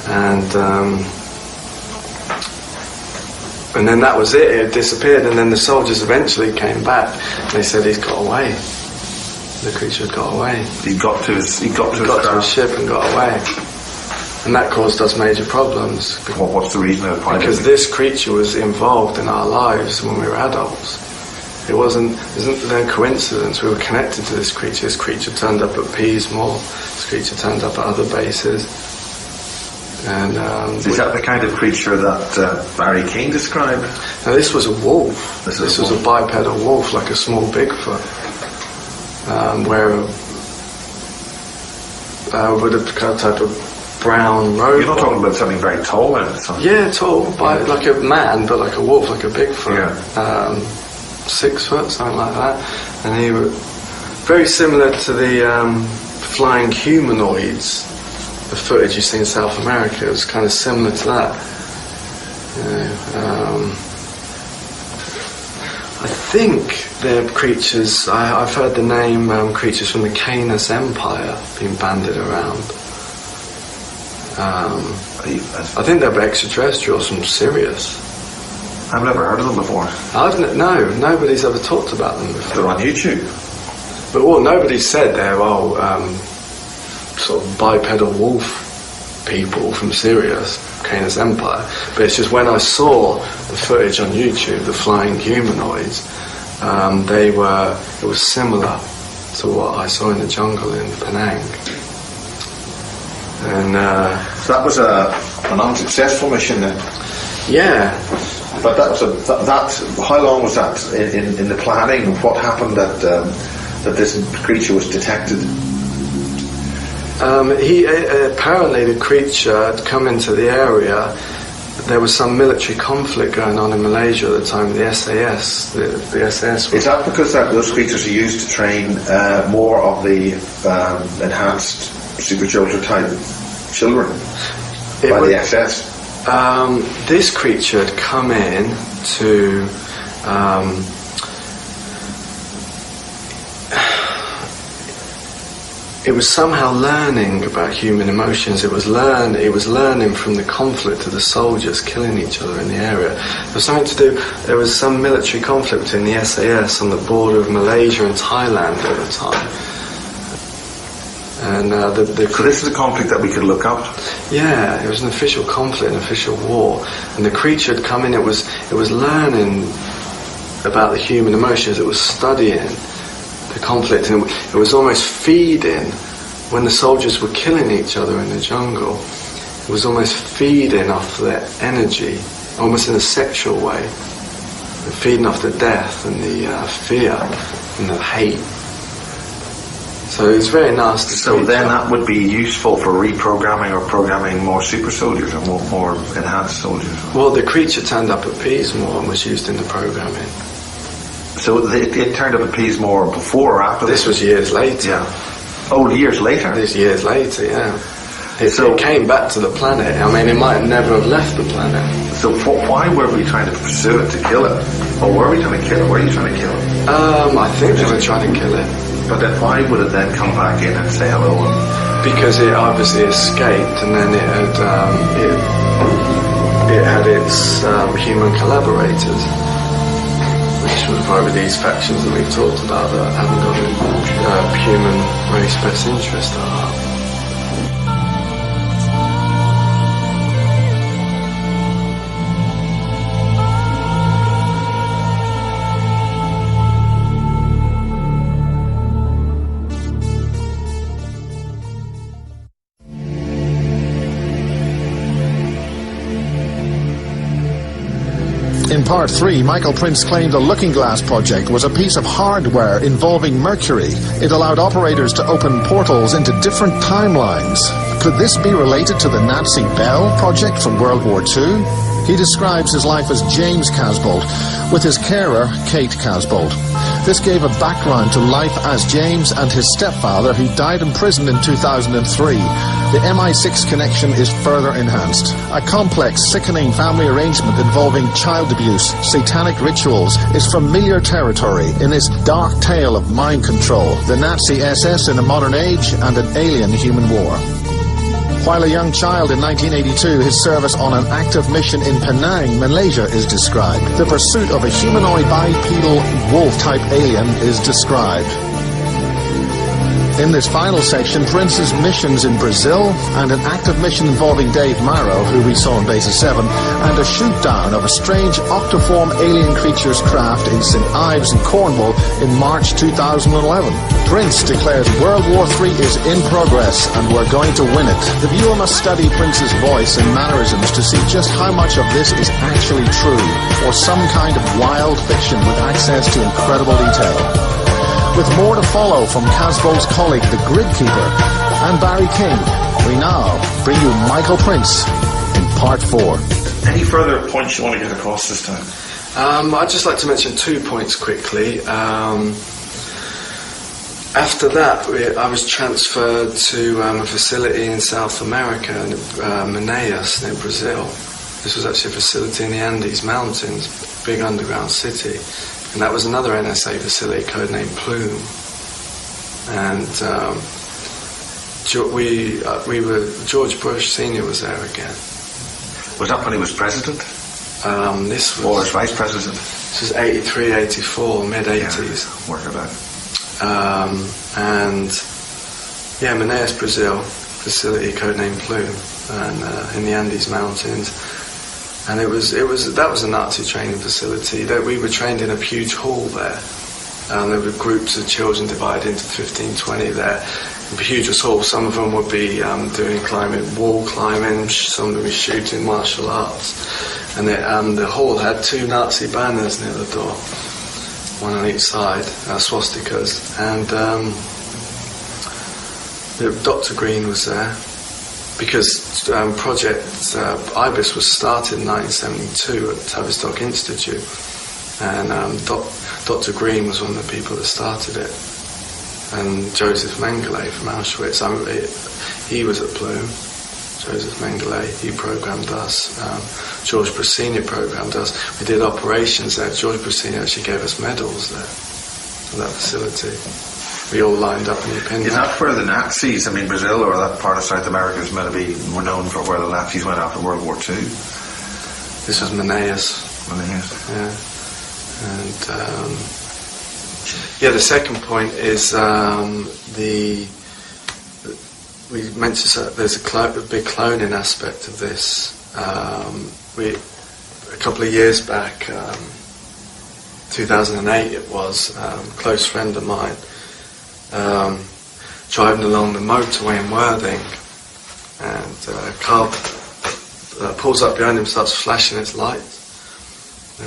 And then that was it. It disappeared. And then the soldiers eventually came back. They said he's got away. The creature got away. He got to his ship and got away. And that caused us major problems. What's the reason? Because this creature was involved in our lives when we were adults. Isn't no coincidence. We were connected to this creature. This creature turned up at Peasmore. This creature turned up at other bases. And is that the kind of creature that Barry King described? Now this was a wolf. This was a bipedal wolf, like a small Bigfoot. With a kind of type of brown robe. You're not talking about something very tall then? Yeah, tall, like a man, but like a wolf, like a Bigfoot. Yeah. 6 foot, something like that. And he was very similar to the flying humanoids, the footage you see in South America. It was kind of similar to that. I think they're creatures, I've heard the name creatures from the Canis Empire being bandied around. I think they're extraterrestrials from Sirius. I've never heard of them before. No, nobody's ever talked about them before. They're on YouTube. But nobody said they're sort of bipedal wolf people from Sirius, Canis Empire. But it's just when I saw the footage on YouTube, the flying humanoids, it was similar to what I saw in the jungle in Penang. And so that was an unsuccessful mission then. Yeah. But how long was that in the planning? What happened that this creature was detected? Apparently the creature had come into the area. There was some military conflict going on in Malaysia at the time. The SAS, the SS. Is that because those creatures are used to train more of the enhanced super soldier type children by the SS? This creature had come in to it was somehow learning about human emotions. It was learning from the conflict of the soldiers killing each other in the area. There was some military conflict between the SAS on the border of Malaysia and Thailand at the time. And so this is a conflict that we could look up? Yeah, it was an official conflict, an official war. And the creature had come in, it was learning about the human emotions, it was studying the conflict, and it was almost feeding, when the soldiers were killing each other in the jungle, it was almost feeding off their energy, almost in a sexual way, feeding off the death and the fear and the hate. So it's very nasty. So then that would be useful for reprogramming or programming more super soldiers or more enhanced soldiers? Well, the creature turned up at Peasmore and was used in the programming. So it turned up at Peasmore before or after this? This was years later. Yeah. Oh, years later? This years later, yeah. It came back to the planet. I mean, it might never have left the planet. So why were we trying to pursue it, to kill it? Or were we trying to kill it? Were you trying to kill it? I think we were trying to kill it. But then why would it then come back in and say hello? Because it obviously escaped, and then it had its human collaborators, which were probably these factions that we've talked about that haven't got a human race best interest at heart. In part 3, Michael Prince claimed the Looking Glass project was a piece of hardware involving Mercury. It allowed operators to open portals into different timelines. Could this be related to the Nancy Bell project from World War II? He describes his life as James Casbolt, with his carer, Kate Casbolt. This gave a background to life as James and his stepfather, who died in prison in 2003. The MI6 connection is further enhanced. A complex, sickening family arrangement involving child abuse, satanic rituals, is familiar territory in this dark tale of mind control, the Nazi SS in a modern age, and an alien human war. While a young child in 1982, his service on an active mission in Penang, Malaysia is described. The pursuit of a humanoid bipedal wolf-type alien is described. In this final section, Prince's missions in Brazil and an active mission involving Dave Marrow, who we saw in Basis 7, and a shoot-down of a strange octoform alien creature's craft in St. Ives in Cornwall in March 2011. Prince declares World War III is in progress and we're going to win it. The viewer must study Prince's voice and mannerisms to see just how much of this is actually true, or some kind of wild fiction with access to incredible detail. With more to follow from Casbolt's colleague, the Grid Keeper, and Barry King, we now bring you Michael Prince in Part 4. Any further points you want to get across this time? I'd just like to mention 2 points quickly. After that, I was transferred to a facility in South America, in Manaus, near Brazil. This was actually a facility in the Andes Mountains, big underground city. And that was another NSA facility, codenamed Plume. And George Bush Sr. was there again. Was that when he was president? This Or was as vice president. this was 83, 84, mid 80s. Yeah, work it out. And yeah, Manaus, Brazil, facility codenamed Plume, and in the Andes Mountains. And that was a Nazi training facility. That we were trained in a huge hall there. And there were groups of children divided into 15, 20 there. A huge hall. Some of them would be doing climbing, wall climbing. Some would be shooting, martial arts. And the hall had 2 Nazi banners near the door, one on each side, swastikas. And Dr. Green was there because Project IBIS was started in 1972 at the Tavistock Institute, and Dr. Green was one of the people that started it, and Joseph Mengele from Auschwitz. He was at Plume. Joseph Mengele, he programmed us. George Brasini programmed us. We did operations there. George Brasini actually gave us medals there at that facility. We all lined up in the pin. Is that where the Nazis, I mean Brazil or that part of South America is meant to be known for where the Nazis went after World War II? This was Manaus. Yeah. And the second point is we mentioned there's a big cloning aspect of this. A couple of years back, 2008 it was, a close friend of mine, driving along the motorway in Worthing, and a car pulls up behind him, starts flashing its lights,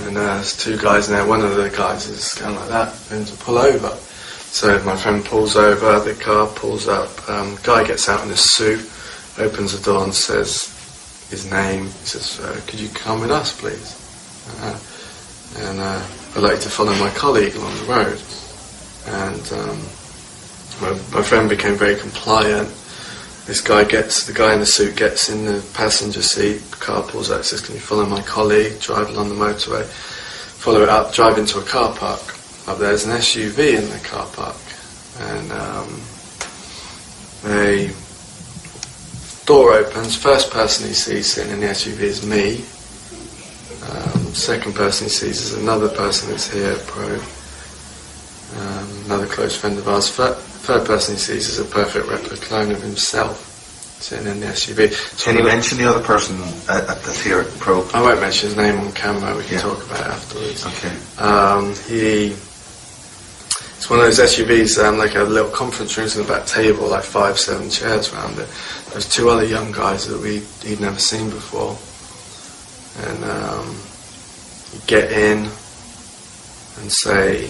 and there's 2 guys in there. One of the guys is going like that, going to pull over. So my friend pulls over, the car pulls up, guy gets out in his suit, opens the door and says his name. He says, could you come with us, please? And I'd like to follow my colleague along the road. And my friend became very compliant. The guy in the suit gets in the passenger seat, the car pulls out, says, can you follow my colleague, drive along the motorway, follow it up, drive into a car park. Up there's an SUV in the car park, and the door opens. First person he sees sitting in the SUV is me. Second person he sees is another person that's here, another close friend of ours. Third person he sees is a perfect replica clone of himself sitting in the SUV. Can you mention the other person that's here at Pro? I won't mention his name on camera. We can talk about it afterwards. Okay. It's one of those SUVs, like a little conference room with a back table, like 5-7 chairs around it. There's 2 other young guys that he'd never seen before. And you get in and say,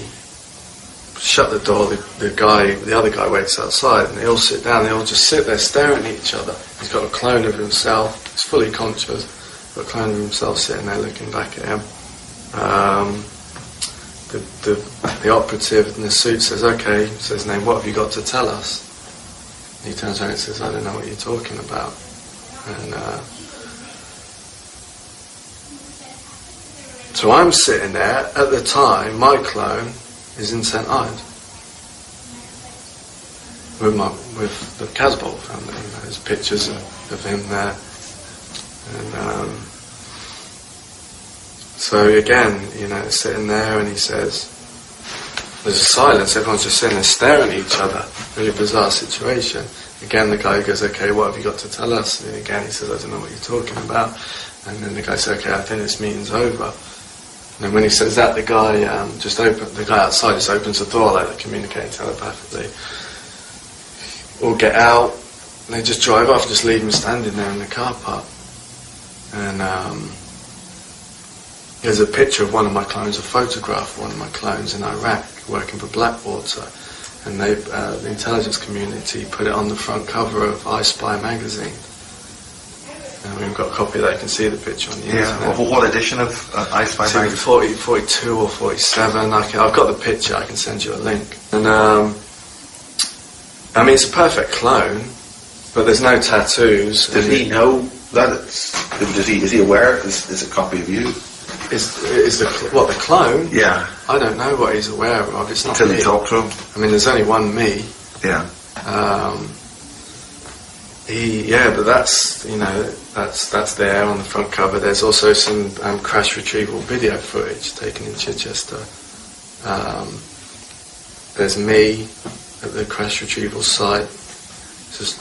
shut the door. The other guy waits outside, and they all sit down. They all just sit there staring at each other. He's got a clone of himself. He's fully conscious. Got a clone of himself sitting there looking back at him. The operative in the suit says, okay, says his name, what have you got to tell us? And he turns around and says, I don't know what you're talking about. And so I'm sitting there. At the time, my clone is in St. Ives with the Casbolt family. There's pictures of him there. And so again, sitting there, and he says, there's a silence, everyone's just sitting there staring at each other. Really bizarre situation. Again, the guy goes, okay, what have you got to tell us? And again, he says, I don't know what you're talking about. And then the guy says, okay, I think this meeting's over. And then when he says that, the guy the guy outside just opens the door, like they're communicating telepathically. All get out, and they just drive off, just leave him standing there in the car park. And there's a picture of one of my clones, a photograph of one of my clones in Iraq working for Blackwater, and the intelligence community put it on the front cover of I Spy magazine. And we've got a copy of that. You can see the picture on the internet. Yeah. What edition of I Spy magazine? 42 or 47. I've got the picture. I can send you a link. And I mean, it's a perfect clone, but there's no tattoos. Does he know that is he aware it's a copy of you? Is the clone? Yeah. I don't know what he's aware of. It's not until me. you talk to him. I mean, there's only one me. Yeah. But that's that's there on the front cover. There's also some crash retrieval video footage taken in Chichester. There's me at the crash retrieval site. Just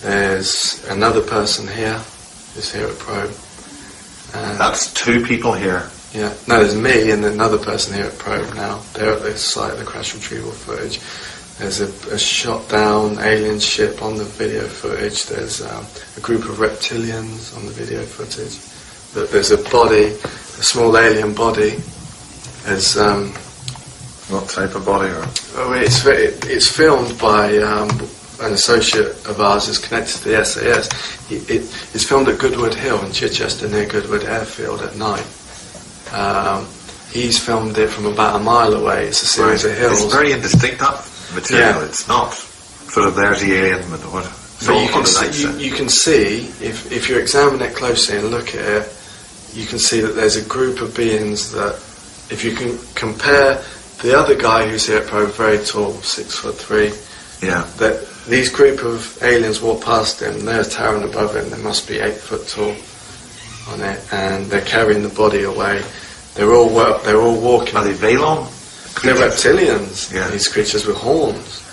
there's another person here who's here at Probe. That's two people here. Yeah, no, there's me and another person here at Probe now. They're at the site of the crash retrieval footage. There's a shot down alien ship on the video footage. There's a group of reptilians on the video footage. There's a body, a small alien body. There's What type of body? it's filmed by an associate of ours who's connected to the SAS. It's filmed at Goodwood Hill in Chichester near Goodwood Airfield at night. He's filmed it from about a mile away. It's a series of hills. It's very indistinct, that material. Yeah. It's not sort of there's the alien with what. But you can see if you examine it closely and look at it, you can see that there's a group of beings that, if you can compare the other guy who's here at Probe, very tall, 6'3", that these group of aliens walk past him, they're towering above him, they must be 8 foot tall on it, and they're carrying the body away. They're all walking. Are they Valon? They're reptilians, these creatures with horns.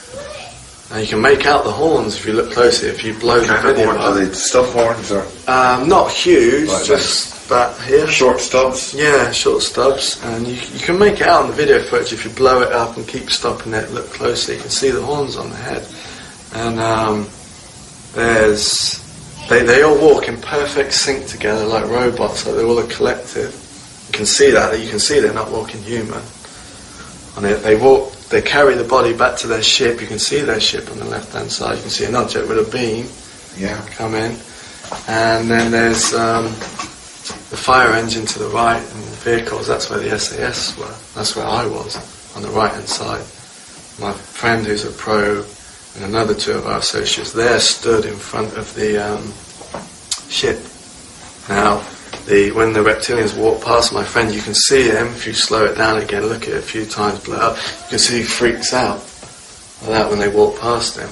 Now you can make out the horns if you look closely, if you blow the video up. Are they stub horns or? Not huge, Right, just about here. Short stubs? Yeah, short stubs. And you can make it out in the video footage if you blow it up and keep stopping it, look closely, you can see the horns on the head. And they all walk in perfect sync together like robots, like they're all a collective. You can see that, you can see they're not walking human. On it, they carry the body back to their ship. You can see their ship on the left-hand side. You can see an object with a beam come in. And then there's the fire engine to the right and the vehicles. That's where the SAS were. That's where I was, on the right-hand side. My friend who's at Probe and another two of our associates there stood in front of the ship. Now, when the reptilians walk past my friend, you can see him, if you slow it down again, look at it a few times, blow it up, you can see he freaks out like that when they walk past him.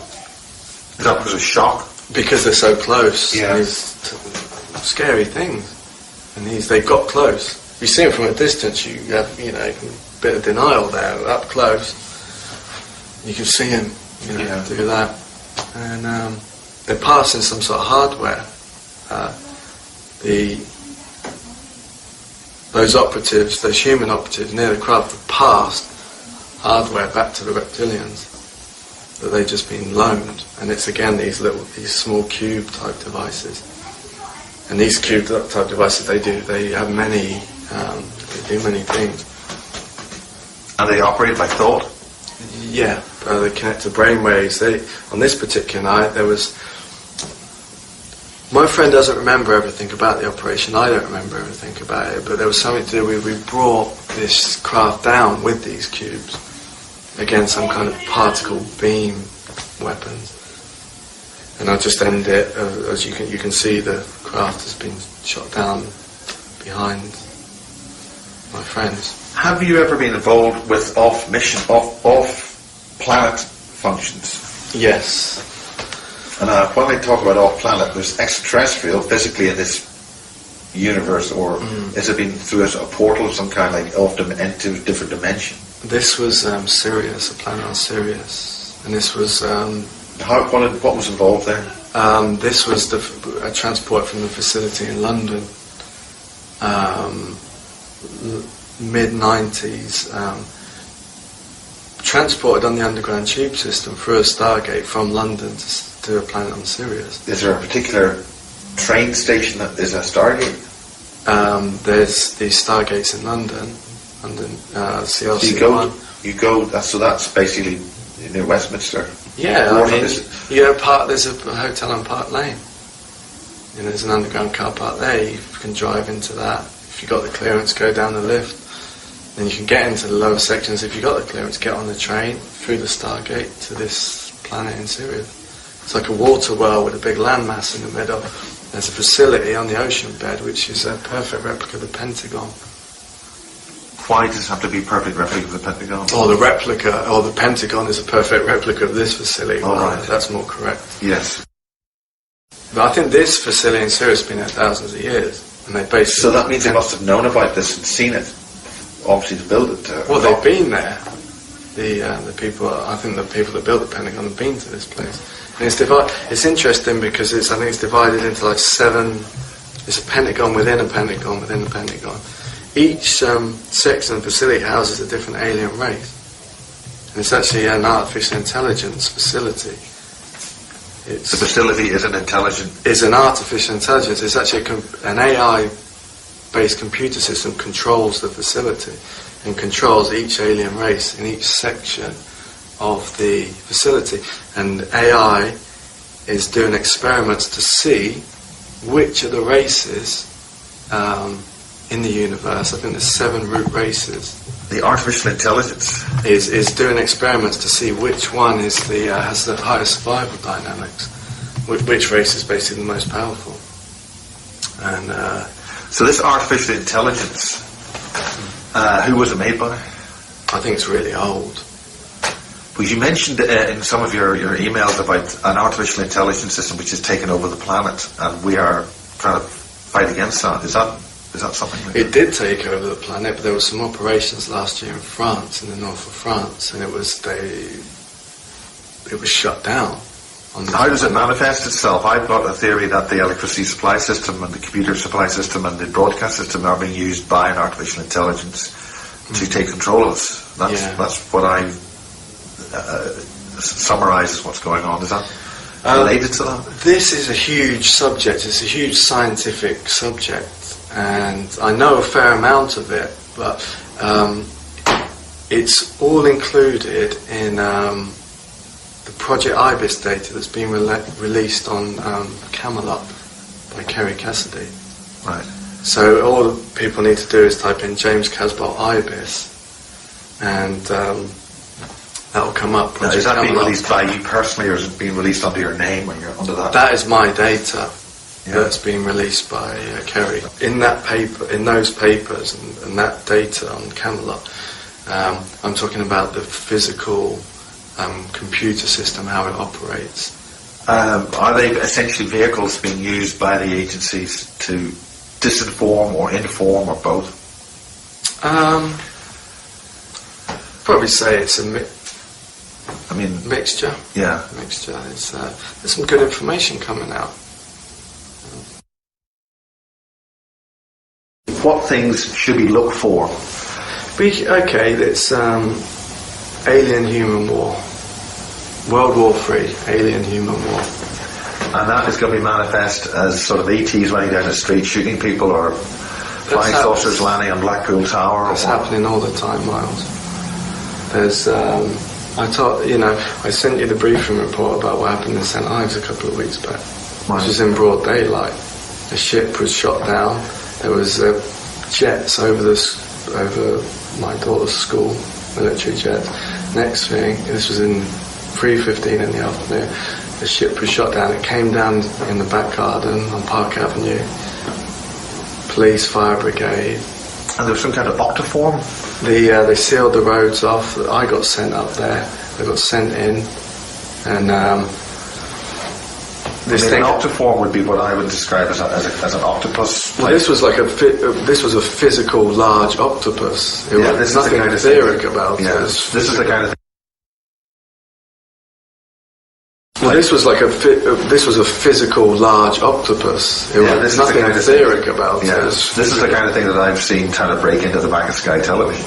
Is that because of shock? Because they're so close. Yeah. And he's scary things. And they got close. If you see him from a distance, you have, a bit of denial there. Up close, you can see him, do that. And they're passing some sort of hardware. Those operatives, those human operatives near the craft have passed hardware back to the reptilians that they've just been loaned, and it's again these small cube type devices. And these cube type devices, they have many, they do many things. And they operate by thought? Yeah, they connect to brainwaves. On this particular night, my friend doesn't remember everything about the operation. I don't remember everything about it, but there was something to do with we brought this craft down with these cubes. Again, some kind of particle beam weapons. And I'll just end it, as you can see the craft has been shot down behind my friends. Have you ever been involved with off-planet functions? Yes. And when I talk about off-planet, there's extraterrestrial, physically in this universe, or has it been through a portal of some kind, like into a different dimension? This was Sirius, a planet on Sirius, and this was. What was involved there? This was a transport from the facility in London, mid-90s. Transported on the underground tube system through a Stargate from London to a planet on Sirius. Is there a particular train station that is a Stargate? There's the Stargates in London, CLC1. So you go. That's basically near Westminster. Yeah, there's a hotel on Park Lane. There's an underground car park there. You can drive into that. If you got the clearance, go down the lift. Then you can get into the lower sections. If you got the clearance, get on the train through the Stargate to this planet in Sirius. It's like a water well with a big landmass in the middle. There's a facility on the ocean bed which is a perfect replica of the Pentagon. Why does it have to be a perfect replica of the Pentagon? Or the replica, or the Pentagon is a perfect replica of this facility. Oh, right. That's more correct. Yes. But I think this facility in Syria has been there thousands of years, and they basically. So that means they must have known about this and seen it, obviously, to build it. Well, they've been there. The people, I think the people that built the Pentagon have been to this place. And it's interesting because I think it's divided into like 7. It's a Pentagon within a Pentagon within a Pentagon. Each section of the facility houses a different alien race. And it's actually an artificial intelligence facility. The facility is an intelligent... It's an artificial intelligence. It's actually an AI-based computer system controls the facility and controls each alien race in each section of the facility. And AI is doing experiments to see which of the races in the universe, I think there's 7 root races. The artificial intelligence is doing experiments to see which one is has the highest survival dynamics, which race is basically the most powerful. And so this artificial intelligence, who was it made by? I think it's really old. Because you mentioned in some of your emails about an artificial intelligence system which has taken over the planet, and we are trying to fight against that. Is that something? It did take over the planet, but there were some operations last year in France, in the north of France, and it was shut down. How does it manifest itself? I've got a theory that the electricity supply system and the computer supply system and the broadcast system are being used by an artificial intelligence to take control of us. That's what I summarises what's going on. Is that related to that? This is a huge subject. It's a huge scientific subject, and I know a fair amount of it, but it's all included in the Project Ibis data that's been released on Camelot by Kerry Cassidy. Right. So all people need to do is type in James Casbolt Ibis, and that will come up. Now, is that being released by you personally, or is it being released under your name when you're under that? That is my data. Yeah. That's being released by Kerry. In that paper, in those papers, and that data on Camelot, I'm talking about the physical computer system, how it operates. Are they essentially vehicles being used by the agencies to disinform or inform, or both? Probably say it's a mixture. Yeah. Mixture. There's some good information coming out. What things should we look for? It's alien-human war. World War III, alien-human war. And that is going to be manifest as sort of ETs running down the street shooting people, or flying saucers landing on Blackpool Tower? That's happening all the time, Miles. There's, I sent you the briefing report about what happened in St Ives a couple of weeks back, which was in broad daylight. A ship was shot down. There was jets over my daughter's school, military jets. Next thing, this was in 3:15 in the afternoon, the ship was shot down. It came down in the back garden on Park Avenue. Police, fire brigade. And there was some kind of octoform? They sealed the roads off. I got sent up there. They got sent in, and an octoform would be what I would describe as an octopus. Well, this was like this was a physical large octopus. There's nothing etheric about it. This is the kind of thing. Well, this was a physical large octopus. There's nothing etheric about it. This is the kind of thing that I've seen trying to break into the back of Sky Television.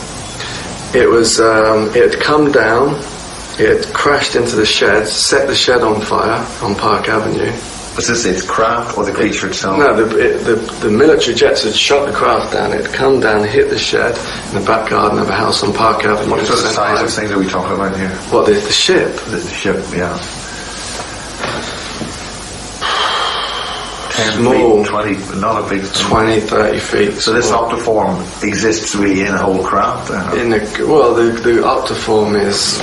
It was. It had come down. It had crashed into the shed, set the shed on fire on Park Avenue. Was this its craft or the creature itself? No, the military jets had shot the craft down. It had come down, hit the shed in the back garden of a house on Park Avenue. What sort of size of things are we talking about here? What, the ship? The ship, yeah. 10 small, feet, 20, not a big... 20, 30 feet. So this octoform exists really in a whole craft? The octoform is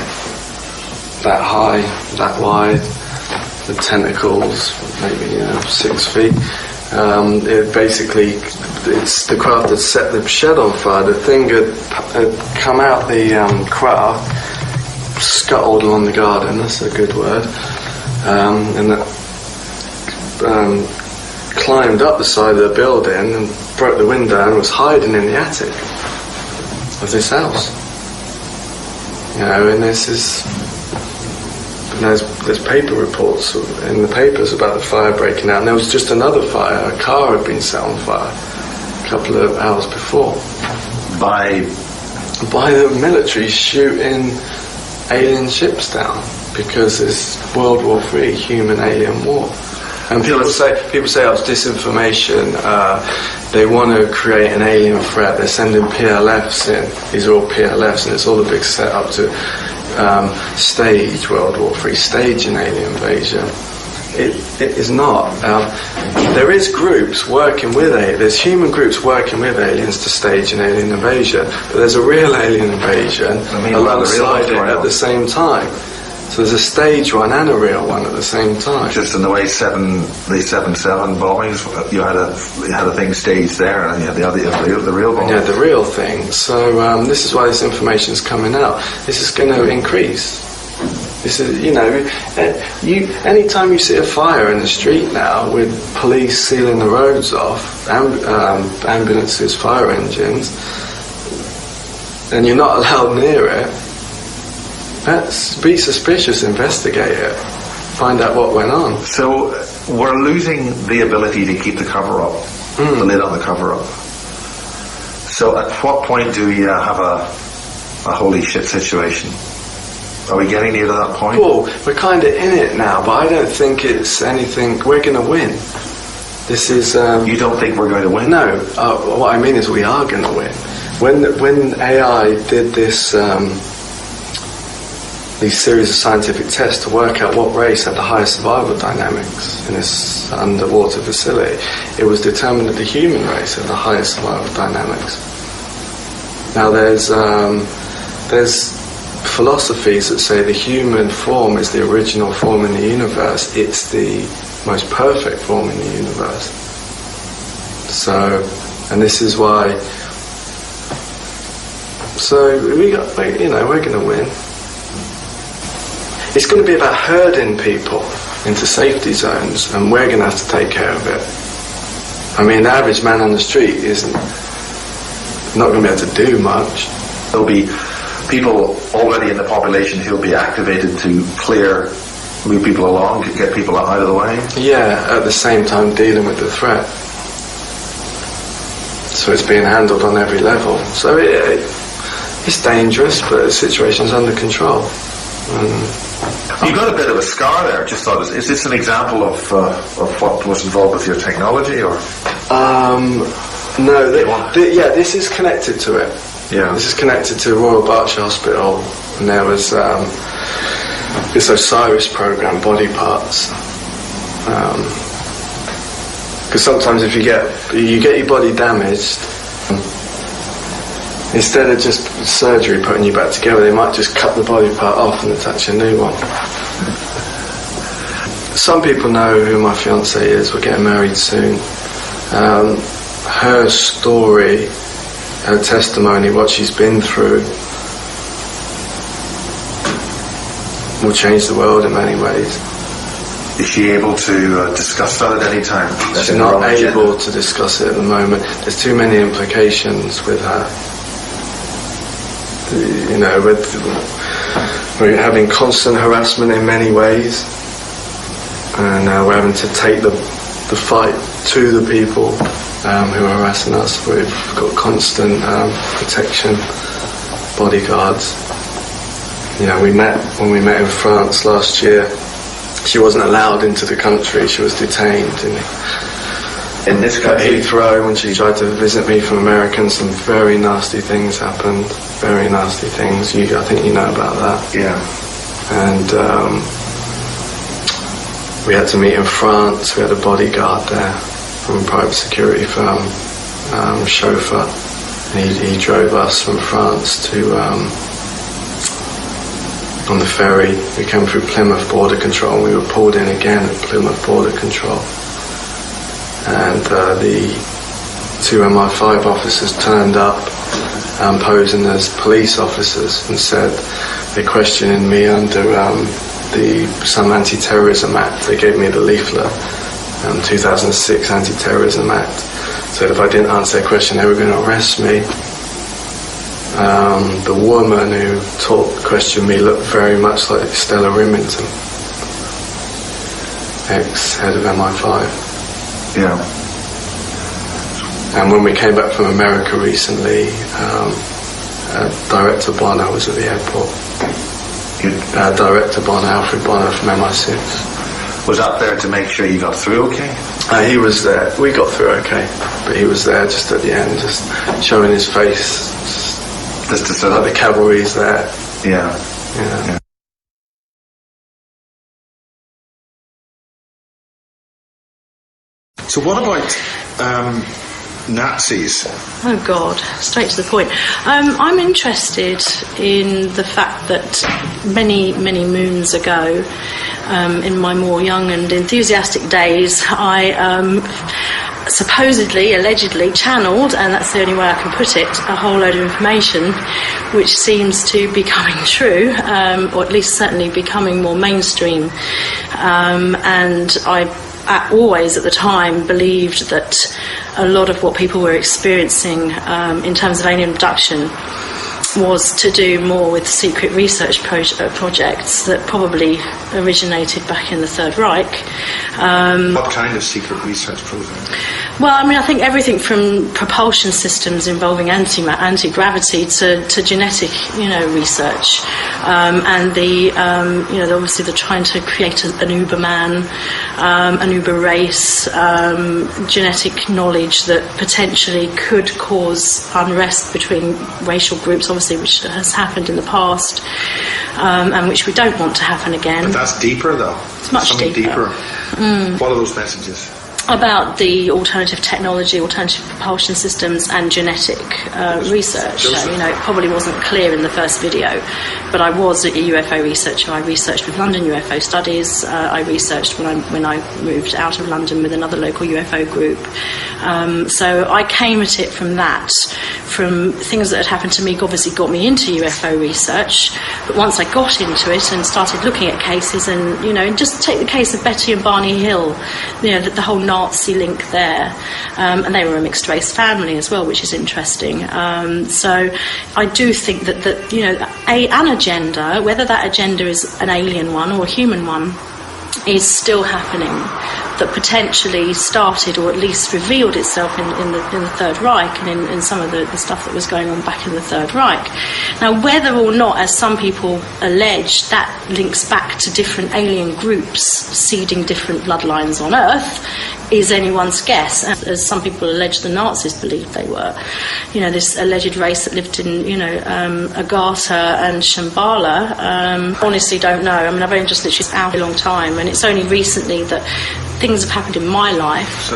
that high, that wide, the tentacles, maybe 6 feet, It basically, it's the craft that set the shed on fire. The thing had come out the craft, scuttled along the garden, that's a good word, and that climbed up the side of the building and broke the window and was hiding in the attic of this house. You know, and there's paper reports in the papers about the fire breaking out, and there was just another fire. A car had been set on fire a couple of hours before by the military shooting alien ships down, because it's World War III, human-alien war. And people say, oh, it's disinformation. They want to create an alien threat. They're sending PLFs in. These are all PLFs, and it's all a big setup to stage World War III, stage an alien invasion. It is not. There is groups working with there's human groups working with aliens to stage an alien invasion, but there's a real alien invasion alongside it at the same time. So there's a stage one and a real one at the same time. Just in the way the 7/7 bombings, you had a thing staged there, and you had the real bombing. Yeah, the real thing. So this is why this information is coming out. This is going to increase. This is, anytime you see a fire in the street now with police sealing the roads off, ambulances, fire engines, and you're not allowed near it. Be suspicious, investigate it, find out what went on. So we're losing the ability to keep the cover up, the lid on the cover up. So at what point do we have a holy shit situation? Are we getting near to that point? Well, we're kind of in it now, but I don't think it's anything. We're going to win. This is. You don't think we're going to win? No. What I mean is we are going to win. When AI did this. These series of scientific tests to work out what race had the highest survival dynamics in this underwater facility, it was determined that the human race had the highest survival dynamics. Now there's philosophies that say the human form is the original form in the universe. It's the most perfect form in the universe. So, and this is why. So we're going to win. It's going to be about herding people into safety zones, and we're going to have to take care of it. I mean, the average man on the street isn't not going to be able to do much. There'll be people already in the population who'll be activated to move people along, get people out of the way. Yeah, at the same time dealing with the threat. So it's being handled on every level. So it's dangerous, but the situation's under control. You got a bit of a scar there. Just thought, is this an example of what was involved with your technology, or? No. This is connected to it. Yeah. This is connected to Royal Berkshire Hospital, and there was this Osiris program, body parts. Because sometimes if you get your body damaged. Instead of just surgery putting you back together, they might just cut the body part off and attach a new one. Some people know who my fiancée is. We're getting married soon. Her story, her testimony, what she's been through, will change the world in many ways. Is she able to discuss that at any time? She's not able to discuss it at the moment. There's too many implications with her. We're having constant harassment in many ways, and we're having to take the fight to the people who are harassing us. We've got constant protection, bodyguards. When we met in France last year, she wasn't allowed into the country. She was detained in this country. At Heathrow, when she tried to visit me from America, some very nasty things happened. Very nasty things. I think you know about that. Yeah. And we had to meet in France. We had a bodyguard there from a private security firm, chauffeur. And he drove us from France to on the ferry. We came through Plymouth Border Control, and we were pulled in again at Plymouth Border Control. And the 2 MI5 officers turned up posing as police officers and said they're questioning me under some anti-terrorism act. They gave me the leaflet, 2006 Anti-Terrorism Act. Said if I didn't answer their question they were going to arrest me. The woman who questioned me looked very much like Stella Remington, ex-head of MI5. Yeah. And when we came back from America recently, Director Bonner was at the airport. Director Bonner, Alfred Bonner from MI6. Was up there to make sure you got through okay? He was there. We got through okay, but he was there just at the end, just showing his face. Just to sort of like the cavalry's there. Yeah. Yeah. So what about Nazis? Oh God, straight to the point. I'm interested in the fact that many moons ago, in my more young and enthusiastic days, I supposedly, allegedly channeled, and that's the only way I can put it, a whole load of information which seems to be coming true, or at least certainly becoming more mainstream. And I always at the time believed that a lot of what people were experiencing in terms of alien abduction was to do more with secret research projects that probably originated back in the Third Reich. What kind of secret research program? Well, I mean, I think everything from propulsion systems involving anti-gravity to genetic, research, and obviously they're trying to create an Uberman, an Uber race, genetic knowledge that potentially could cause unrest between racial groups, obviously, which has happened in the past, and which we don't want to happen again. But that's deeper, though. It's much Something deeper. What are those messages? About the alternative technology, alternative propulsion systems and genetic research. It probably wasn't clear in the first video, but I was a UFO researcher. I researched with London UFO Studies. I researched when I moved out of London with another local UFO group. So I came at it from that, from things that had happened to me, obviously got me into UFO research. But once I got into it and started looking at cases and just take the case of Betty and Barney Hill, the whole Nazi link there, and they were a mixed race family as well, which is interesting. So I do think that an agenda, whether that agenda is an alien one or a human one, is still happening, that potentially started or at least revealed itself in the Third Reich and in some of the stuff that was going on back in the Third Reich. Now, whether or not, as some people allege, that links back to different alien groups seeding different bloodlines on Earth is anyone's guess. As some people allege the Nazis believed they were. This alleged race that lived in, Agartha and Shambhala. Honestly don't know. I mean, I've only just literally out a long time, and it's only recently that things have happened in my life.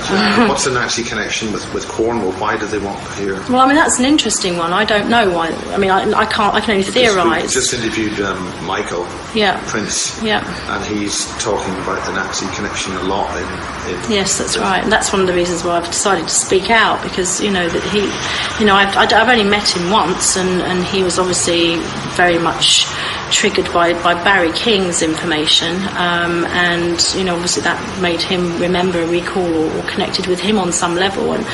What's the Nazi connection with Cornwall? Why do they want to hear? Well, I mean, that's an interesting one. I don't know why. I mean, I can only theorise. We just interviewed Michael Prince, and he's talking about the Nazi connection a lot. Yes, that's right. And that's one of the reasons why I've decided to speak out, because that he, I've only met him once, and he was obviously very much triggered by Barry King's information, and obviously that made him remember a recall or connected with him on some level, and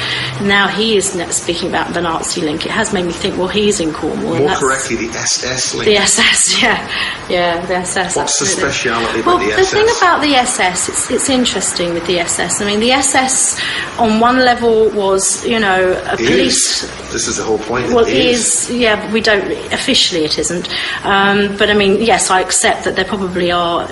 now he is speaking about the Nazi link. It has made me think, well, he's in Cornwall. More correctly, the SS link. The SS, yeah, the SS. What's absolutely. the speciality about the SS? The thing about the SS, it's interesting with the SS. I mean, the SS on one level was, a police. This is the whole point. Well, it is. Yeah, but we don't officially. It isn't. But I mean, yes, I accept that there probably are,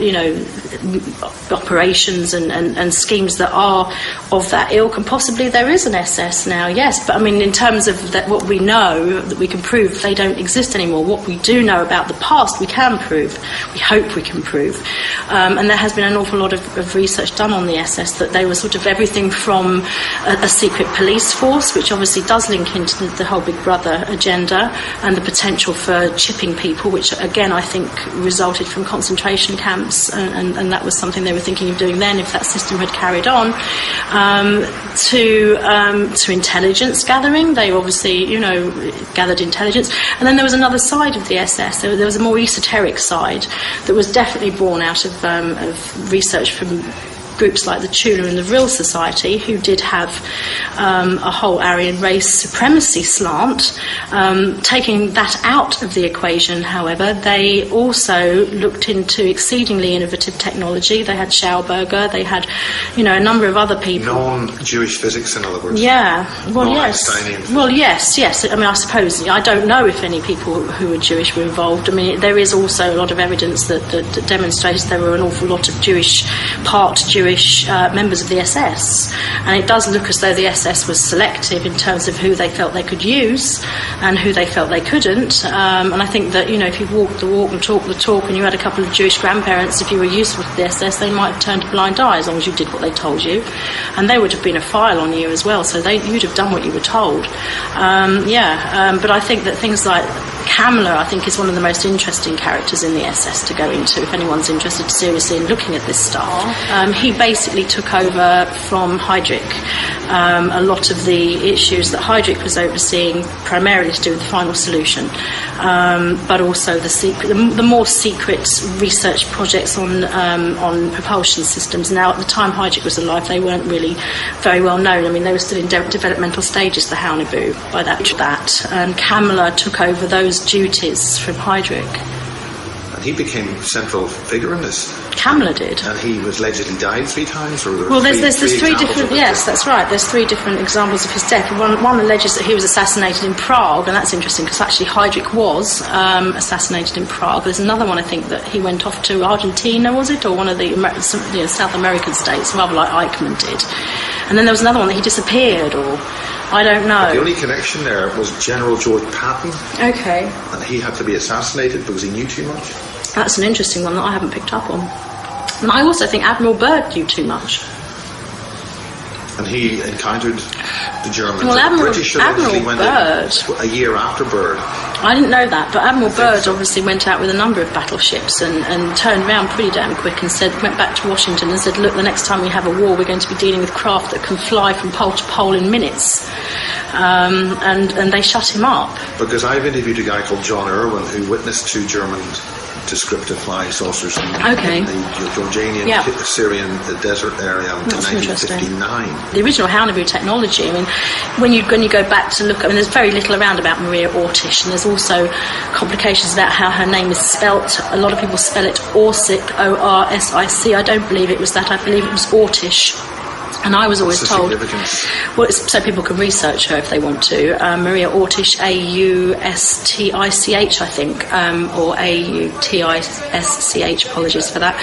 operations and schemes that are of that ilk, and possibly there is an SS now. Yes, but I mean, in terms of what we know that we can prove, they don't exist anymore. What we do know about the past, we can prove. We hope we can prove. And there has been an awful lot of research done on the SS, that they were sort of everything from a secret police force, which obviously does link into the whole Big Brother agenda and the potential for chipping people, which again I think resulted from concentration camps and and that was something they were thinking of doing then if that system had carried on, to intelligence gathering. They obviously, gathered intelligence. And then there was another side of the SS. There was a more esoteric side that was definitely born out of research from groups like the Tula and the Vril Society, who did have a whole Aryan race supremacy slant. Taking that out of the equation, however, they also looked into exceedingly innovative technology. They had Schauberger, they had, a number of other people. Non-Jewish physics, in other words? Yeah, well, yes. Einsteinian. Well, yes. I mean, I suppose, I don't know if any people who were Jewish were involved. I mean, there is also a lot of evidence that demonstrates there were an awful lot of part Jewish members of the SS, and it does look as though the SS was selective in terms of who they felt they could use and who they felt they couldn't. And I think that if you walk the walk and talk the talk, and you had a couple of Jewish grandparents, if you were useful to the SS, they might have turned a blind eye as long as you did what they told you, and they would have been a file on you as well. So you'd have done what you were told. But I think that things like Kamler, I think, is one of the most interesting characters in the SS to go into if anyone's interested seriously in looking at this stuff. He basically took over from Heydrich a lot of the issues that Heydrich was overseeing, primarily to do with the final solution, but also the more secret research projects on propulsion systems. Now, at the time Heydrich was alive, they weren't really very well known. I mean, they were still in developmental stages, the Haunebu, by that. And Kamler took over those duties from Heydrich. And he became a central figure in this. Kamler did. And he was allegedly died 3 times? There's three different... Yes, that's right. There's 3 different examples of his death. One alleges that he was assassinated in Prague, and that's interesting because actually Heydrich was assassinated in Prague. There's another one, I think, that he went off to Argentina, was it? Or one of the South American states, rather like Eichmann did. And then there was another one that he disappeared, or... I don't know. But the only connection there was General George Patton. Okay. And he had to be assassinated because he knew too much. That's an interesting one that I haven't picked up on. And I also think Admiral Byrd knew too much. And he encountered the Germans. Well, the British Admiral went Byrd, a year after Byrd. I didn't know that, but Admiral Byrd obviously went out with a number of battleships and turned around pretty damn quick and went back to Washington and said, look, the next time we have a war, we're going to be dealing with craft that can fly from pole to pole in minutes. And they shut him up. Because I've interviewed a guy called John Irwin who witnessed 2 German descriptive flying saucers in the Jordanian Syrian desert area in 1959. The original Haunebu technology, I mean, when you go back to look, I mean, there's very little around about Maria Ortish, and there's also complications about how her name is spelt. A lot of people spell it Orsic, O-R-S-I-C. I don't believe it was that. I believe it was Ortish. And I was always told, well, it's so people can research her if they want to. Maria Ortish, A-U-S-T-I-C-H, I think, or A-U-T-I-S-C-H, apologies for that.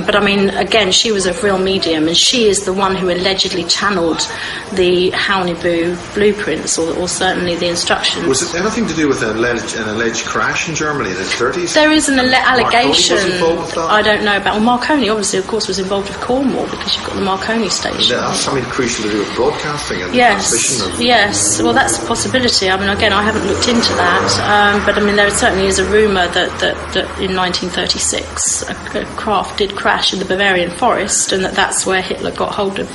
But I mean, again, she was a real medium, and she is the one who allegedly channeled the Haunebu blueprints, or certainly the instructions. Was it anything to do with an alleged crash in Germany in the 30s? There is an allegation. Marconi was involved with that? I don't know about. Well, Marconi, obviously, of course, was involved with Cornwall because you've got the Marconi station. That's something crucial to do with broadcasting and transmission. Yes, well, that's a possibility. I mean, again, I haven't looked into that, but I mean, there certainly is a rumour that in 1936 a craft did crash in the Bavarian forest, and that's where Hitler got hold of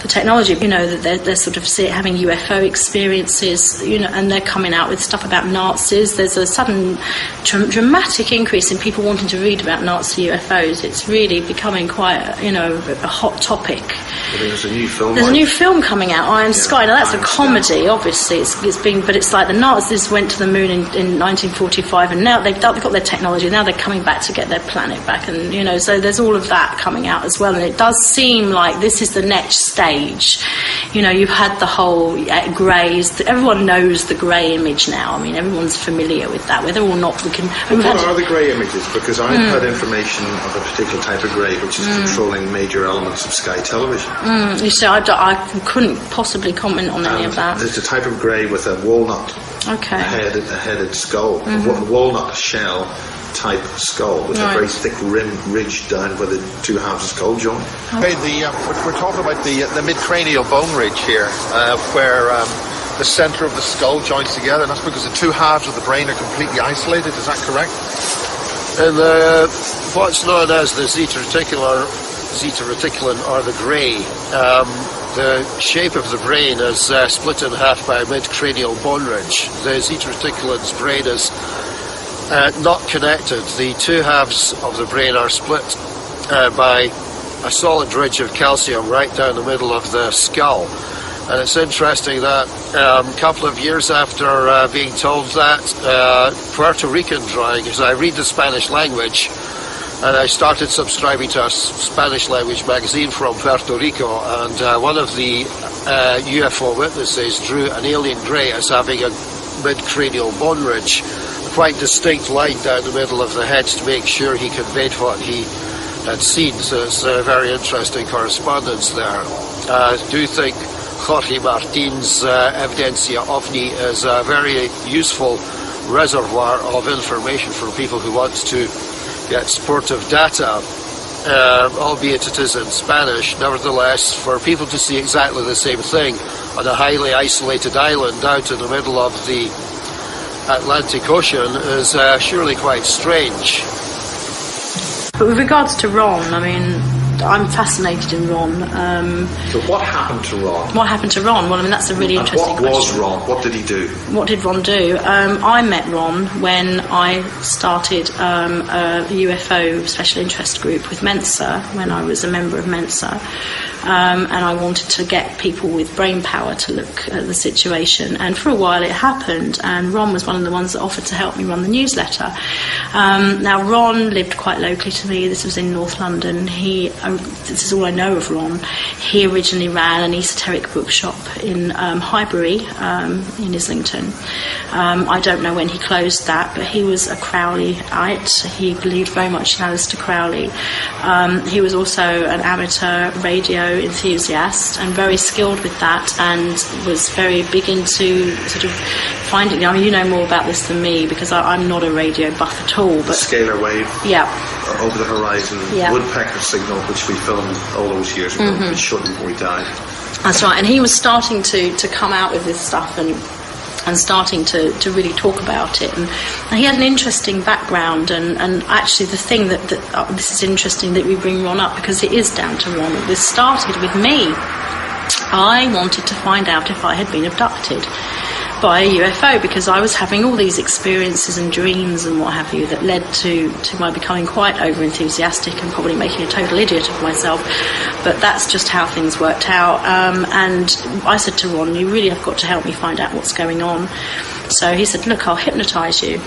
the technology. That they're sort of having UFO experiences, and they're coming out with stuff about Nazis. There's a sudden dramatic increase in people wanting to read about Nazi UFOs. It's really becoming quite a hot topic. There's a new film. There's a new film coming out, Iron Sky. Now that's a comedy, obviously. But it's like the Nazis went to the moon in 1945, and now they've got their technology. Now they're coming back to get their planet back, and so there's all of that coming out as well. And it does seem like this is the next stage. You've had the whole greys. Everyone knows the grey image now. I mean, everyone's familiar with that. Whether or not we can. What are the grey images? Because I've had information of a particular type of grey which is controlling major elements of Sky Television. You see, I couldn't possibly comment on any of that. There's a type of grey with a walnut, a headed skull, a walnut shell type skull with a very thick ridge down where the 2 halves of the skull join. Okay, we're talking about the midcranial bone ridge here, where the centre of the skull joins together, and that's because the 2 halves of the brain are completely isolated. Is that correct? what's known as the zeta reticulum or the grey. The shape of the brain is split in half by a mid-cranial bone ridge. The zeta reticulum's brain is not connected. The two halves of the brain are split by a solid ridge of calcium right down the middle of the skull. And it's interesting that a couple of years after being told that, Puerto Rican drawing, because I read the Spanish language, and I started subscribing to a Spanish language magazine from Puerto Rico, and one of the UFO witnesses drew an alien grey as having a mid-cranial bone ridge, a quite distinct line down the middle of the head to make sure he conveyed what he had seen. So it's a very interesting correspondence there. I do think Jorge Martin's Evidencia OVNI is a very useful reservoir of information for people who want to get supportive data, albeit it is in Spanish. Nevertheless, for people to see exactly the same thing on a highly isolated island out in the middle of the Atlantic Ocean is surely quite strange. But with regards to Ron, I mean, I'm fascinated in Ron. So what happened to Ron? What happened to Ron? Well, I mean, that's a really interesting question. What was Ron? What did he do? What did Ron do? I met Ron when I started a UFO special interest group with Mensa, when I was a member of Mensa. And I wanted to get people with brain power to look at the situation. And for a while it happened, and Ron was one of the ones that offered to help me run the newsletter. Now, Ron lived quite locally to me. This was in North London. This is all I know of Ron. He originally ran an esoteric bookshop in Highbury, in Islington. I don't know when he closed that, but he was a Crowleyite. He believed very much in Aleister Crowley. He was also an amateur radio enthusiast and very skilled with that, and was very big into sort of finding, I mean, you know more about this than me because I'm not a radio buff at all. But scalar wave, yeah, over the horizon, yeah. woodpecker signal, which we filmed all those years ago, Mm-hmm. which shot before we died. That's right, and he was starting to come out with this stuff and starting to really talk about it, and he had an interesting background, and actually the thing that this is interesting that we bring Ron up because it is down to Ron. This started with me. I wanted to find out if I had been abducted by a UFO because I was having all these experiences and dreams and what have you that led to my becoming quite over enthusiastic and probably making a total idiot of myself. But that's just how things worked out. And I said to Ron, you really have got to help me find out what's going on. So he said, look, I'll hypnotise you.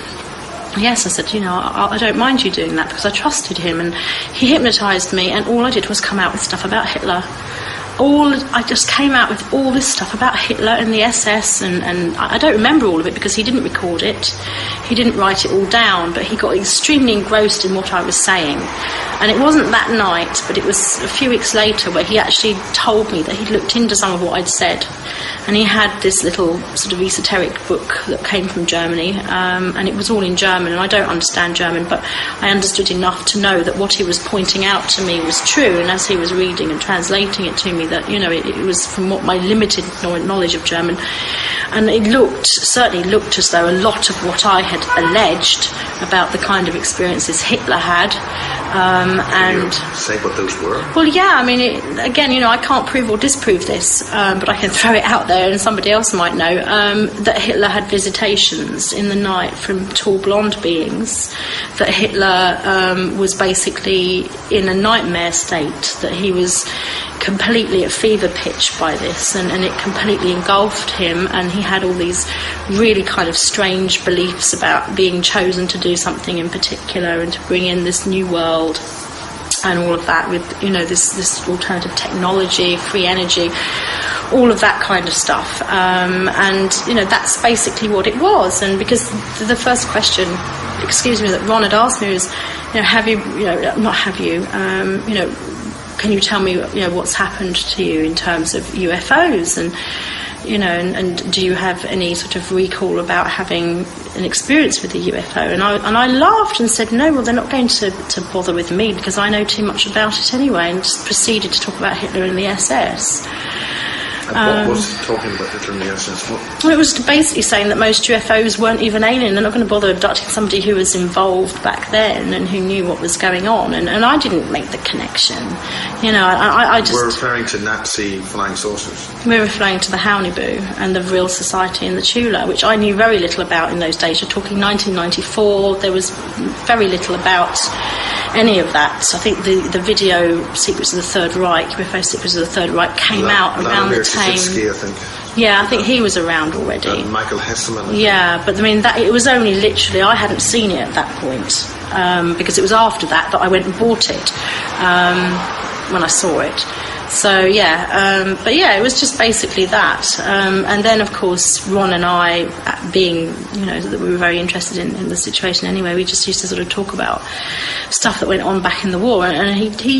Yes, I said, I don't mind you doing that because I trusted him, and he hypnotised me, and all I did was come out with stuff about Hitler. I just came out with all this stuff about Hitler and the SS, and I don't remember all of it because he didn't record it. He didn't write it all down, but he got extremely engrossed in what I was saying. And it wasn't that night, but it was a few weeks later where he actually told me that he'd looked into some of what I'd said. And he had this little sort of esoteric book that came from Germany, and it was all in German, and I don't understand German, but I understood enough to know that what he was pointing out to me was true, and as he was reading and translating it to me, that, it was from what my limited knowledge of German, and it certainly looked as though a lot of what I had alleged about the kind of experiences Hitler had, Can you say what those were? Well, yeah, I mean, I can't prove or disprove this, but I can throw it out there and somebody else might know, that Hitler had visitations in the night from tall blonde beings, that Hitler was basically in a nightmare state, that he was completely at fever pitch by this, and it completely engulfed him, and he had all these really kind of strange beliefs about being chosen to do something in particular and to bring in this new world and all of that with, this alternative technology, free energy, all of that kind of stuff. And, that's basically what it was. And because the first question, that Ron had asked me was, can you tell me, what's happened to you in terms of UFOs? And, and do you have any sort of recall about having an experience with a UFO? And I laughed and said, no, well, they're not going to bother with me because I know too much about it anyway, and just proceeded to talk about Hitler and the SS. And what was he talking about in the essence? Well, it was basically saying that most UFOs weren't even alien. They're not going to bother abducting somebody who was involved back then and who knew what was going on. And I didn't make the connection. I just... We're referring to Nazi flying saucers. We're referring to the Haunibu and the Vril Society in the Tula, which I knew very little about in those days. You're talking 1994. There was very little about any of that. I think the video Secrets of the Third Reich, UFO Secrets of the Third Reich, came out around the time. I think. Yeah, I think he was around already. And Michael Hesseman. Yeah, but I mean, it was only literally, I hadn't seen it at that point, because it was after that I went and bought it when I saw it. So yeah, but yeah, it was just basically that. And then, of course, Ron and I, being, that we were very interested in the situation anyway, we just used to sort of talk about stuff that went on back in the war. And he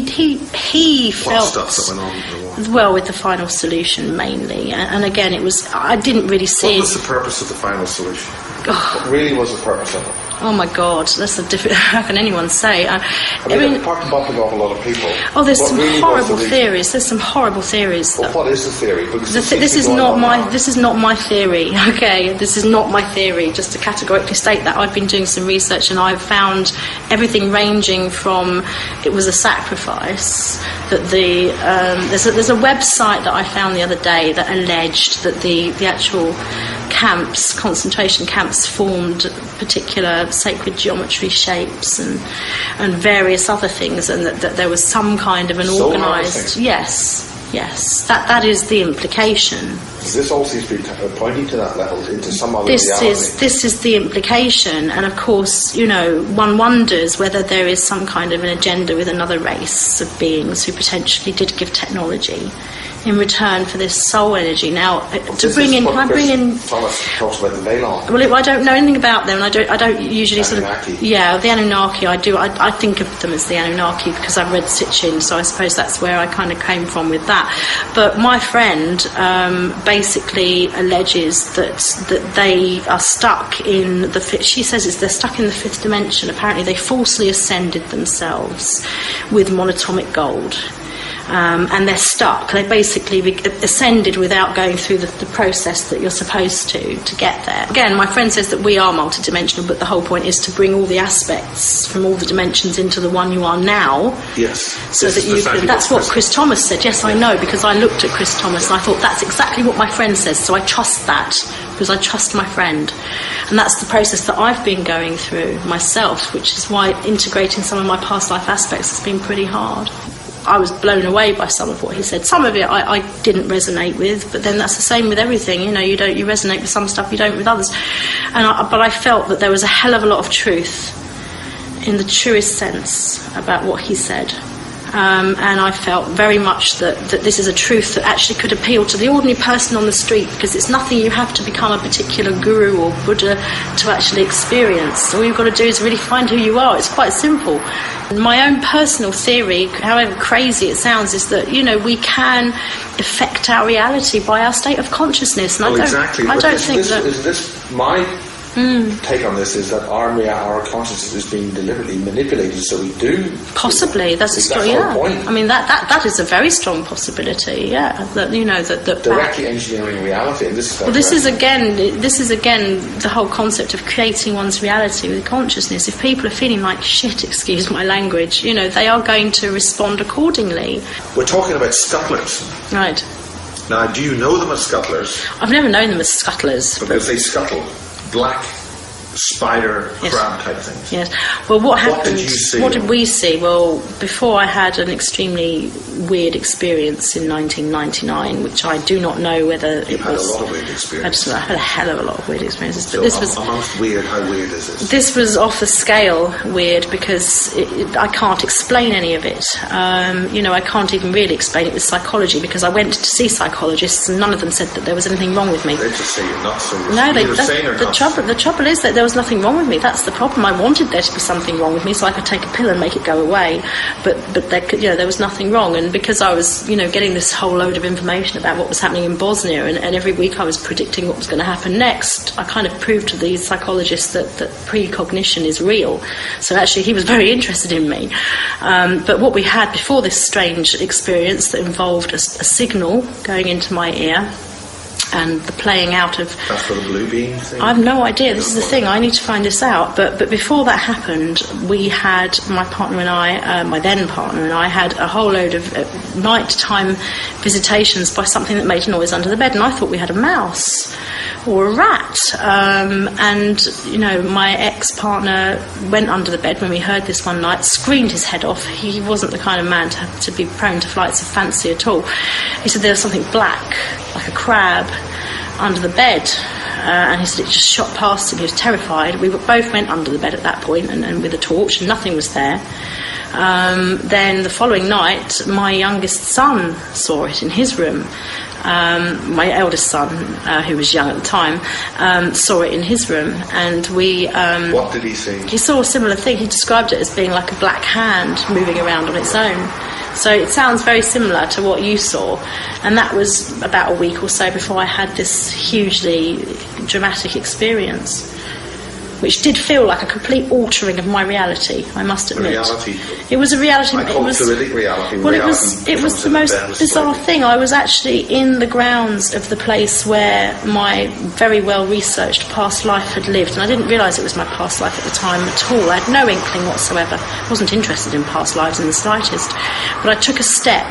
felt... What stuff that went on in the war? Well, with the Final Solution mainly. And again, I didn't really see... What was the purpose of the Final Solution? What really was the purpose of it? Oh my God, that's a different... How can anyone say? I mean, apart from bumping off a lot of people... Oh, there's some really horrible theories. There's some horrible theories. Well, what is the theory? This is not my theory, okay? This is not my theory, just to categorically state that. I've been doing some research and I've found everything ranging from it was a sacrifice, that there's a website that I found the other day that alleged that the actual camps, concentration camps, formed particular sacred geometry shapes and various other things, and that there was some kind of an organised... Yes, that is the implication. This all seems to be pointing to that level, into some other reality. This is the implication, and of course, one wonders whether there is some kind of an agenda with another race of beings who potentially did give technology in return for this soul energy. Now, Thomas talks about the Velon. Well, I don't know anything about them, and I don't usually Anunnaki. the Anunnaki. I think of them as the Anunnaki because I've read Sitchin, so I suppose that's where I kind of came from with that. But my friend basically alleges that they are stuck in the. She says they're stuck in the fifth dimension. Apparently, they falsely ascended themselves with monatomic gold. And they're stuck. They basically ascended without going through the process that you're supposed to get there. Again, my friend says that we are multidimensional, but the whole point is to bring all the aspects from all the dimensions into the one you are now. Yes. So that you can. That's what Chris Thomas said. Yes, I know, because I looked at Chris Thomas and I thought that's exactly what my friend says. So I trust that because I trust my friend, and that's the process that I've been going through myself, which is why integrating some of my past life aspects has been pretty hard. I was blown away by some of what he said. Some of it I didn't resonate with, but then that's the same with everything. You resonate with some stuff, you don't with others. But I felt that there was a hell of a lot of truth, in the truest sense, about what he said. And I felt very much that this is a truth that actually could appeal to the ordinary person on the street, because it's nothing you have to become a particular guru or Buddha to actually experience. All you've got to do is really find who you are. It's quite simple. My own personal theory, however crazy it sounds, is that, we can affect our reality by our state of consciousness. And exactly. I don't think that... Is this my take on this is that our consciousness is being deliberately manipulated, so we do. Possibly, that's a strong. Yeah, point? I mean that is a very strong possibility. Yeah, that directly engineering reality. And this is again the whole concept of creating one's reality with consciousness. If people are feeling like shit, excuse my language, they are going to respond accordingly. We're talking about scuttlers, right? Now, do you know them as scuttlers? I've never known them as scuttlers because they scuttle. Black spider crab type things. Yes. Well, what happened? What did you see? What did we see? Well, before I had an extremely weird experience in 1999, which I do not know whether it was. You had a lot of weird experiences. I had a hell of a lot of weird experiences. But so this was amongst weird. How weird is this? This was off the scale weird because I can't explain any of it. I can't even really explain it with psychology because I went to see psychologists and none of them said that there was anything wrong with me. They just say you're nuts. The trouble is that there was nothing wrong with me. That's the problem. I wanted there to be something wrong with me so I could take a pill and make it go away. But there was nothing wrong. And because I was, getting this whole load of information about what was happening in Bosnia, and every week I was predicting what was going to happen next, I kind of proved to these psychologists that precognition is real. So actually he was very interested in me. But what we had before this strange experience that involved a signal going into my ear, and the playing out of... That's for the blue beam thing? I have no idea. This is the thing. I need to find this out. But before that happened, we had, my partner and I, my then partner and I, had a whole load of nighttime visitations by something that made a noise under the bed. And I thought we had a mouse or a rat. My ex-partner went under the bed when we heard this one night, screamed his head off. He wasn't the kind of man to be prone to flights of fancy at all. He said there was something black, like a crab, under the bed, and he said it just shot past him. He was terrified. We both went under the bed at that point and with a torch, and nothing was there. Then the following night, my youngest son saw it in his room. My eldest son, who was young at the time, saw it in his room, and we... what did he see? He saw a similar thing. He described it as being like a black hand moving around on its own. So it sounds very similar to what you saw. And that was about a week or so before I had this hugely dramatic experience, which did feel like a complete altering of my reality, I must admit. Reality. It was a reality. I call it fluidic reality. Well, it was the most bizarre thing. I was actually in the grounds of the place where my very well researched past life had lived, and I didn't realise it was my past life at the time at all. I had no inkling whatsoever. I wasn't interested in past lives in the slightest. But I took a step.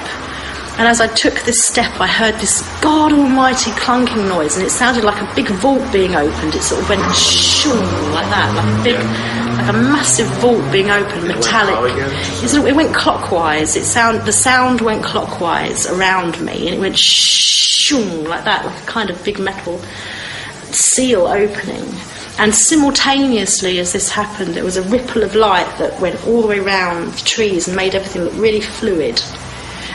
And as I took this step, I heard this God Almighty clunking noise, and it sounded like a big vault being opened. It sort of went shoom like that, like a massive vault being opened, metallic. It went clockwise. The sound went clockwise around me, and it went shoom like that, like a kind of big metal seal opening. And simultaneously as this happened, there was a ripple of light that went all the way around the trees and made everything look really fluid.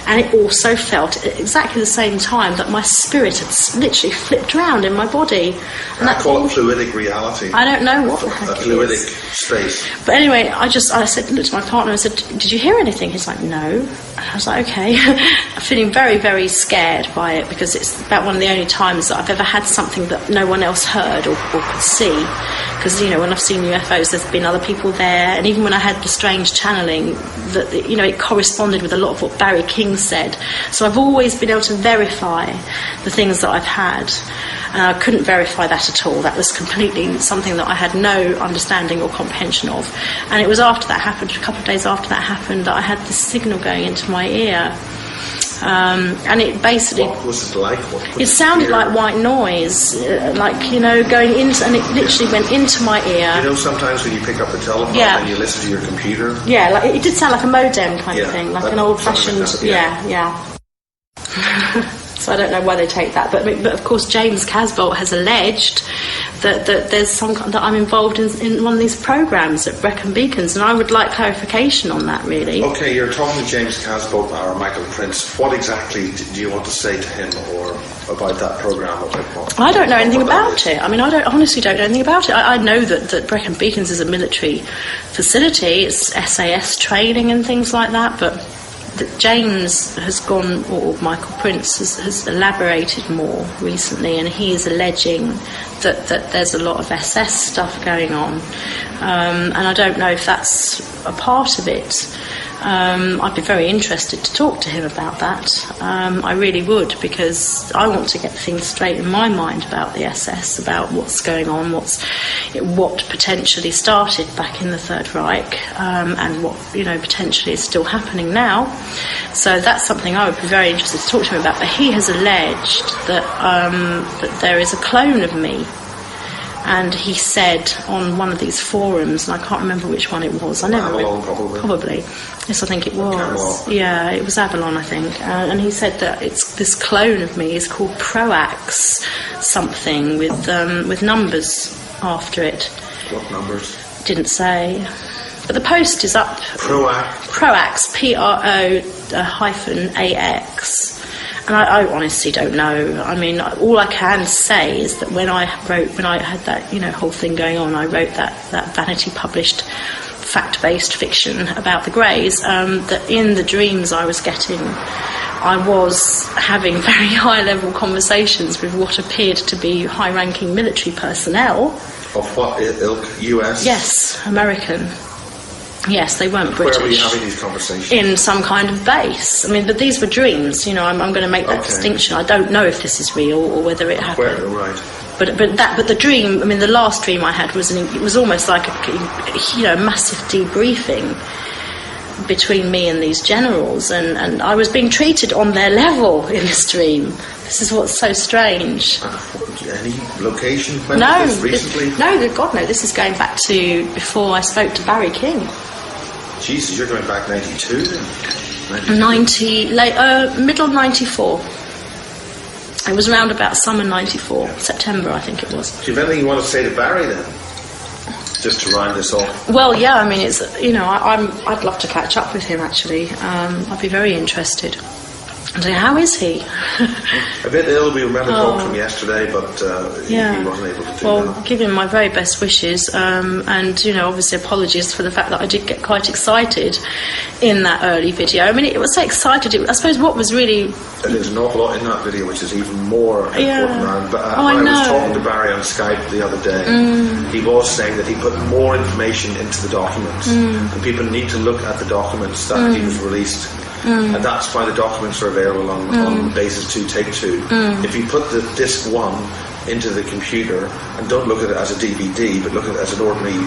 And it also felt at exactly the same time that my spirit had literally flipped around in my body. And I call it fluidic reality. I don't know what the heck it is. A fluidic space. But anyway, I said, looked at my partner and said, did you hear anything? He's like, no. And I was like, okay. I'm feeling very, very scared by it, because it's about one of the only times that I've ever had something that no one else heard or could see. Because, when I've seen UFOs, there's been other people there. And even when I had the strange channeling, that it corresponded with a lot of what Barry King said. So I've always been able to verify the things that I've had. And I couldn't verify that at all. That was completely something that I had no understanding or comprehension of. And it was after that happened, a couple of days after that happened, that I had this signal going into my ear. And it basically... What was it like? It sounded like white noise, going into... And it literally went into my ear. Sometimes when you pick up the telephone and you listen to your computer... Yeah, it did sound like a modem kind of thing, like an old-fashioned... Yeah. So I don't know why they take that, but of course James Casbolt has alleged that there's that I'm involved in one of these programs at Brecon Beacons, and I would like clarification on that, really. Okay, you're talking to James Casbolt or Michael Prince. What exactly do you want to say to him or about that program? I don't know anything about it. I mean, I honestly don't know anything about it. I know that Brecon Beacons is a military facility. It's SAS training and things like that, but that James has gone, or Michael Prince has elaborated more recently, and he is alleging that there's a lot of SS stuff going on, and I don't know if that's a part of it. I'd be very interested to talk to him about that. I really would, because I want to get things straight in my mind about the SS, about what's going on, what potentially started back in the Third Reich, and what potentially is still happening now. So that's something I would be very interested to talk to him about. But he has alleged that there is a clone of me. And he said on one of these forums, and I can't remember which one it was. Avalon, probably. Yes, I think it was. Camelot. Yeah, it was Avalon, I think. And he said that it's this clone of me is called Proax something with numbers after it. What numbers? Didn't say. But the post is up. Proax, Pro-AX. And I honestly don't know. I mean, all I can say is that when I had that, you know, whole thing going on, I wrote that Vanity published fact-based fiction about the Greys, that in the dreams I was getting, I was having very high-level conversations with what appeared to be high-ranking military personnel. Of what ilk? US? Yes, American. Yes, they weren't British. Where were you having these conversations? In some kind of base. I mean, but these were dreams. You know, I'm going to make that distinction. I don't know if this is real or whether it happened. Where, right. But the dream. I mean, the last dream I had was it was almost like a massive debriefing between me and these generals, and I was being treated on their level in this dream. This is what's so strange. Any location? When No, was this recently? God, no. This is going back to before I spoke to Barry King. Jesus, you're going back 92 then? 90, middle 94. It was around about summer 94, September I think it was. Do you have anything you want to say to Barry then? Just to round this off. Well, yeah, I mean, it's, you know, I'd love to catch up with him actually. I'd be very interested. And say, how is he? A bit ill, we remember talking to him yesterday, but he wasn't able to do that. Well, give him my very best wishes, and, you know, obviously apologies for the fact that I did get quite excited in that early video. I mean, it was so excited. I suppose what was really... There's an awful lot in that video which is even more important now. But when I was talking to Barry on Skype the other day, he was saying that he put more information into the documents, and people need to look at the documents that he was released. And that's why the documents are available on Basis 2, Take 2. If you put the disc 1 into the computer and don't look at it as a DVD, but look at it as an ordinary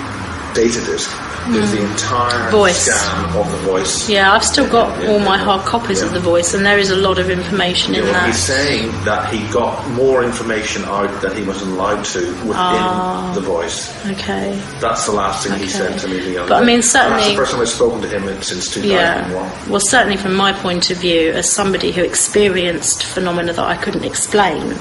data disc, there's the entire scan of the voice. Yeah, I've still got all my hard copies of the voice, and there is a lot of information in that. He's saying that he got more information out than he wasn't allowed to within the voice. Okay. That's the last thing he said to me the other day. But I mean, certainly... That's the first time I've spoken to him since 2001. Yeah. Well, certainly from my point of view, as somebody who experienced phenomena that I couldn't explain,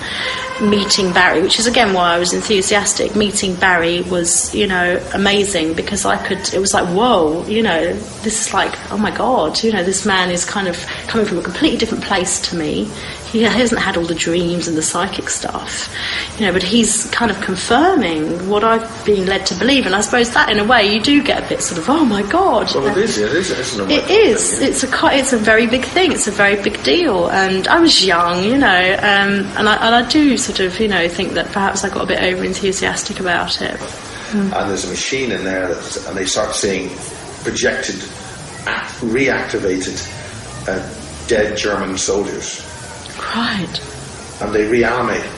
meeting Barry, which is again why I was enthusiastic, meeting Barry was, you know, amazing, because it was like, whoa, you know, this is like, oh my God, you know, this man is kind of coming from a completely different place to me. He hasn't had all the dreams and the psychic stuff, you know, but he's kind of confirming what I've been led to believe. And I suppose that, in a way, you do get a bit sort of, oh my God. Well, it is, isn't it? It is. It's a very big thing. It's a very big deal. And I was young, you know, and I do sort of, you know, think that perhaps I got a bit over enthusiastic about it. And there's a machine in there, and they start seeing projected, reactivated dead German soldiers. Right. And they reanimate.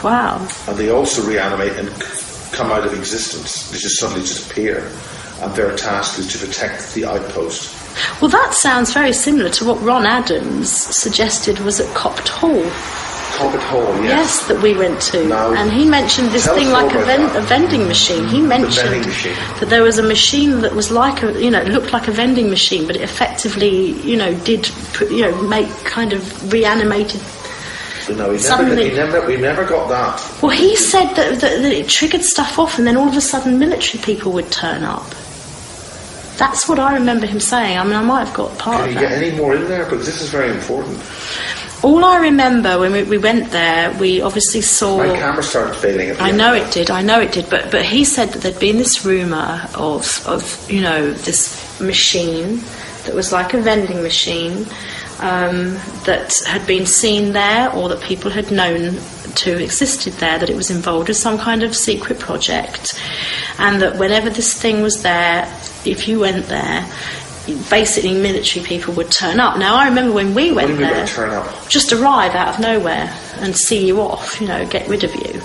Wow. And they also reanimate and come out of existence. They just suddenly just appear. And their task is to protect the outpost. Well, that sounds very similar to what Ron Adams suggested was at Copt Hall. Copt Hall, yes. Yes, that we went to. Now, and he mentioned this thing like a vending machine. He mentioned that there was a machine that was like a, you know, it looked like a vending machine, but it effectively, you know, make kind of reanimated. No, we never got that. Well, he said that it triggered stuff off, and then all of a sudden military people would turn up. That's what I remember him saying. I mean, I might have got part of that. Can you get any more in there? Because this is very important. All I remember when we went there, we obviously saw... My camera started failing at the I end. know it did. But he said that there'd been this rumour of, you know, this machine that was like a vending machine that had been seen there, or that people had known to existed there, that it was involved with some kind of secret project, and that whenever this thing was there, if you went there, basically military people would turn up. Now I remember when we went there, turn up? Just arrive out of nowhere and see you off, you know, get rid of you.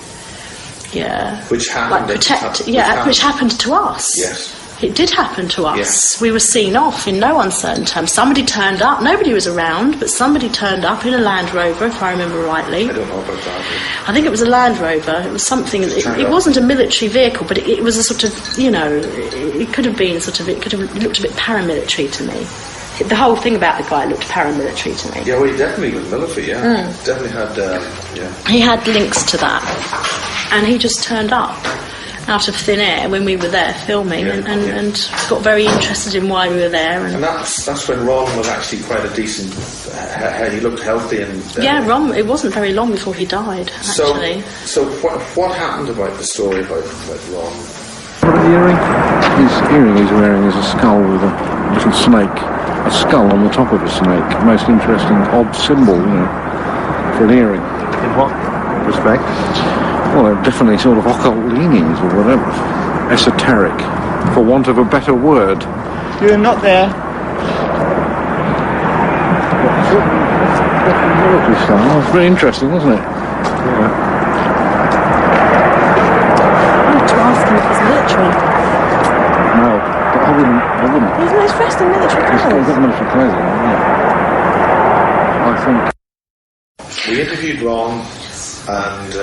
Yeah. Which happened? Like protect. Which happened to us. Yes. It did happen to us. Yes. We were seen off in no uncertain terms. Somebody turned up. Nobody was around, but somebody turned up in a Land Rover, if I remember rightly. I don't know about that. I think it was a Land Rover. It was something. It wasn't a military vehicle, but it was a sort of, you know, it could have been sort of. It looked a bit paramilitary to me. The whole thing about the guy looked paramilitary to me. Yeah, well, he definitely was military. Yeah, definitely had. He had links to that, and he just turned up. out of thin air when we were there filming, and got very interested in why we were there. And that's when Ron was actually quite a decent. He looked healthy and. Yeah, Ron. It wasn't very long before he died. Actually. So what happened about the story about Ron? What the earring? His earring he's wearing is a skull with a little snake, a skull on the top of a snake. Most interesting, odd symbol, for an earring. In what respect? Well, definitely sort of occult leanings or whatever. Esoteric, for want of a better word. You're not there. Military style. It's very interesting, wasn't it? Yeah. To ask him if he's military. No, but I wouldn't. He's dressed in military clothes. He's got military clothing on, I think. We interviewed Ron, and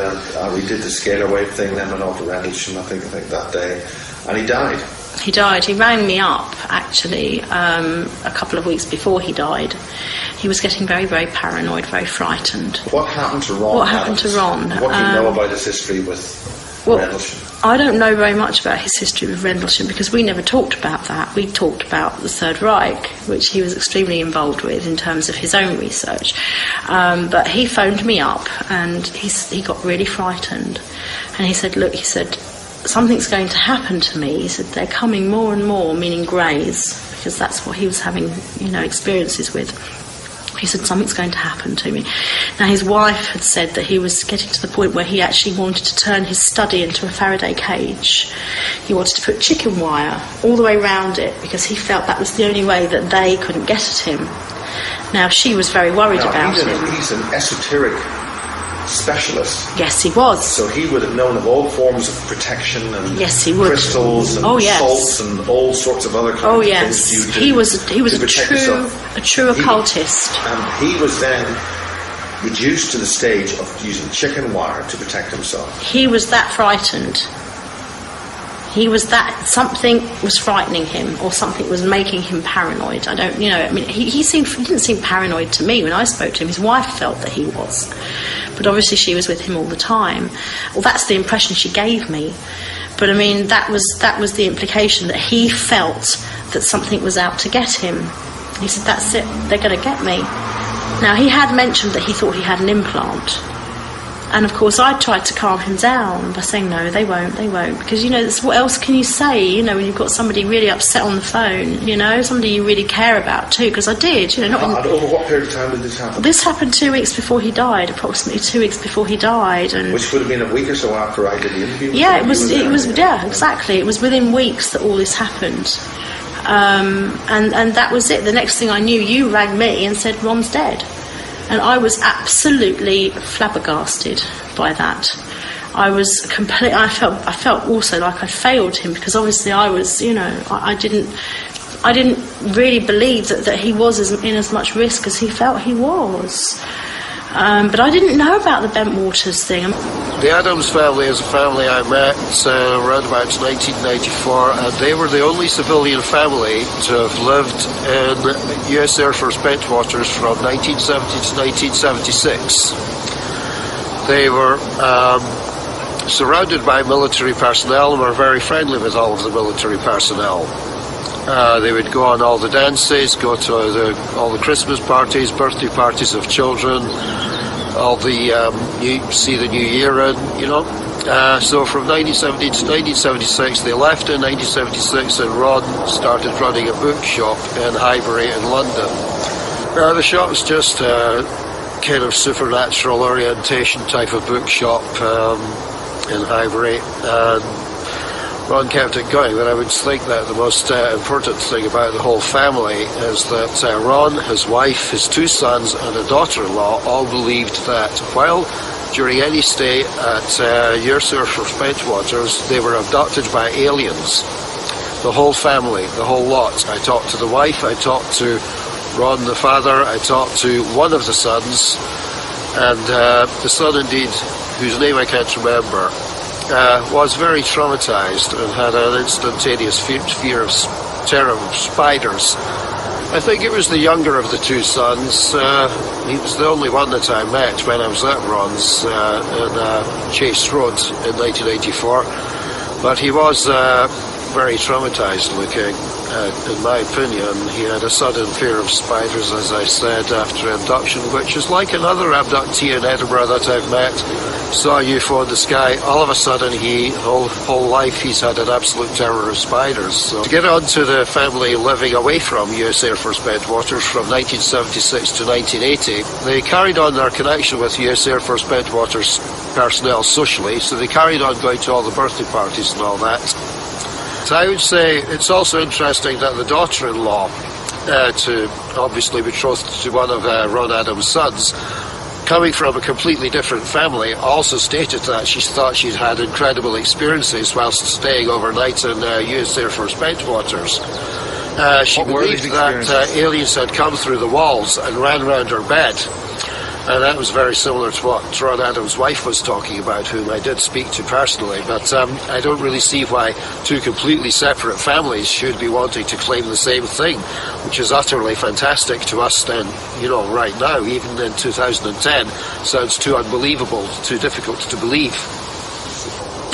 we did the scalar wave thing, then went off to Rendlesham, I think that day, and he died. He died. He rang me up, actually, a couple of weeks before he died. He was getting very, very paranoid, very frightened. What happened to Ron? What happened to Ron? What do you know about his history with Rendlesham? I don't know very much about his history with Rendlesham because we never talked about that. We talked about the Third Reich, which he was extremely involved with in terms of his own research. But he phoned me up and he got really frightened. And he said, look, something's going to happen to me. He said, they're coming more and more, meaning greys, because that's what he was having, experiences with. He said, something's going to happen to me. Now, his wife had said that he was getting to the point where he actually wanted to turn his study into a Faraday cage. He wanted to put chicken wire all the way around it because he felt that was the only way that they couldn't get at him. Now, she was very worried about him. He's an esoteric specialist. Yes, he was. So he would have known of all forms of protection and yes, he would. Crystals and salts and all sorts of other kinds of things. He was a true occultist. And he was then reduced to the stage of using chicken wire to protect himself. He was that frightened. Something was frightening him, or something was making him paranoid. He didn't seem paranoid to me when I spoke to him. His wife felt that he was. But obviously she was with him all the time. Well, that's the impression she gave me. But that was the implication, that he felt that something was out to get him. He said, that's it, they're going to get me. Now, he had mentioned that he thought he had an implant. And of course I tried to calm him down by saying, no, they won't, because what else can you say, when you've got somebody really upset on the phone, somebody you really care about too, because I did, over what period of time did this happen? This happened 2 weeks before he died, approximately 2 weeks before he died. And which would have been a week or so after I did the interview? Yeah, it was exactly. It was within weeks that all this happened. And that was it. The next thing I knew, you rang me and said, Ron's dead. And I was absolutely flabbergasted by that. I felt also like I failed him, because obviously I was, I didn't really believe that he was in as much risk as he felt he was. But I didn't know about the Bentwaters thing. The Adams family is a family I met around about 1994, and they were the only civilian family to have lived in US Air Force Bentwaters from 1970 to 1976. They were surrounded by military personnel and were very friendly with all of the military personnel. They would go on all the dances, go to all the Christmas parties, birthday parties of children, all the see the New Year in, So from 1970 to 1976, they left in 1976, and Ron started running a bookshop in Highbury in London. The shop's just a kind of supernatural orientation type of bookshop in Highbury, and Ron kept it going. But I would think that the most important thing about the whole family is that Ron, his wife, his 2 sons and a daughter-in-law all believed that while during any stay at US Air Force Bentwaters, they were abducted by aliens. The whole family, the whole lot. I talked to the wife, I talked to Ron the father, I talked to one of the sons, and the son indeed, whose name I can't remember, was very traumatized and had an instantaneous fear of terror of spiders. I think it was the younger of the 2 sons. He was the only one that I met when I was at Ron's in Chase Road in 1984. But he was very traumatized looking. In my opinion, he had a sudden fear of spiders, as I said, after abduction, which is like another abductee in Edinburgh that I've met. Saw a UFO in the sky. All of a sudden, whole life he's had an absolute terror of spiders. So to get on to the family living away from US Air Force Bentwaters from 1976 to 1980, they carried on their connection with US Air Force Bentwaters personnel socially, so they carried on going to all the birthday parties and all that. So I would say it's also interesting that the daughter-in-law, to obviously betrothed to one of Ron Adams' sons, coming from a completely different family, also stated that she thought she'd had incredible experiences whilst staying overnight in US Air Force Bentwaters. She believed that aliens had come through the walls and ran round her bed. And that was very similar to what Ron Adams' wife was talking about, whom I did speak to personally. But I don't really see why two completely separate families should be wanting to claim the same thing, which is utterly fantastic to us then, right now, even in 2010. Sounds too unbelievable, too difficult to believe.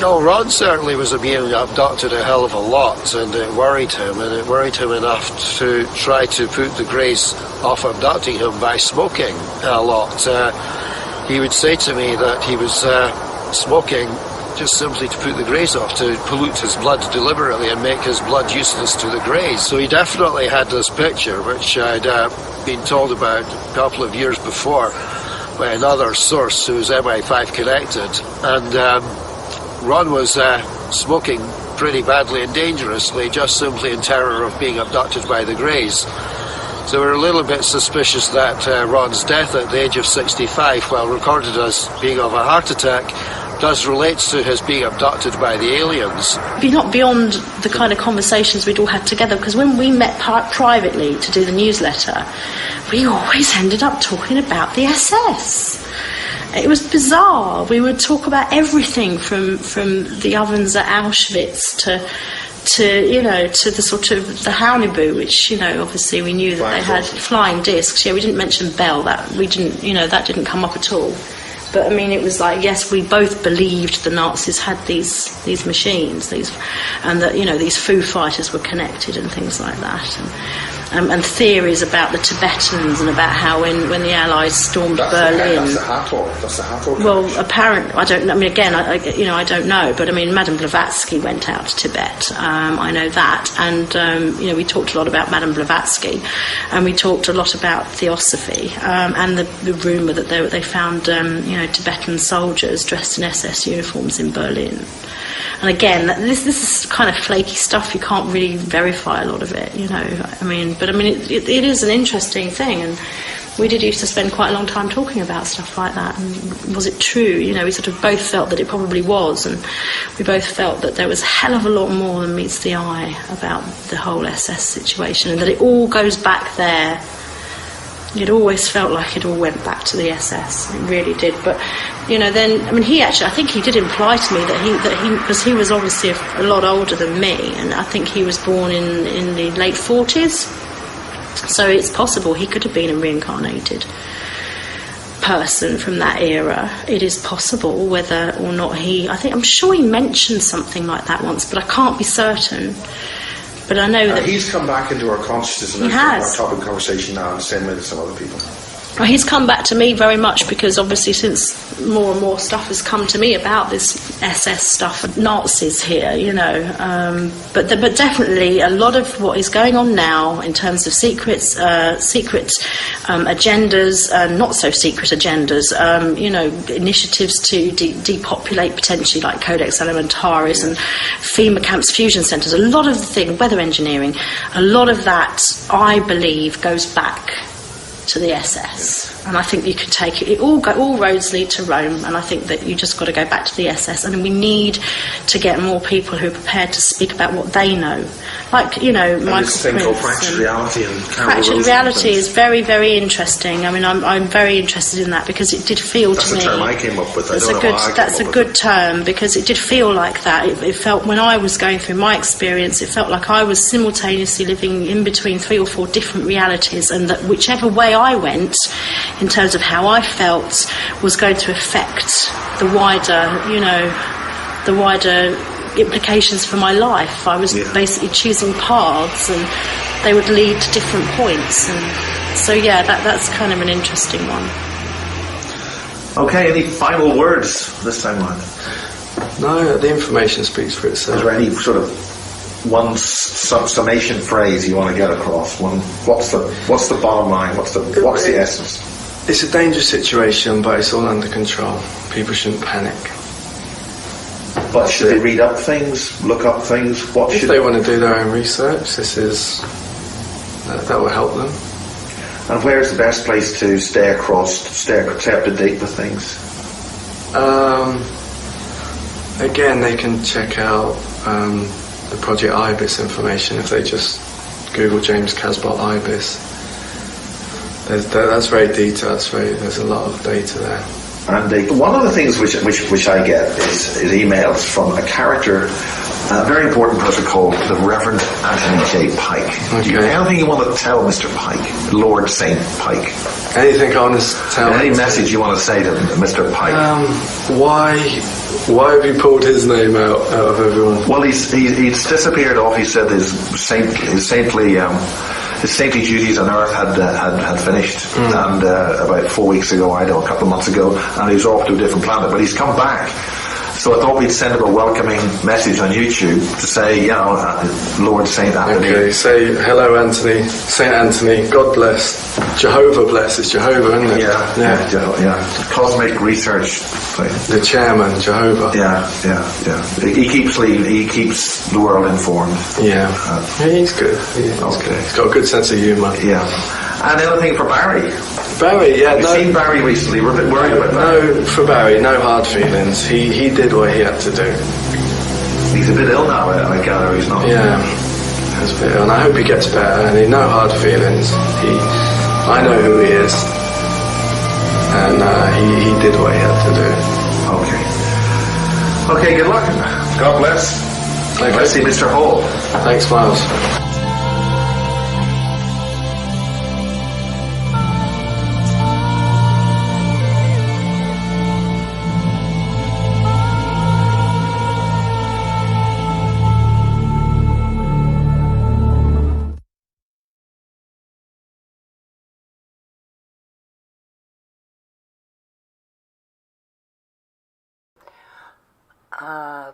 No, Ron certainly was being abducted a hell of a lot, and it worried him enough to try to put the Greys off abducting him by smoking a lot. He would say to me that he was smoking just simply to put the Greys off, to pollute his blood deliberately and make his blood useless to the Greys. So he definitely had this picture, which I'd been told about a couple of years before by another source who was MI5 connected, and Ron was smoking pretty badly and dangerously, just simply in terror of being abducted by the Greys. So we're a little bit suspicious that Ron's death at the age of 65, while recorded as being of a heart attack, does relate to his being abducted by the aliens. Not beyond the kind of conversations we'd all had together, because when we met privately to do the newsletter, we always ended up talking about the SS. It was bizarre. We would talk about everything from the ovens at Auschwitz to the sort of the Haunibu, which, obviously we knew that they had flying discs. Yeah, we didn't mention Bell. That didn't come up at all. But I mean, it was like, yes, we both believed the Nazis had these machines, and that these Foo Fighters were connected and things like that. And theories about the Tibetans and about how when the Allies stormed Berlin. That's the Hathor. Well, apparently, I don't know. I mean, again, I don't know. But I mean, Madame Blavatsky went out to Tibet. I know that, and we talked a lot about Madame Blavatsky, and we talked a lot about Theosophy, and the rumour that they found Tibetan soldiers dressed in SS uniforms in Berlin. And again, this is kind of flaky stuff. You can't really verify a lot of it, But it is an interesting thing, and we did used to spend quite a long time talking about stuff like that. And was it true? We sort of both felt that it probably was, and we both felt that there was a hell of a lot more than meets the eye about the whole SS situation, and that it all goes back there. It always felt like it all went back to the SS. It really did. But I think he did imply to me that he because he was obviously a lot older than me, and I think he was born in the late 40s. So it's possible he could have been a reincarnated person from that era. It is possible, whether or not I'm sure he mentioned something like that once, but I can't be certain. But I know that he's come back into our consciousness and our topic conversation now in the same way that some other people. Well, he's come back to me very much because obviously since more and more stuff has come to me about this SS stuff, Nazis here, but definitely a lot of what is going on now in terms of secret agendas, not so secret agendas, initiatives to depopulate potentially, like Codex Alimentaris and FEMA camps, fusion centres, a lot of the thing, weather engineering, a lot of that, I believe, goes back to the SS, and I think you could take it. All roads lead to Rome, and I think that you just got to go back to the SS, and we need to get more people who are prepared to speak about what they know. Like, Michael this thing called fractured reality and fractured reality is very, very interesting. I mean, I'm very interested in that because it did feel to me. That's the term I came up with. That's a good term because it did feel like that. It felt, when I was going through my experience, it felt like I was simultaneously living in between 3 or 4 different realities, and that whichever way I went, in terms of how I felt, was going to affect the wider implications for my life. I was basically choosing paths, and they would lead to different points. And so, yeah, that's kind of an interesting one. Okay, any final words this time around? No, the information speaks for itself. Is there any sort of one summation phrase you want to get across? What's the bottom line? What's the essence? It's a dangerous situation, but it's all under control. People shouldn't panic. But should they read up things, look up things? If they want to do their own research, that will help them. And where's the best place to stay up to date with things? Again, they can check out the Project IBIS information if they just Google James Casbolt IBIS. That's very detailed. There's a lot of data there. And one of the things which I get is emails from a character, a very important person called the Reverend Anthony J. Pike. Okay. Do you have anything you want to tell Mr. Pike, Lord Saint Pike? Anything I want to tell? Any message you want to say to Mr. Pike? Why have you pulled his name out of everyone? Well, he's disappeared off. He said his saintly duties on Earth had finished, and about 4 weeks ago, a couple of months ago, and he's off to a different planet. But he's come back. So I thought we'd send him a welcoming message on YouTube to say, Lord Saint Anthony. Okay, say hello, Anthony. Saint Anthony. God bless. Jehovah bless. It's Jehovah, isn't it? Yeah. Cosmic research thing. The chairman, Jehovah. Yeah. He keeps the world informed. Yeah. He's good. He's good. He's got a good sense of humour. Yeah. And anything for Barry? Barry, yeah. We've seen Barry recently. We're a bit worried about that. No, for Barry, no hard feelings. He did what he had to do. He's a bit ill now, I gather. He's not. Yeah, he's a bit ill, and I hope he gets better. And no hard feelings. I know who he is, and he did what he had to do. Okay, good luck. God bless. Okay. Let's see Mr. Hall. Thanks, Miles.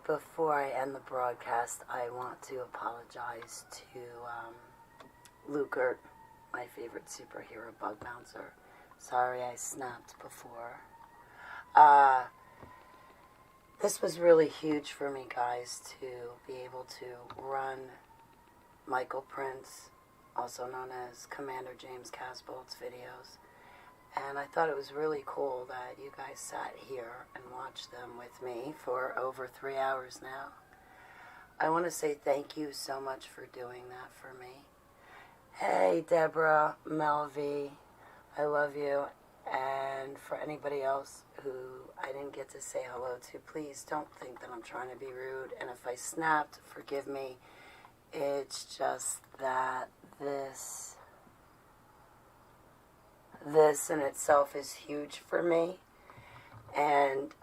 Before I end the broadcast, I want to apologize to Lukert, my favorite superhero bug bouncer. Sorry I snapped before. This was really huge for me, guys, to be able to run Michael Prince, also known as Commander James Casbolt's videos. And I thought it was really cool that you guys sat here and watched them with me for over 3 hours now. I want to say thank you so much for doing that for me. Hey, Deborah, Melvie, I love you. And for anybody else who I didn't get to say hello to, please don't think that I'm trying to be rude. And if I snapped, forgive me. It's just that this in itself is huge for me. And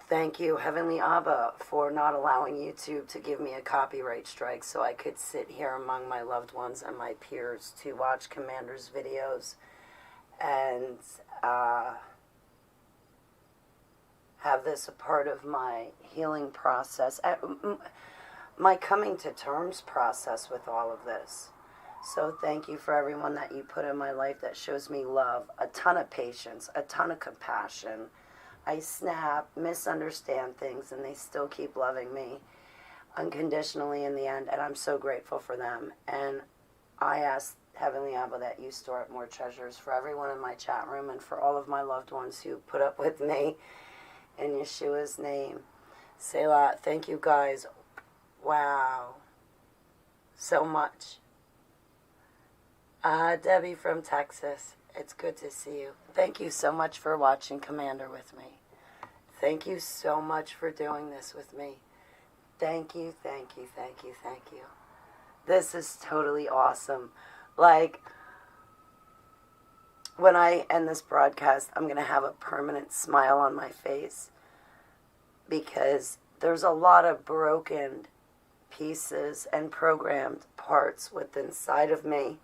thank you, Heavenly Abba, for not allowing YouTube to give me a copyright strike so I could sit here among my loved ones and my peers to watch Commander's videos and have this a part of my healing process, my coming to terms process with all of this. So thank you for everyone that you put in my life that shows me love, a ton of patience, a ton of compassion. I snap, misunderstand things, and they still keep loving me unconditionally in the end, and I'm so grateful for them. And I ask Heavenly Abba that you store up more treasures for everyone in my chat room and for all of my loved ones who put up with me in Yeshua's name. Selah. Thank you guys. Wow. So much. Debbie from Texas, it's good to see you. Thank you so much for watching Commander with me. Thank you so much for doing this with me. Thank you, thank you, thank you, thank you. This is totally awesome. Like, when I end this broadcast, I'm going to have a permanent smile on my face because there's a lot of broken pieces and programmed parts within inside of me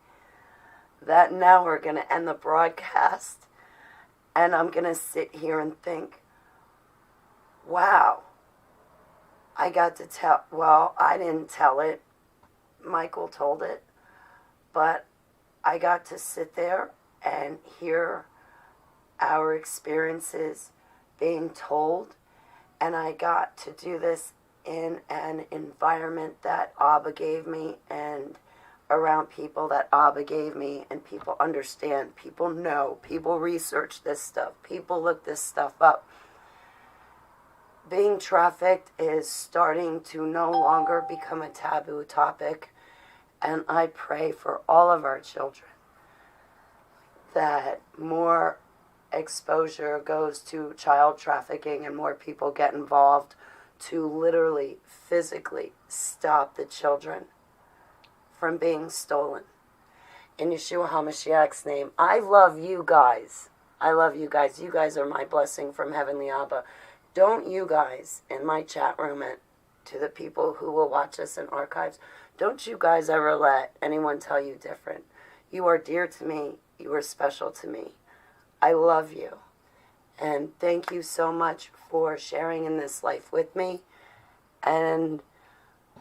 that now are going to end the broadcast, and I'm going to sit here and think, wow, I got to tell, well, I didn't tell it, Michael told it, but I got to sit there and hear our experiences being told, and I got to do this in an environment that Abba gave me and around people that Abba gave me, and people understand, people know, people research this stuff, people look this stuff up. Being trafficked is starting to no longer become a taboo topic, and I pray for all of our children that more exposure goes to child trafficking and more people get involved to literally, physically stop the children from being stolen. In Yeshua HaMashiach's name, I love you guys. I love you guys. You guys are my blessing from Heavenly Abba. Don't you guys in my chat room and to the people who will watch us in archives, don't you guys ever let anyone tell you different. You are dear to me. You are special to me. I love you. And thank you so much for sharing in this life with me. And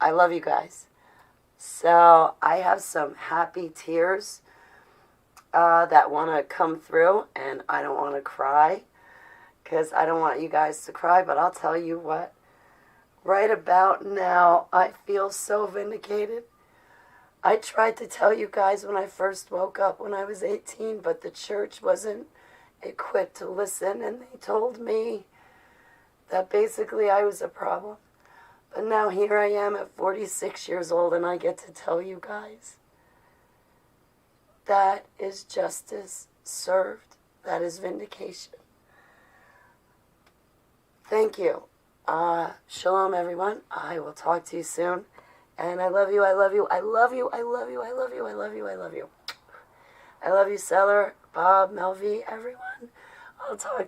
I love you guys. So I have some happy tears that want to come through, and I don't want to cry because I don't want you guys to cry, but I'll tell you what, right about now, I feel so vindicated. I tried to tell you guys when I first woke up when I was 18, but the church wasn't equipped to listen, and they told me that basically I was a problem. But now here I am at 46 years old, and I get to tell you guys that is justice served. That is vindication. Thank you. Shalom, everyone. I will talk to you soon. And I love you, I love you, I love you, I love you, I love you, I love you, I love you. I love you, Seller, Bob, Melvi, everyone. I'll talk